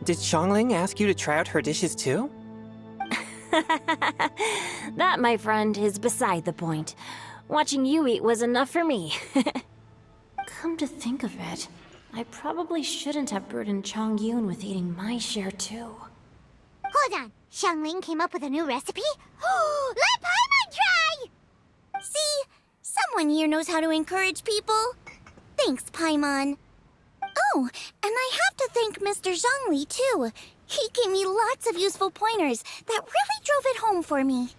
Did Xiangling ask you to try out her dishes too? That, my friend, is beside the point. Watching you eat was enough for me. Come to think of it, I probably shouldn't have burdened Chongyun with eating my share too. Hold on, Xiangling came up with a new recipe? Let Paimon try! See? Someone here knows how to encourage people. Thanks, Paimon. Oh, and I have to thank Mr. Zhongli, too. He gave me lots of useful pointers that really drove it home for me.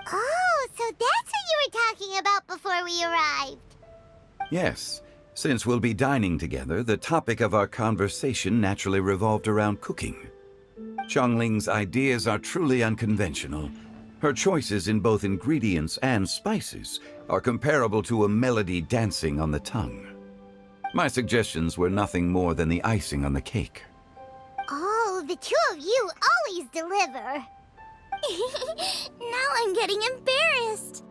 Oh, so that's what you were talking about before we arrived. Yes. Since we'll be dining together, the topic of our conversation naturally revolved around cooking. Xiangling's ideas are truly unconventional. Her choices in both ingredients and spices are comparable to a melody dancing on the tongue. My suggestions were nothing more than the icing on the cake. Oh, the two of you always deliver. Now I'm getting embarrassed.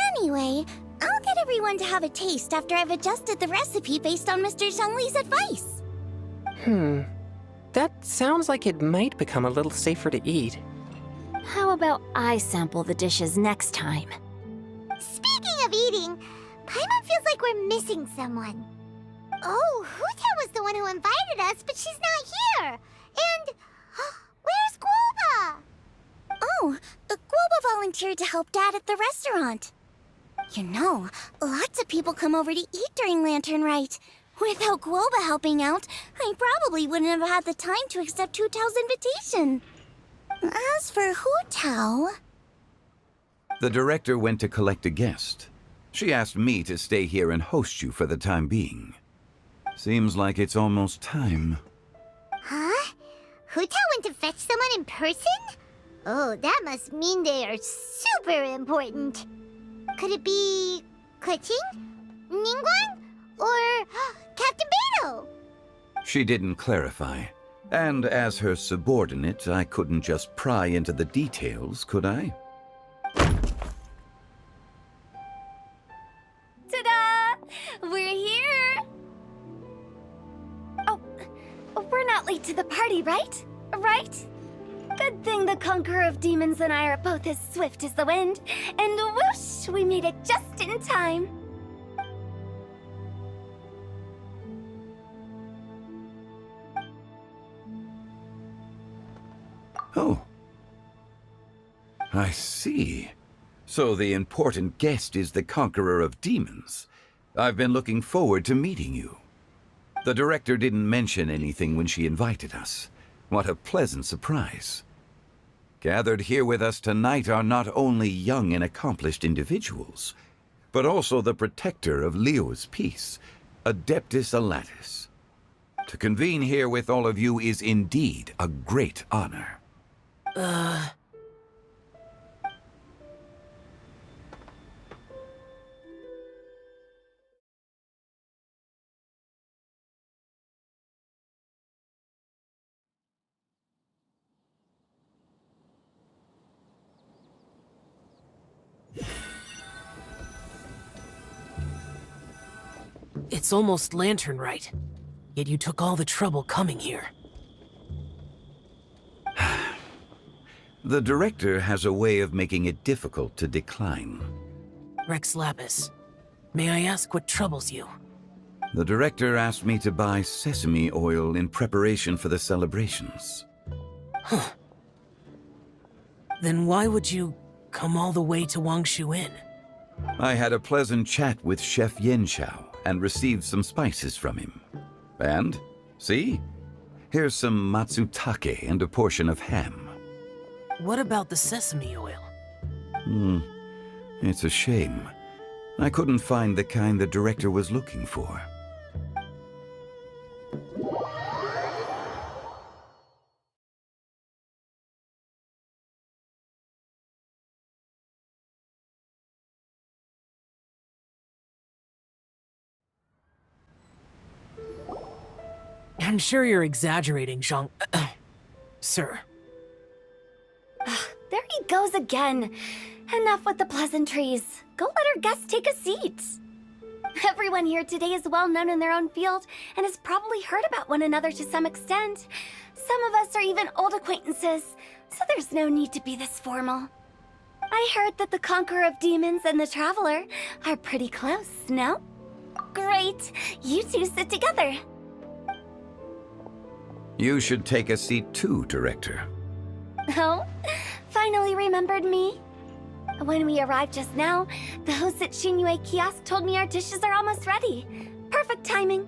Anyway, I'll get everyone to have a taste after I've adjusted the recipe based on Mr. Zhongli's advice. That sounds like it might become a little safer to eat. How about I sample the dishes next time? Speaking of eating, Paimon feels like we're missing someone. Oh, Hu Tao was the one who invited us, but she's not here. And where's Guoba? Oh, Guoba volunteered to help Dad at the restaurant. You know, lots of people come over to eat during Lantern Rite. Without Guoba helping out, I probably wouldn't have had the time to accept Hu Tao's invitation. As for Hu Tao... The director went to collect a guest. She asked me to stay here and host you for the time being. Seems like it's almost time. Huh? Hu Tao went to fetch someone in person? Oh, that must mean they are super important. Could it be... Kuching? Ningguang? Or Captain Beidou? She didn't clarify. And as her subordinate, I couldn't just pry into the details, could I? Ta-da! We're here! Oh, we're not late to the party, right? Right? Good thing the Conqueror of Demons and I are both as swift as the wind. And whoosh, we made it just in time. Oh. I see. So the important guest is the Conqueror of Demons. I've been looking forward to meeting you. The director didn't mention anything when she invited us. What a pleasant surprise. Gathered here with us tonight are not only young and accomplished individuals, but also the protector of Leo's peace, Adeptus Alatus. To convene here with all of you is indeed a great honor. It's almost lantern rite, yet you took all the trouble coming here. The director has a way of making it difficult to decline. Rex Lapis, may I ask what troubles you? The director asked me to buy sesame oil in preparation for the celebrations. Huh. Then why would you come all the way to Wangshu Inn? I had a pleasant chat with Chef Yenshao and received some spices from him. And, see? Here's some matsutake and a portion of ham. What about the sesame oil? It's a shame. I couldn't find the kind the director was looking for. I'm sure you're exaggerating, Zhang... Sir. There he goes again. Enough with the pleasantries. Go let our guests take a seat. Everyone here today is well known in their own field and has probably heard about one another to some extent. Some of us are even old acquaintances, so there's no need to be this formal. I heard that the Conqueror of Demons and the Traveler are pretty close, no? Great. You two sit together. You should take a seat too, Director. Oh, finally remembered me? When we arrived just now, the host at Xinyue Kiosk told me our dishes are almost ready. Perfect timing.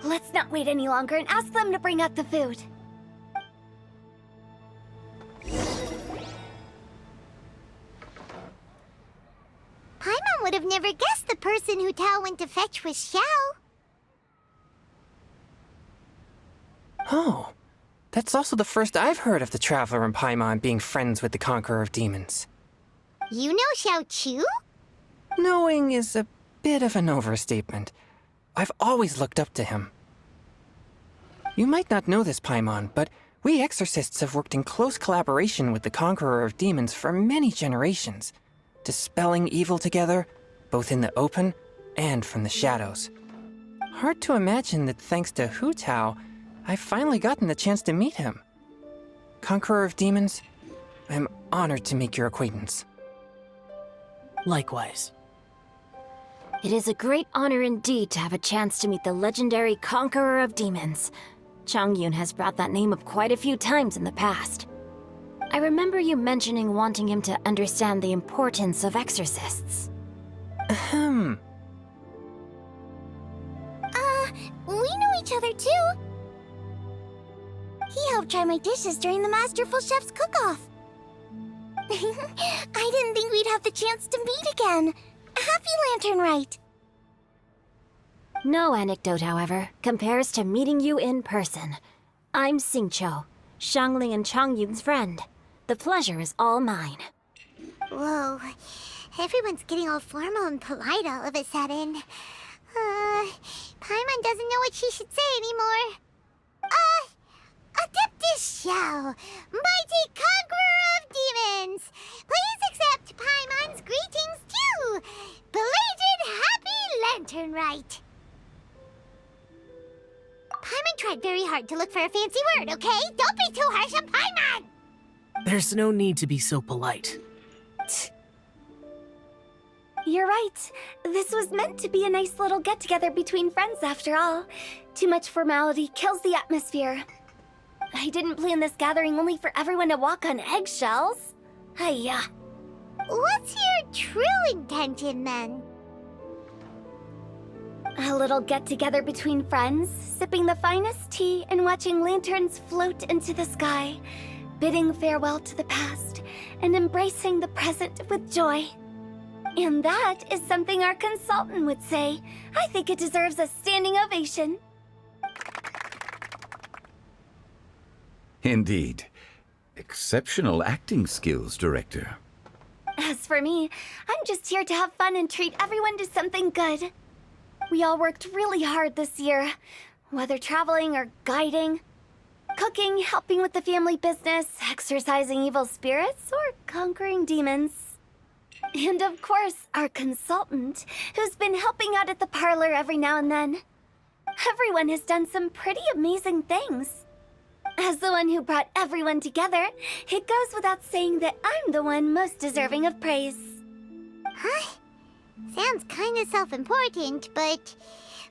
Let's not wait any longer and ask them to bring out the food. Paimon would have never guessed the person who Tao went to fetch was Xiao. Oh, that's also the first I've heard of the Traveler and Paimon being friends with the Conqueror of Demons. You know Xiao Chu? Knowing is a bit of an overstatement. I've always looked up to him. You might not know this, Paimon, but we exorcists have worked in close collaboration with the Conqueror of Demons for many generations, dispelling evil together, both in the open and from the shadows. Hard to imagine that thanks to Hu Tao, I've finally gotten the chance to meet him. Conqueror of Demons, I'm honored to make your acquaintance. Likewise. It is a great honor indeed to have a chance to meet the legendary Conqueror of Demons. Changyun has brought that name up quite a few times in the past. I remember you mentioning wanting him to understand the importance of exorcists. We know each other too. He helped try my dishes during the Masterful Chef's cook-off. I didn't think we'd have the chance to meet again. Happy Lantern Rite! No anecdote, however, compares to meeting you in person. I'm Xingqiu, Shangling and Changyun's friend. The pleasure is all mine. Whoa, everyone's getting all formal and polite all of a sudden. Paimon doesn't know what she should say anymore. Adeptus Xiao, mighty Conqueror of Demons, please accept Paimon's greetings too. Belated Happy Lantern Rite. Paimon tried very hard to look for a fancy word, okay? Don't be too harsh on Paimon! There's no need to be so polite. You're right. This was meant to be a nice little get-together between friends after all. Too much formality kills the atmosphere. I didn't plan this gathering only for everyone to walk on eggshells. Hiya. What's your true intention, then? A little get-together between friends, sipping the finest tea and watching lanterns float into the sky. bidding farewell to the past and embracing the present with joy. And that is something our consultant would say. I think it deserves a standing ovation. Indeed. Exceptional acting skills, Director. As for me, I'm just here to have fun and treat everyone to something good. We all worked really hard this year, whether traveling or guiding, cooking, helping with the family business, exorcising evil spirits, or conquering demons. And of course, our consultant, who's been helping out at the parlor every now and then. Everyone has done some pretty amazing things. As the one who brought everyone together, it goes without saying that I'm the one most deserving of praise. Huh? Sounds kinda self-important, but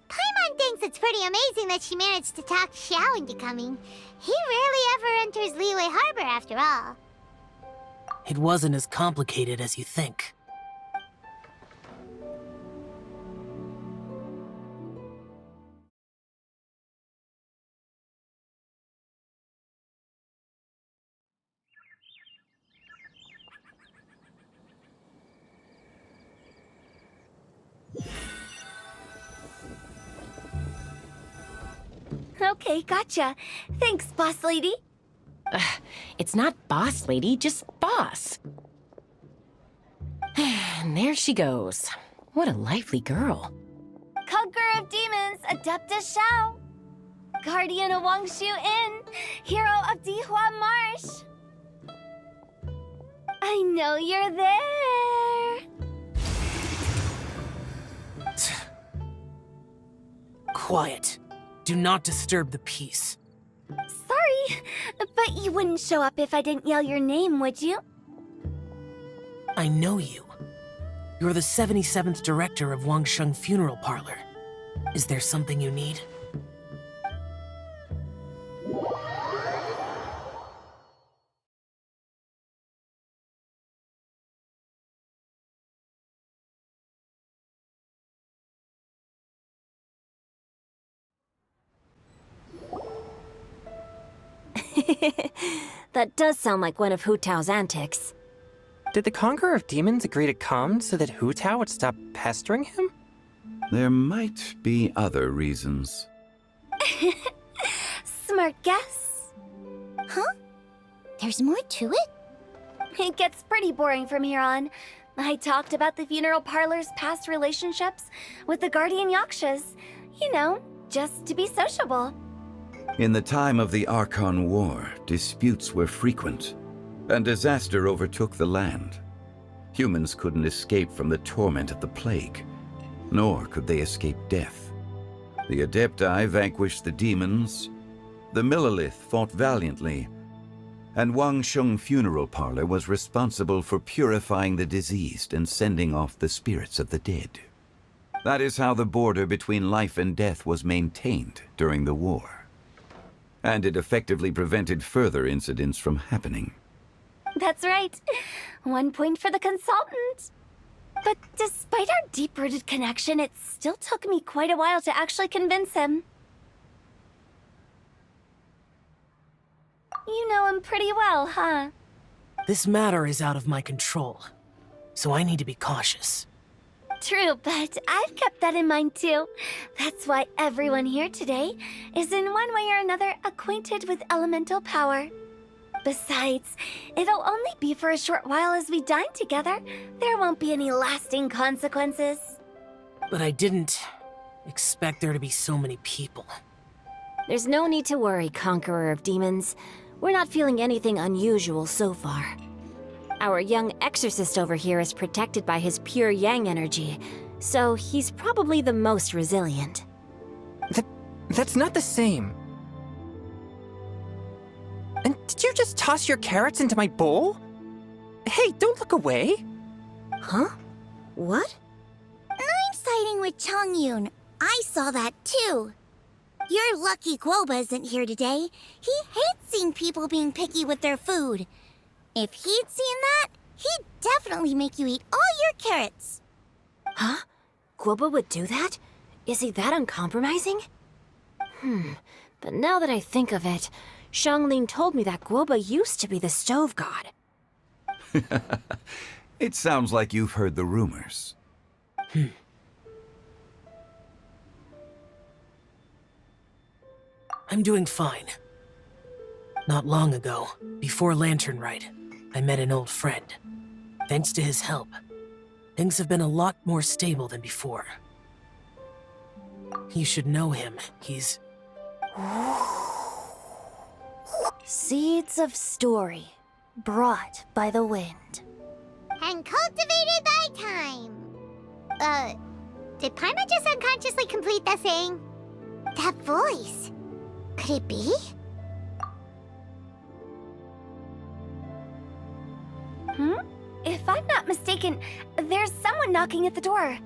Paimon thinks it's pretty amazing that she managed to talk Xiao into coming. He rarely ever enters Liyue Harbor after all. It wasn't as complicated as you think. Okay, gotcha. Thanks, boss lady. It's not boss lady, just boss. And there she goes. What a lively girl. Conqueror of demons, Adeptus Xiao. Guardian of Wangshu Inn, hero of Dihua Marsh. I know you're there. Quiet. Do not disturb the peace. Sorry, but you wouldn't show up if I didn't yell your name, would you? I know you. You're the 77th director of Wangsheng Funeral Parlor. Is there something you need? That does sound like one of Hu Tao's antics. Did the Conqueror of Demons agree to come so that Hu Tao would stop pestering him? There might be other reasons. Smart guess. Huh? There's more to it? It gets pretty boring from here on. I talked about the funeral parlor's past relationships with the Guardian Yakshas. You know, just to be sociable. In the time of the Archon War, disputes were frequent, and disaster overtook the land. Humans couldn't escape from the torment of the plague, nor could they escape death. The Adepti vanquished the demons, the Millelith fought valiantly, and Wangsheng Funeral Parlor was responsible for purifying the diseased and sending off the spirits of the dead. That is how the border between life and death was maintained during the war. And it effectively prevented further incidents from happening. That's right. 1 point for the consultant. But despite our deep-rooted connection, it still took me quite a while to actually convince him. You know him pretty well, huh? This matter is out of my control, so I need to be cautious. True, but I've kept that in mind too. That's why everyone here today is in one way or another acquainted with elemental power. Besides, it'll only be for a short while as we dine together. There won't be any lasting consequences. But I didn't expect there to be so many people. There's no need to worry, Conqueror of Demons. We're not feeling anything unusual so far. Our young exorcist over here is protected by his pure yang energy, so he's probably the most resilient. That's not the same. And did you just toss your carrots into my bowl? Hey, don't look away! Huh? What? I'm siding with Chongyun. I saw that too. You're lucky Guoba isn't here today. He hates seeing people being picky with their food. If he'd seen that, he'd definitely make you eat all your carrots. Huh? Guoba would do that? Is he that uncompromising? But now that I think of it, Xiangling told me that Guoba used to be the stove god. It sounds like you've heard the rumors. I'm doing fine. Not long ago, before Lantern Rite, I met an old friend. Thanks to his help, things have been a lot more stable than before. You should know him. He's... Seeds of story, brought by the wind. And cultivated by time. Did Paima just unconsciously complete that thing? That voice. Could it be? If I'm not mistaken, there's someone knocking at the door.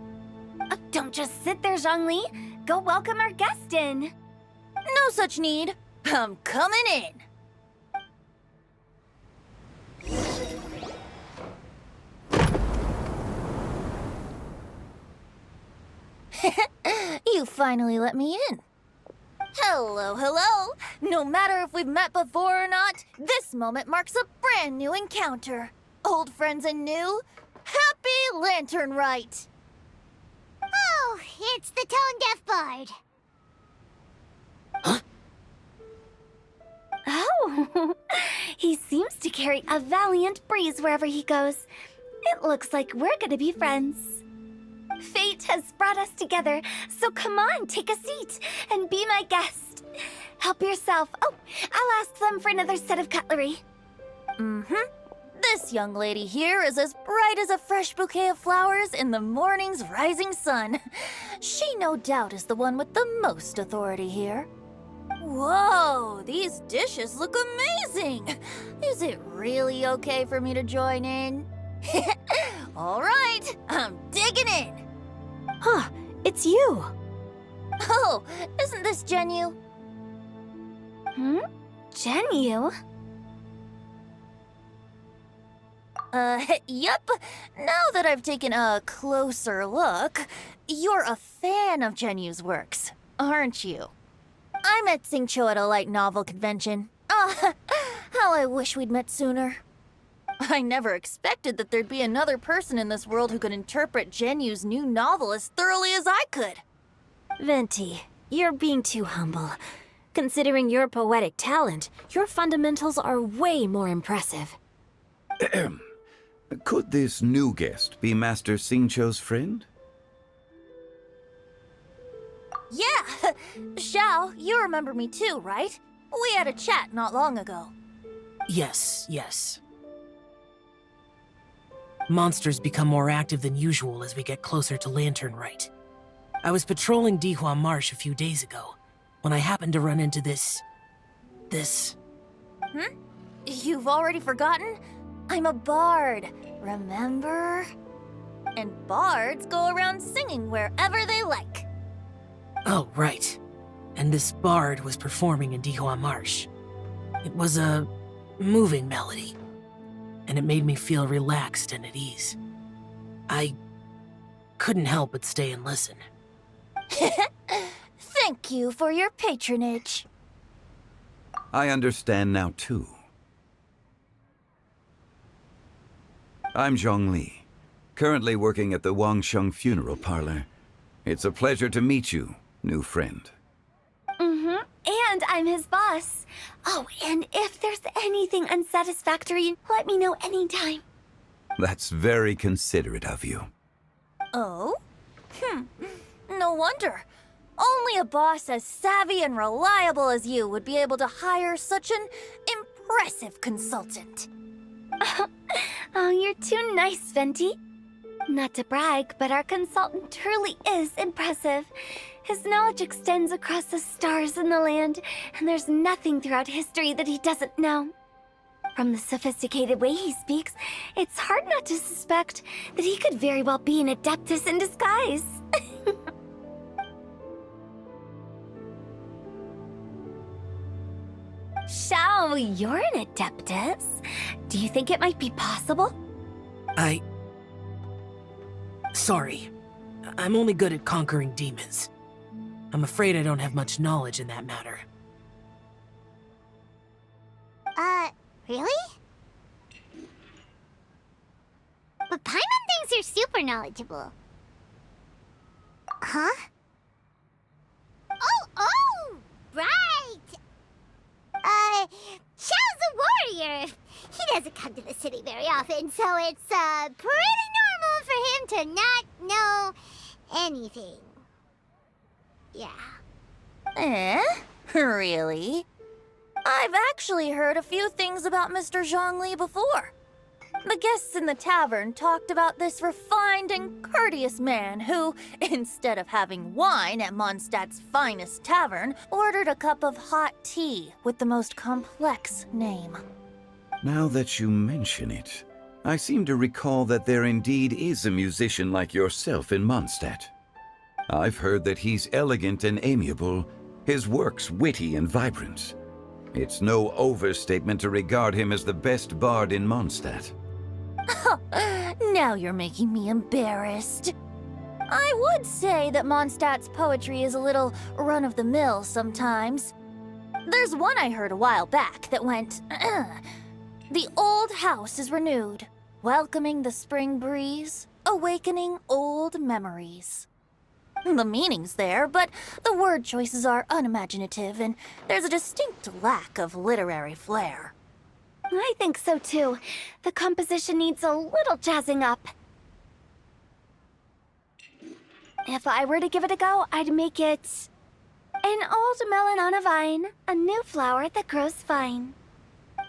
Don't just sit there, Zhongli. Go welcome our guest in. No such need. I'm coming in. You finally let me in. Hello, hello. No matter if we've met before or not, this moment marks a brand new encounter. Old friends and new, happy Lantern Rite. Oh, it's the tone-deaf bard. Oh, he seems to carry a valiant breeze wherever he goes. It looks like we're gonna be friends. Fate has brought us together, so come on, take a seat and be my guest. Help yourself. Oh, I'll ask them for another set of cutlery. This young lady here is as bright as a fresh bouquet of flowers in the morning's rising sun. She no doubt is the one with the most authority here. Whoa, these dishes look amazing! Is it really okay for me to join in? All right, I'm digging in! Huh, it's you. Oh, isn't this Genyu? Genyu? Yep. Now that I've taken a closer look, you're a fan of Genyu's works, aren't you? I met Xingqiu at a light novel convention. Ah, how I wish we'd met sooner. I never expected that there'd be another person in this world who could interpret Genyu's new novel as thoroughly as I could. Venti, you're being too humble. Considering your poetic talent, your fundamentals are way more impressive. Could this new guest be Master Xingqiu's friend? Yeah! Xiao, you remember me too, right? We had a chat not long ago. Yes, yes. Monsters become more active than usual as we get closer to Lantern Rite. I was patrolling Dihua Marsh a few days ago, when I happened to run into this... You've already forgotten? I'm a bard, remember? And bards go around singing wherever they like. Oh, right. And this bard was performing in Dihua Marsh. It was a moving melody, and it made me feel relaxed and at ease. I couldn't help but stay and listen. Thank you for your patronage. I understand now, too. I'm Zhongli, currently working at the Wangsheng Funeral Parlor. It's a pleasure to meet you, new friend. And I'm his boss. Oh, and if there's anything unsatisfactory, let me know anytime. That's very considerate of you. Oh? No wonder. Only a boss as savvy and reliable as you would be able to hire such an impressive consultant. Oh, you're too nice, Venti. Not to brag, but our consultant truly is impressive. His knowledge extends across the stars and the land, and there's nothing throughout history that he doesn't know. From the sophisticated way he speaks, it's hard not to suspect that he could very well be an adeptus in disguise. Xiao, you're an adeptus. Do you think it might be possible? Sorry. I'm only good at conquering demons. I'm afraid I don't have much knowledge in that matter. Really? But Paimon thinks you're super knowledgeable. Huh? Oh! Right! Xiao's a warrior. He doesn't come to the city very often, so it's, pretty normal for him to not know anything. Yeah. Really? I've actually heard a few things about Mr. Zhongli before. The guests in the tavern talked about this refined and courteous man who, instead of having wine at Mondstadt's finest tavern, ordered a cup of hot tea with the most complex name. Now that you mention it, I seem to recall that there indeed is a musician like yourself in Mondstadt. I've heard that he's elegant and amiable, his works witty and vibrant. It's no overstatement to regard him as the best bard in Mondstadt. Now you're making me embarrassed. I would say that Mondstadt's poetry is a little run-of-the-mill sometimes. There's one I heard a while back that went, The old house is renewed, welcoming the spring breeze, awakening old memories. The meaning's there, but the word choices are unimaginative, and there's a distinct lack of literary flair. I think so too. The composition needs a little jazzing up. If I were to give it a go, I'd make it an old melon on a vine, a new flower that grows fine.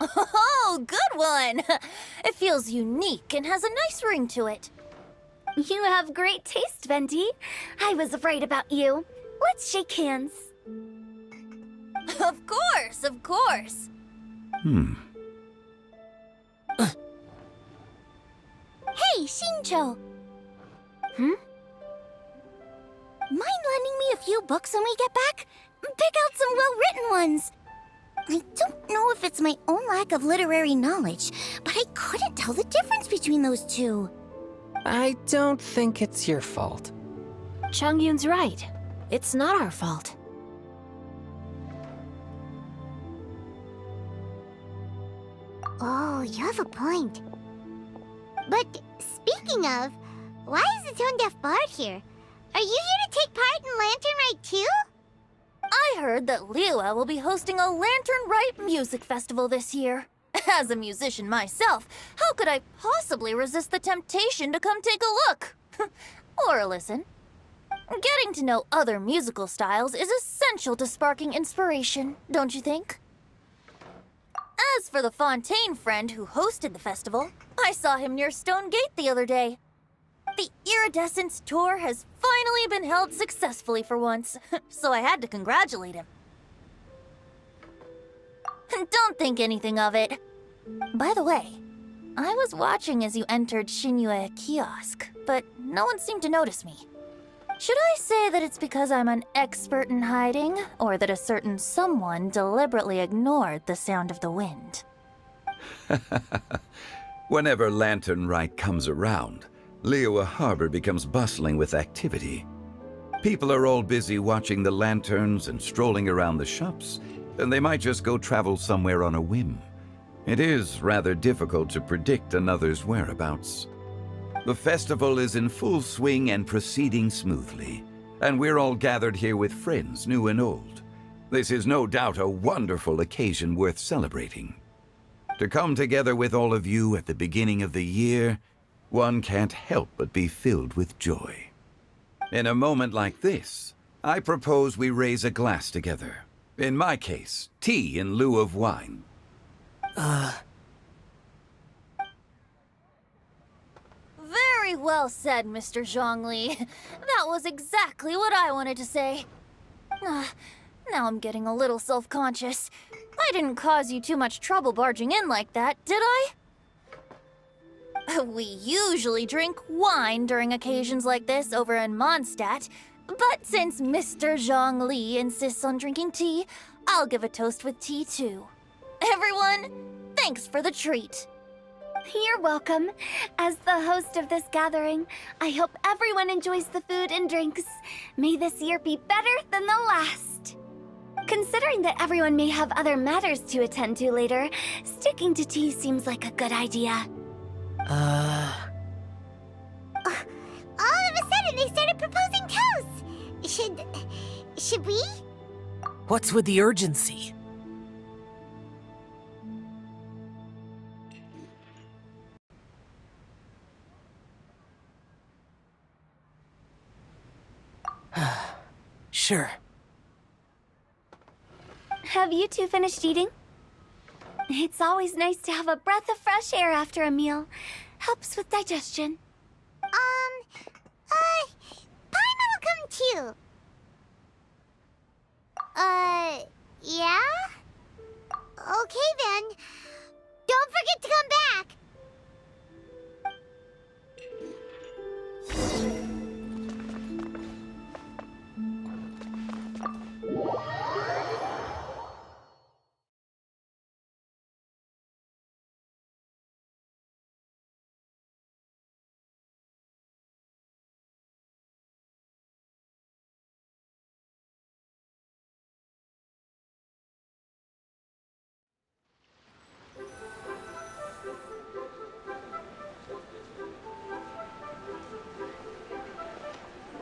Oh, good one! It feels unique and has a nice ring to it. You have great taste, Venti. I was right about you. Let's shake hands. Of course, of course. Hey, Shincho! Mind lending me a few books when we get back? Pick out some well-written ones. I don't know if it's my own lack of literary knowledge, but I couldn't tell the difference between those two. I don't think it's your fault. Chongyun's right. It's not our fault. Oh, you have a point. But speaking of, why is the tone-deaf bard here? Are you here to take part in Lantern Rite too? I heard that Liyue will be hosting a Lantern Rite music festival this year. As a musician myself, how could I possibly resist the temptation to come take a look? Or listen. Getting to know other musical styles is essential to sparking inspiration, don't you think? As for the Fontaine friend who hosted the festival, I saw him near Stone Gate the other day. The Iridescence tour has finally been held successfully for once, so I had to congratulate him. Don't think anything of it. By the way, I was watching as you entered Shinyue Kiosk, but no one seemed to notice me. Should I say that it's because I'm an expert in hiding, or that a certain someone deliberately ignored the sound of the wind? Whenever Lantern Rite comes around, Liyue Harbor becomes bustling with activity. People are all busy watching the lanterns and strolling around the shops, and they might just go travel somewhere on a whim. It is rather difficult to predict another's whereabouts. The festival is in full swing and proceeding smoothly, and we're all gathered here with friends, new and old. This is no doubt a wonderful occasion worth celebrating. To come together with all of you at the beginning of the year, one can't help but be filled with joy. In a moment like this, I propose we raise a glass together. In my case, tea in lieu of wine. Very well said, Mr. Zhongli. That was exactly what I wanted to say. Now I'm getting a little self-conscious. I didn't cause you too much trouble barging in like that, did I? We usually drink wine during occasions like this over in Mondstadt, but since Mr. Zhongli insists on drinking tea, I'll give a toast with tea too. Everyone, thanks for the treat. You're welcome. As the host of this gathering, I hope everyone enjoys the food and drinks. May this year be better than the last. Considering that everyone may have other matters to attend to later, sticking to tea seems like a good idea. All of a sudden, they started proposing toasts. Should we? What's with the urgency? Sure. Have you two finished eating? It's always nice to have a breath of fresh air after a meal. Helps with digestion. Paimon will come too. Yeah? Okay then. Don't forget to come back.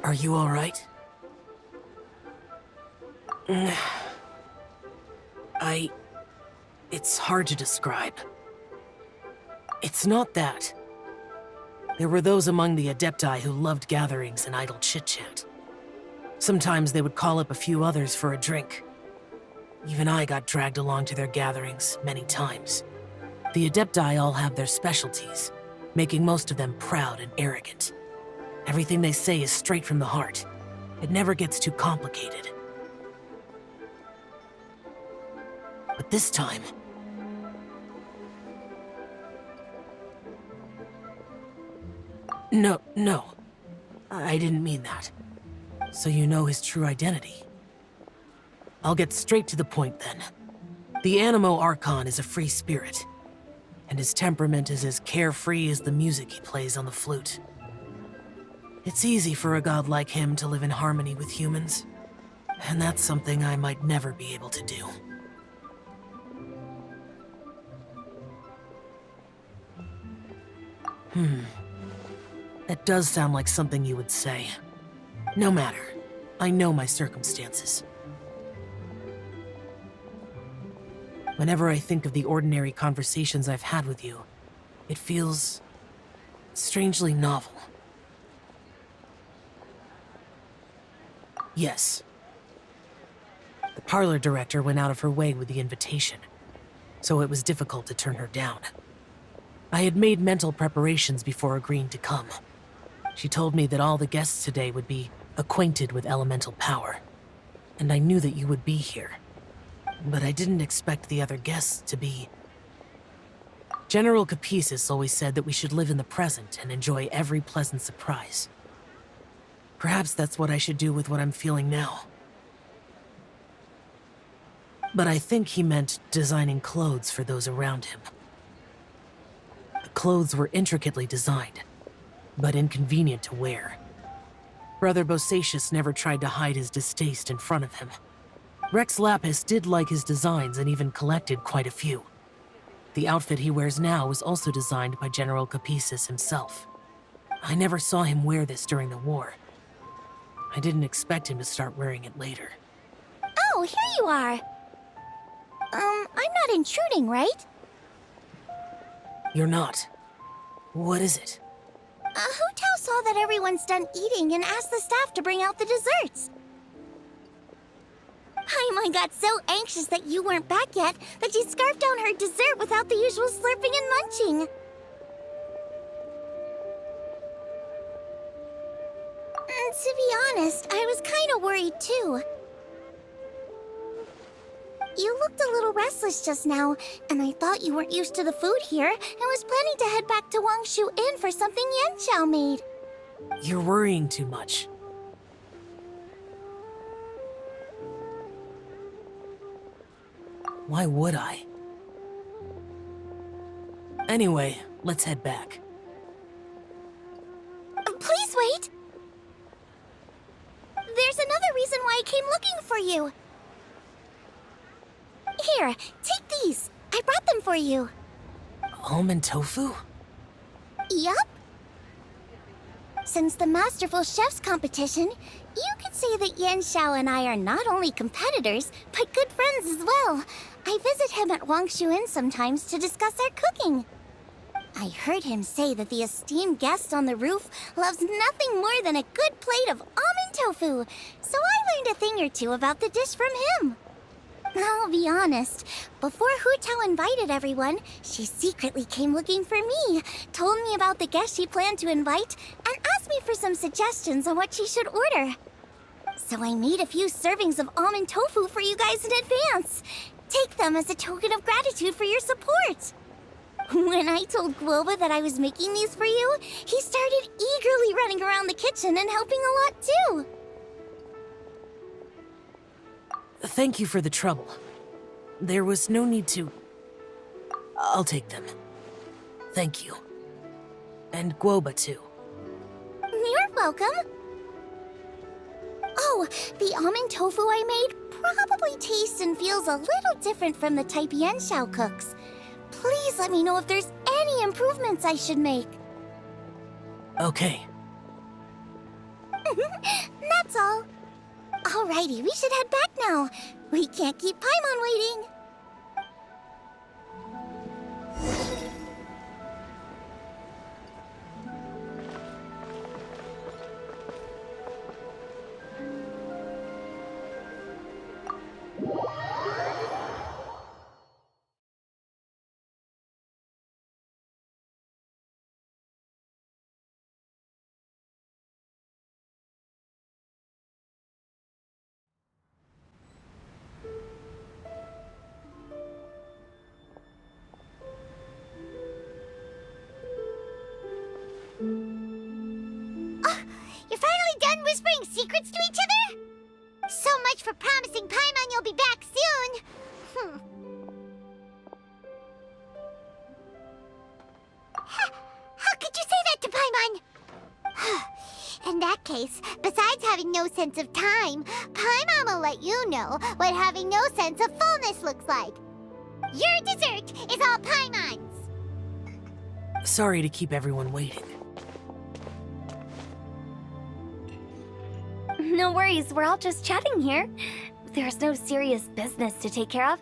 Are you all right? It's hard to describe. It's not that. There were those among the Adepti who loved gatherings and idle chit-chat. Sometimes they would call up a few others for a drink. Even I got dragged along to their gatherings many times. The Adepti all have their specialties, making most of them proud and arrogant. Everything they say is straight from the heart. It never gets too complicated. But this time... No. I didn't mean that. So you know his true identity. I'll get straight to the point then. The Animo Archon is a free spirit, and his temperament is as carefree as the music he plays on the flute. It's easy for a god like him to live in harmony with humans, and that's something I might never be able to do. That does sound like something you would say. No matter. I know my circumstances. Whenever I think of the ordinary conversations I've had with you, it feels strangely novel. Yes. The parlor director went out of her way with the invitation, so it was difficult to turn her down. I had made mental preparations before agreeing to come. She told me that all the guests today would be acquainted with elemental power, and I knew that you would be here. But I didn't expect the other guests to be... General Capisis always said that we should live in the present and enjoy every pleasant surprise. Perhaps that's what I should do with what I'm feeling now. But I think he meant designing clothes for those around him. The clothes were intricately designed, but inconvenient to wear. Brother Bosacius never tried to hide his distaste in front of him. Rex Lapis did like his designs and even collected quite a few. The outfit he wears now was also designed by General Capisis himself. I never saw him wear this during the war. I didn't expect him to start wearing it later. Oh, here you are. I'm not intruding, right? You're not. What is it? Hu Tao saw that everyone's done eating and asked the staff to bring out the desserts. Paimon got so anxious that you weren't back yet that she scarfed down her dessert without the usual slurping and munching. To be honest, I was kind of worried too. You looked a little restless just now, and I thought you weren't used to the food here and was planning to head back to Wangshu Inn for something Yanqiao made. You're worrying too much. Why would I? Anyway, let's head back. Please wait! There's another reason why I came looking for you. Here, take these. I brought them for you. Almond tofu? Yup. Since the Masterful Chef's competition, you could say that Yan Xiao and I are not only competitors, but good friends as well. I visit him at Wangshu Inn sometimes to discuss our cooking. I heard him say that the esteemed guest on the roof loves nothing more than a good plate of almond tofu, so I learned a thing or two about the dish from him. I'll be honest, before Hu Tao invited everyone, she secretly came looking for me, told me about the guests she planned to invite, and asked me for some suggestions on what she should order. So I made a few servings of almond tofu for you guys in advance. Take them as a token of gratitude for your support. When I told Guoba that I was making these for you, he started eagerly running around the kitchen and helping a lot too. Thank you for the trouble. There was no need to... I'll take them. Thank you. And Guoba too. You're welcome. Oh, the almond tofu I made probably tastes and feels a little different from the type Yan Xiao cooks. Please let me know if there's any improvements I should make. Okay. That's all. Alrighty, we should head back now. We can't keep Paimon waiting. You're finally done whispering secrets to each other? So much for promising Paimon you'll be back soon. How could you say that to Paimon? In that case, besides having no sense of time, Paimon will let you know what having no sense of fullness looks like. Your dessert is all Paimon's. Sorry to keep everyone waiting. No worries, we're all just chatting here. There's no serious business to take care of.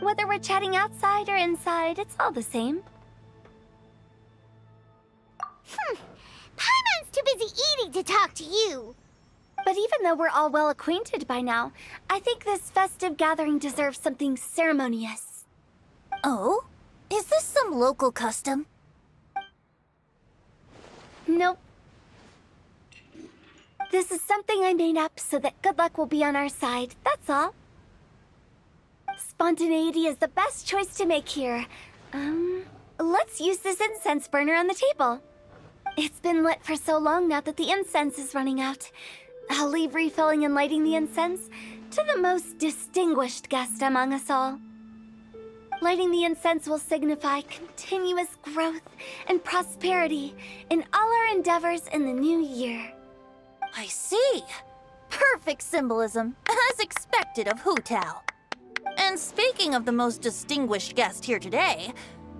Whether we're chatting outside or inside, it's all the same. Paimon's too busy eating to talk to you. But even though we're all well acquainted by now, I think this festive gathering deserves something ceremonious. Oh? Is this some local custom? Nope. This is something I made up so that good luck will be on our side, that's all. Spontaneity is the best choice to make here. Let's use this incense burner on the table. It's been lit for so long now that the incense is running out. I'll leave refilling and lighting the incense to the most distinguished guest among us all. Lighting the incense will signify continuous growth and prosperity in all our endeavors in the new year. I see. Perfect symbolism, as expected of Hu Tao. And speaking of the most distinguished guest here today,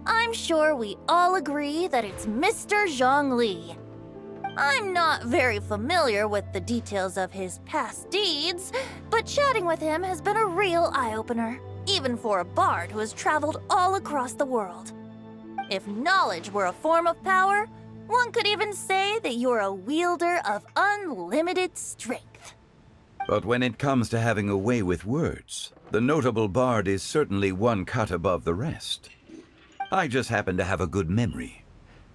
I'm sure we all agree that it's Mr. Zhongli. I'm not very familiar with the details of his past deeds, but chatting with him has been a real eye-opener, even for a bard who has traveled all across the world. If knowledge were a form of power, one could even say that you're a wielder of unlimited strength. But when it comes to having a way with words, the notable bard is certainly one cut above the rest. I just happen to have a good memory.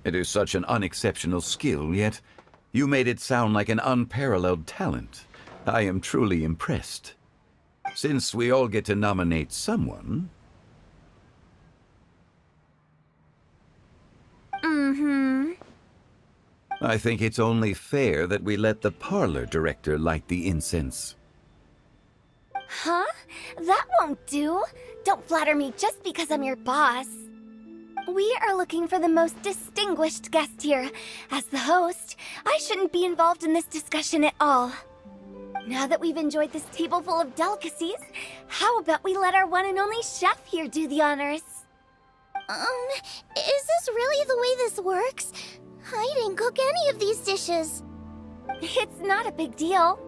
It is such an unexceptional skill, yet you made it sound like an unparalleled talent. I am truly impressed. Since we all get to nominate someone... I think it's only fair that we let the parlor director light the incense. Huh? That won't do. Don't flatter me just because I'm your boss. We are looking for the most distinguished guest here. As the host, I shouldn't be involved in this discussion at all. Now that we've enjoyed this table full of delicacies, how about we let our one and only chef here do the honors? Is this really the way this works? I didn't cook any of these dishes. It's not a big deal.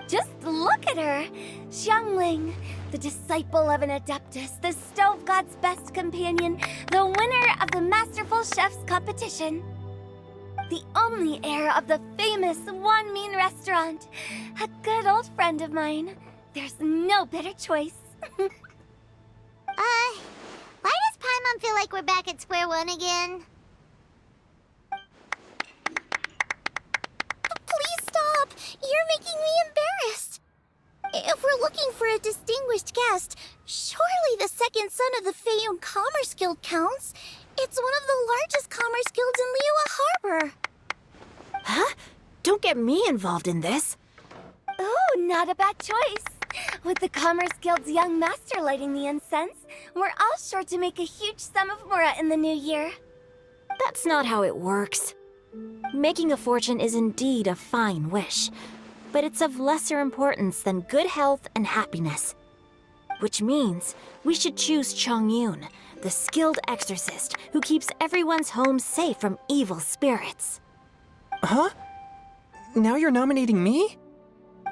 Just look at her! Xiangling, the disciple of an adeptus, the stove god's best companion, the winner of the Masterful Chef's competition. The only heir of the famous Wanmin restaurant. A good old friend of mine. There's no better choice. Why does Paimon feel like we're back at square one again? Please stop! You're making me embarrassed! If we're looking for a distinguished guest, surely the second son of the Feiyun Commerce Guild counts. It's one of the largest commerce guilds in Liyue Harbor. Huh? Don't get me involved in this. Oh, not a bad choice. With the Commerce Guild's young master lighting the incense, we're all sure to make a huge sum of mora in the new year. That's not how it works. Making a fortune is indeed a fine wish, but it's of lesser importance than good health and happiness. Which means we should choose Chongyun, the skilled exorcist who keeps everyone's home safe from evil spirits. Huh? Now you're nominating me?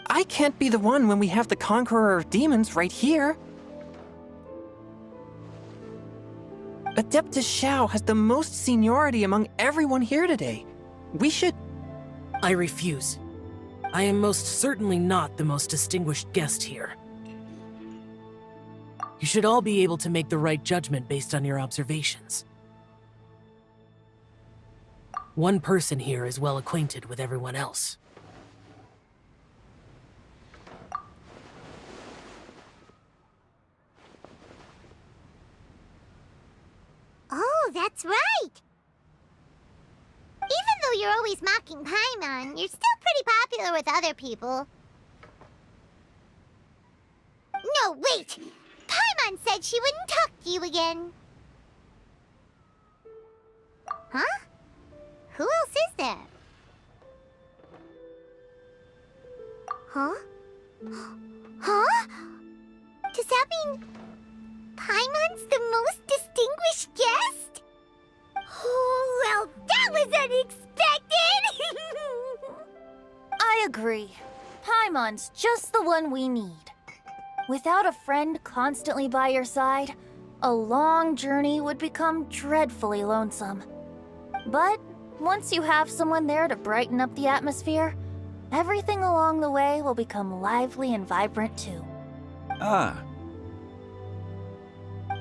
I can't be the one when we have the Conqueror of Demons right here. Adeptus Xiao has the most seniority among everyone here today. We should... I refuse. I am most certainly not the most distinguished guest here. You should all be able to make the right judgment based on your observations. One person here is well acquainted with everyone else. Oh, that's right! Even though you're always mocking Paimon, you're still pretty popular with other people. No, wait! Paimon said she wouldn't talk to you again. Huh? Who else is there? Huh? Huh? Does that mean Paimon's the most distinguished guest? Oh, well, that was unexpected! I agree. Paimon's just the one we need. Without a friend constantly by your side, a long journey would become dreadfully lonesome. But once you have someone there to brighten up the atmosphere, everything along the way will become lively and vibrant too. Ah.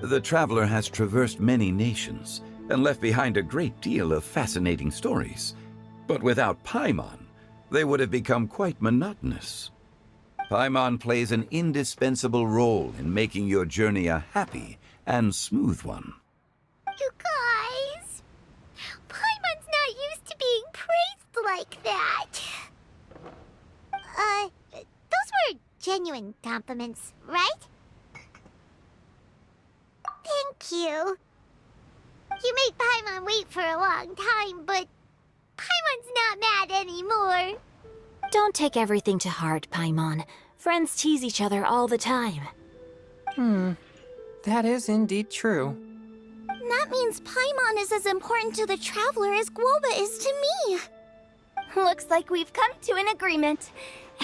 The traveler has traversed many nations and left behind a great deal of fascinating stories. But without Paimon, they would have become quite monotonous. Paimon plays an indispensable role in making your journey a happy and smooth one. You guys, Paimon's not used to being praised like that. Those were genuine compliments, right? Thank you. You made Paimon wait for a long time, but Paimon's not mad anymore. Don't take everything to heart, Paimon. Friends tease each other all the time. That is indeed true. That means Paimon is as important to the traveler as Guoba is to me. Looks like we've come to an agreement.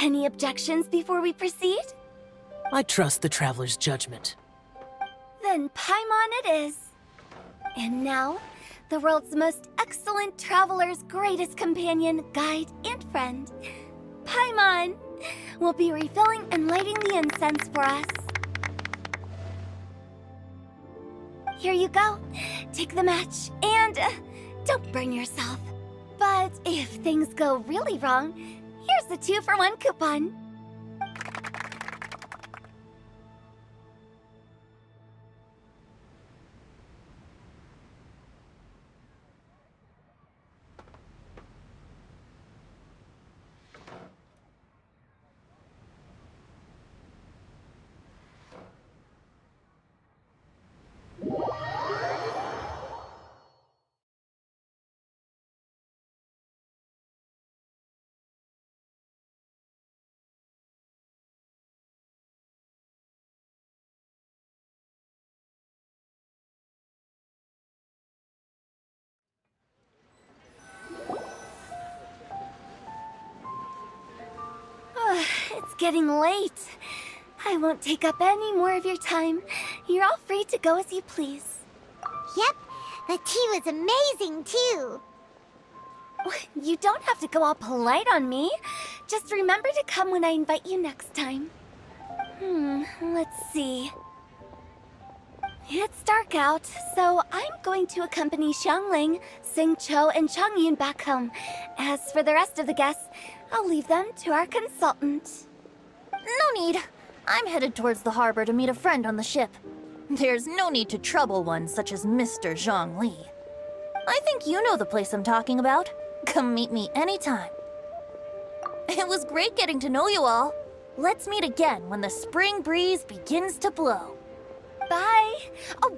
Any objections before we proceed? I trust the traveler's judgment. Then Paimon it is. And now, the world's most excellent traveler's greatest companion, guide, and friend, Paimon, will be refilling and lighting the incense for us. Here you go. Take the match, and don't burn yourself. But if things go really wrong, here's the 2-for-1 coupon. getting late. I won't take up any more of your time. You're all free to go as you please. Yep, the tea was amazing too. You don't have to go all polite on me. Just remember to come when I invite you next time. Let's see. It's dark out, so I'm going to accompany Xiangling, Xingqiu, and Changyun back home. As for the rest of the guests, I'll leave them to our consultant. No need. I'm headed towards the harbor to meet a friend on the ship. There's no need to trouble one such as Mr. Zhongli. I think you know the place I'm talking about. Come meet me anytime. It was great getting to know you all. Let's meet again when the spring breeze begins to blow. Bye. Oh,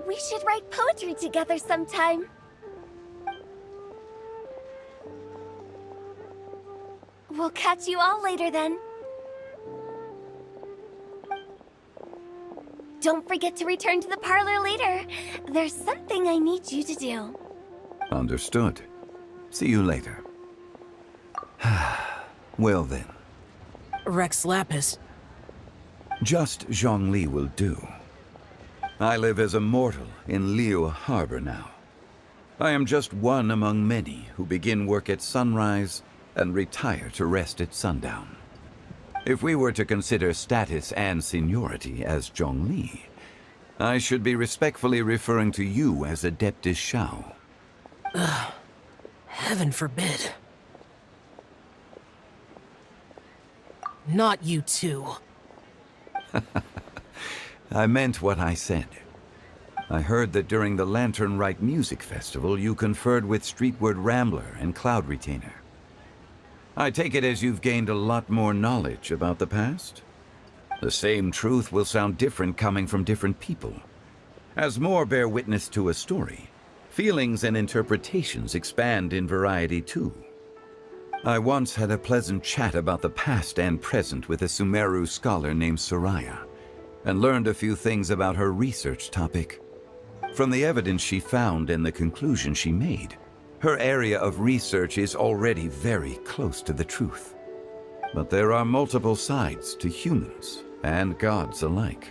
we should write poetry together sometime. We'll catch you all later then. Don't forget to return to the parlor later. There's something I need you to do. Understood. See you later. Well then. Rex Lapis. Just Zhongli will do. I live as a mortal in Liyue Harbor now. I am just one among many who begin work at sunrise and retire to rest at sundown. If we were to consider status and seniority as Zhongli, I should be respectfully referring to you as Adeptus Xiao. Heaven forbid. Not you two. I meant what I said. I heard that during the Lantern Rite Music Festival, you conferred with Streetward Rambler and Cloud Retainer. I take it as you've gained a lot more knowledge about the past? The same truth will sound different coming from different people. As more bear witness to a story, feelings and interpretations expand in variety too. I once had a pleasant chat about the past and present with a Sumeru scholar named Soraya, and learned a few things about her research topic. From the evidence she found and the conclusion she made, her area of research is already very close to the truth. But there are multiple sides to humans and gods alike.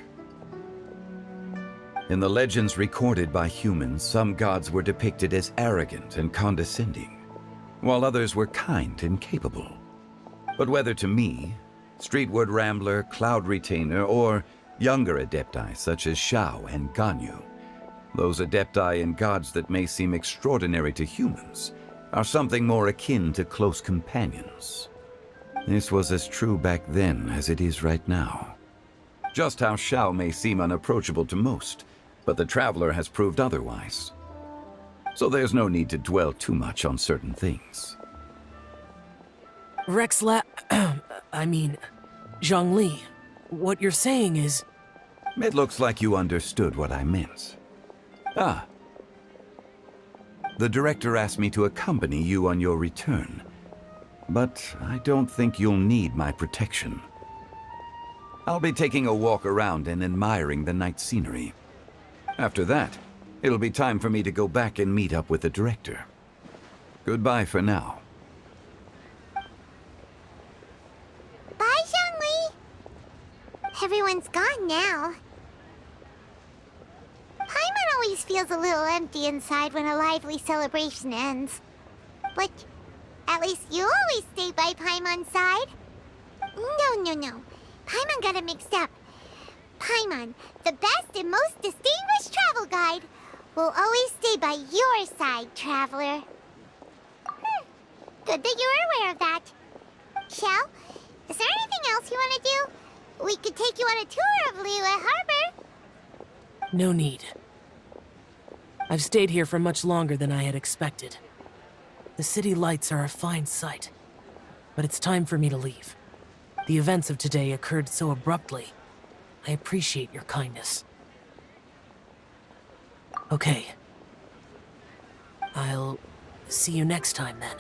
In the legends recorded by humans, some gods were depicted as arrogant and condescending, while others were kind and capable. But whether to me, Streetward Rambler, Cloud Retainer, or younger adepti such as Xiao and Ganyu, those adepti and gods that may seem extraordinary to humans are something more akin to close companions. This was as true back then as it is right now. Just how Xiao may seem unapproachable to most, but the Traveler has proved otherwise. So there's no need to dwell too much on certain things. Zhongli, what you're saying is... It looks like you understood what I meant. Ah. The director asked me to accompany you on your return, but I don't think you'll need my protection. I'll be taking a walk around and admiring the night scenery. After that, it'll be time for me to go back and meet up with the director. Goodbye for now. Bye, Zhongli. Everyone's gone now. Paimon always feels a little empty inside when a lively celebration ends. But at least you always stay by Paimon's side. No. Paimon got it mixed up. Paimon, the best and most distinguished travel guide, will always stay by your side, Traveler. Good that you're aware of that. Xiao, is there anything else you want to do? We could take you on a tour of Liyue Harbor. No need. I've stayed here for much longer than I had expected. The city lights are a fine sight, but it's time for me to leave. The events of today occurred so abruptly. I appreciate your kindness. Okay. I'll see you next time then.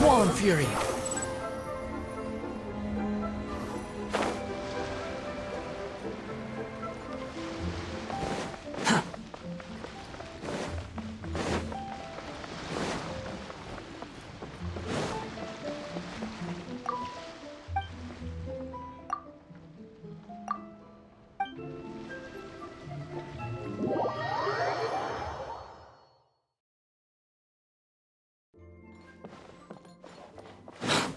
Squall and Fury!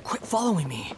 Quit following me.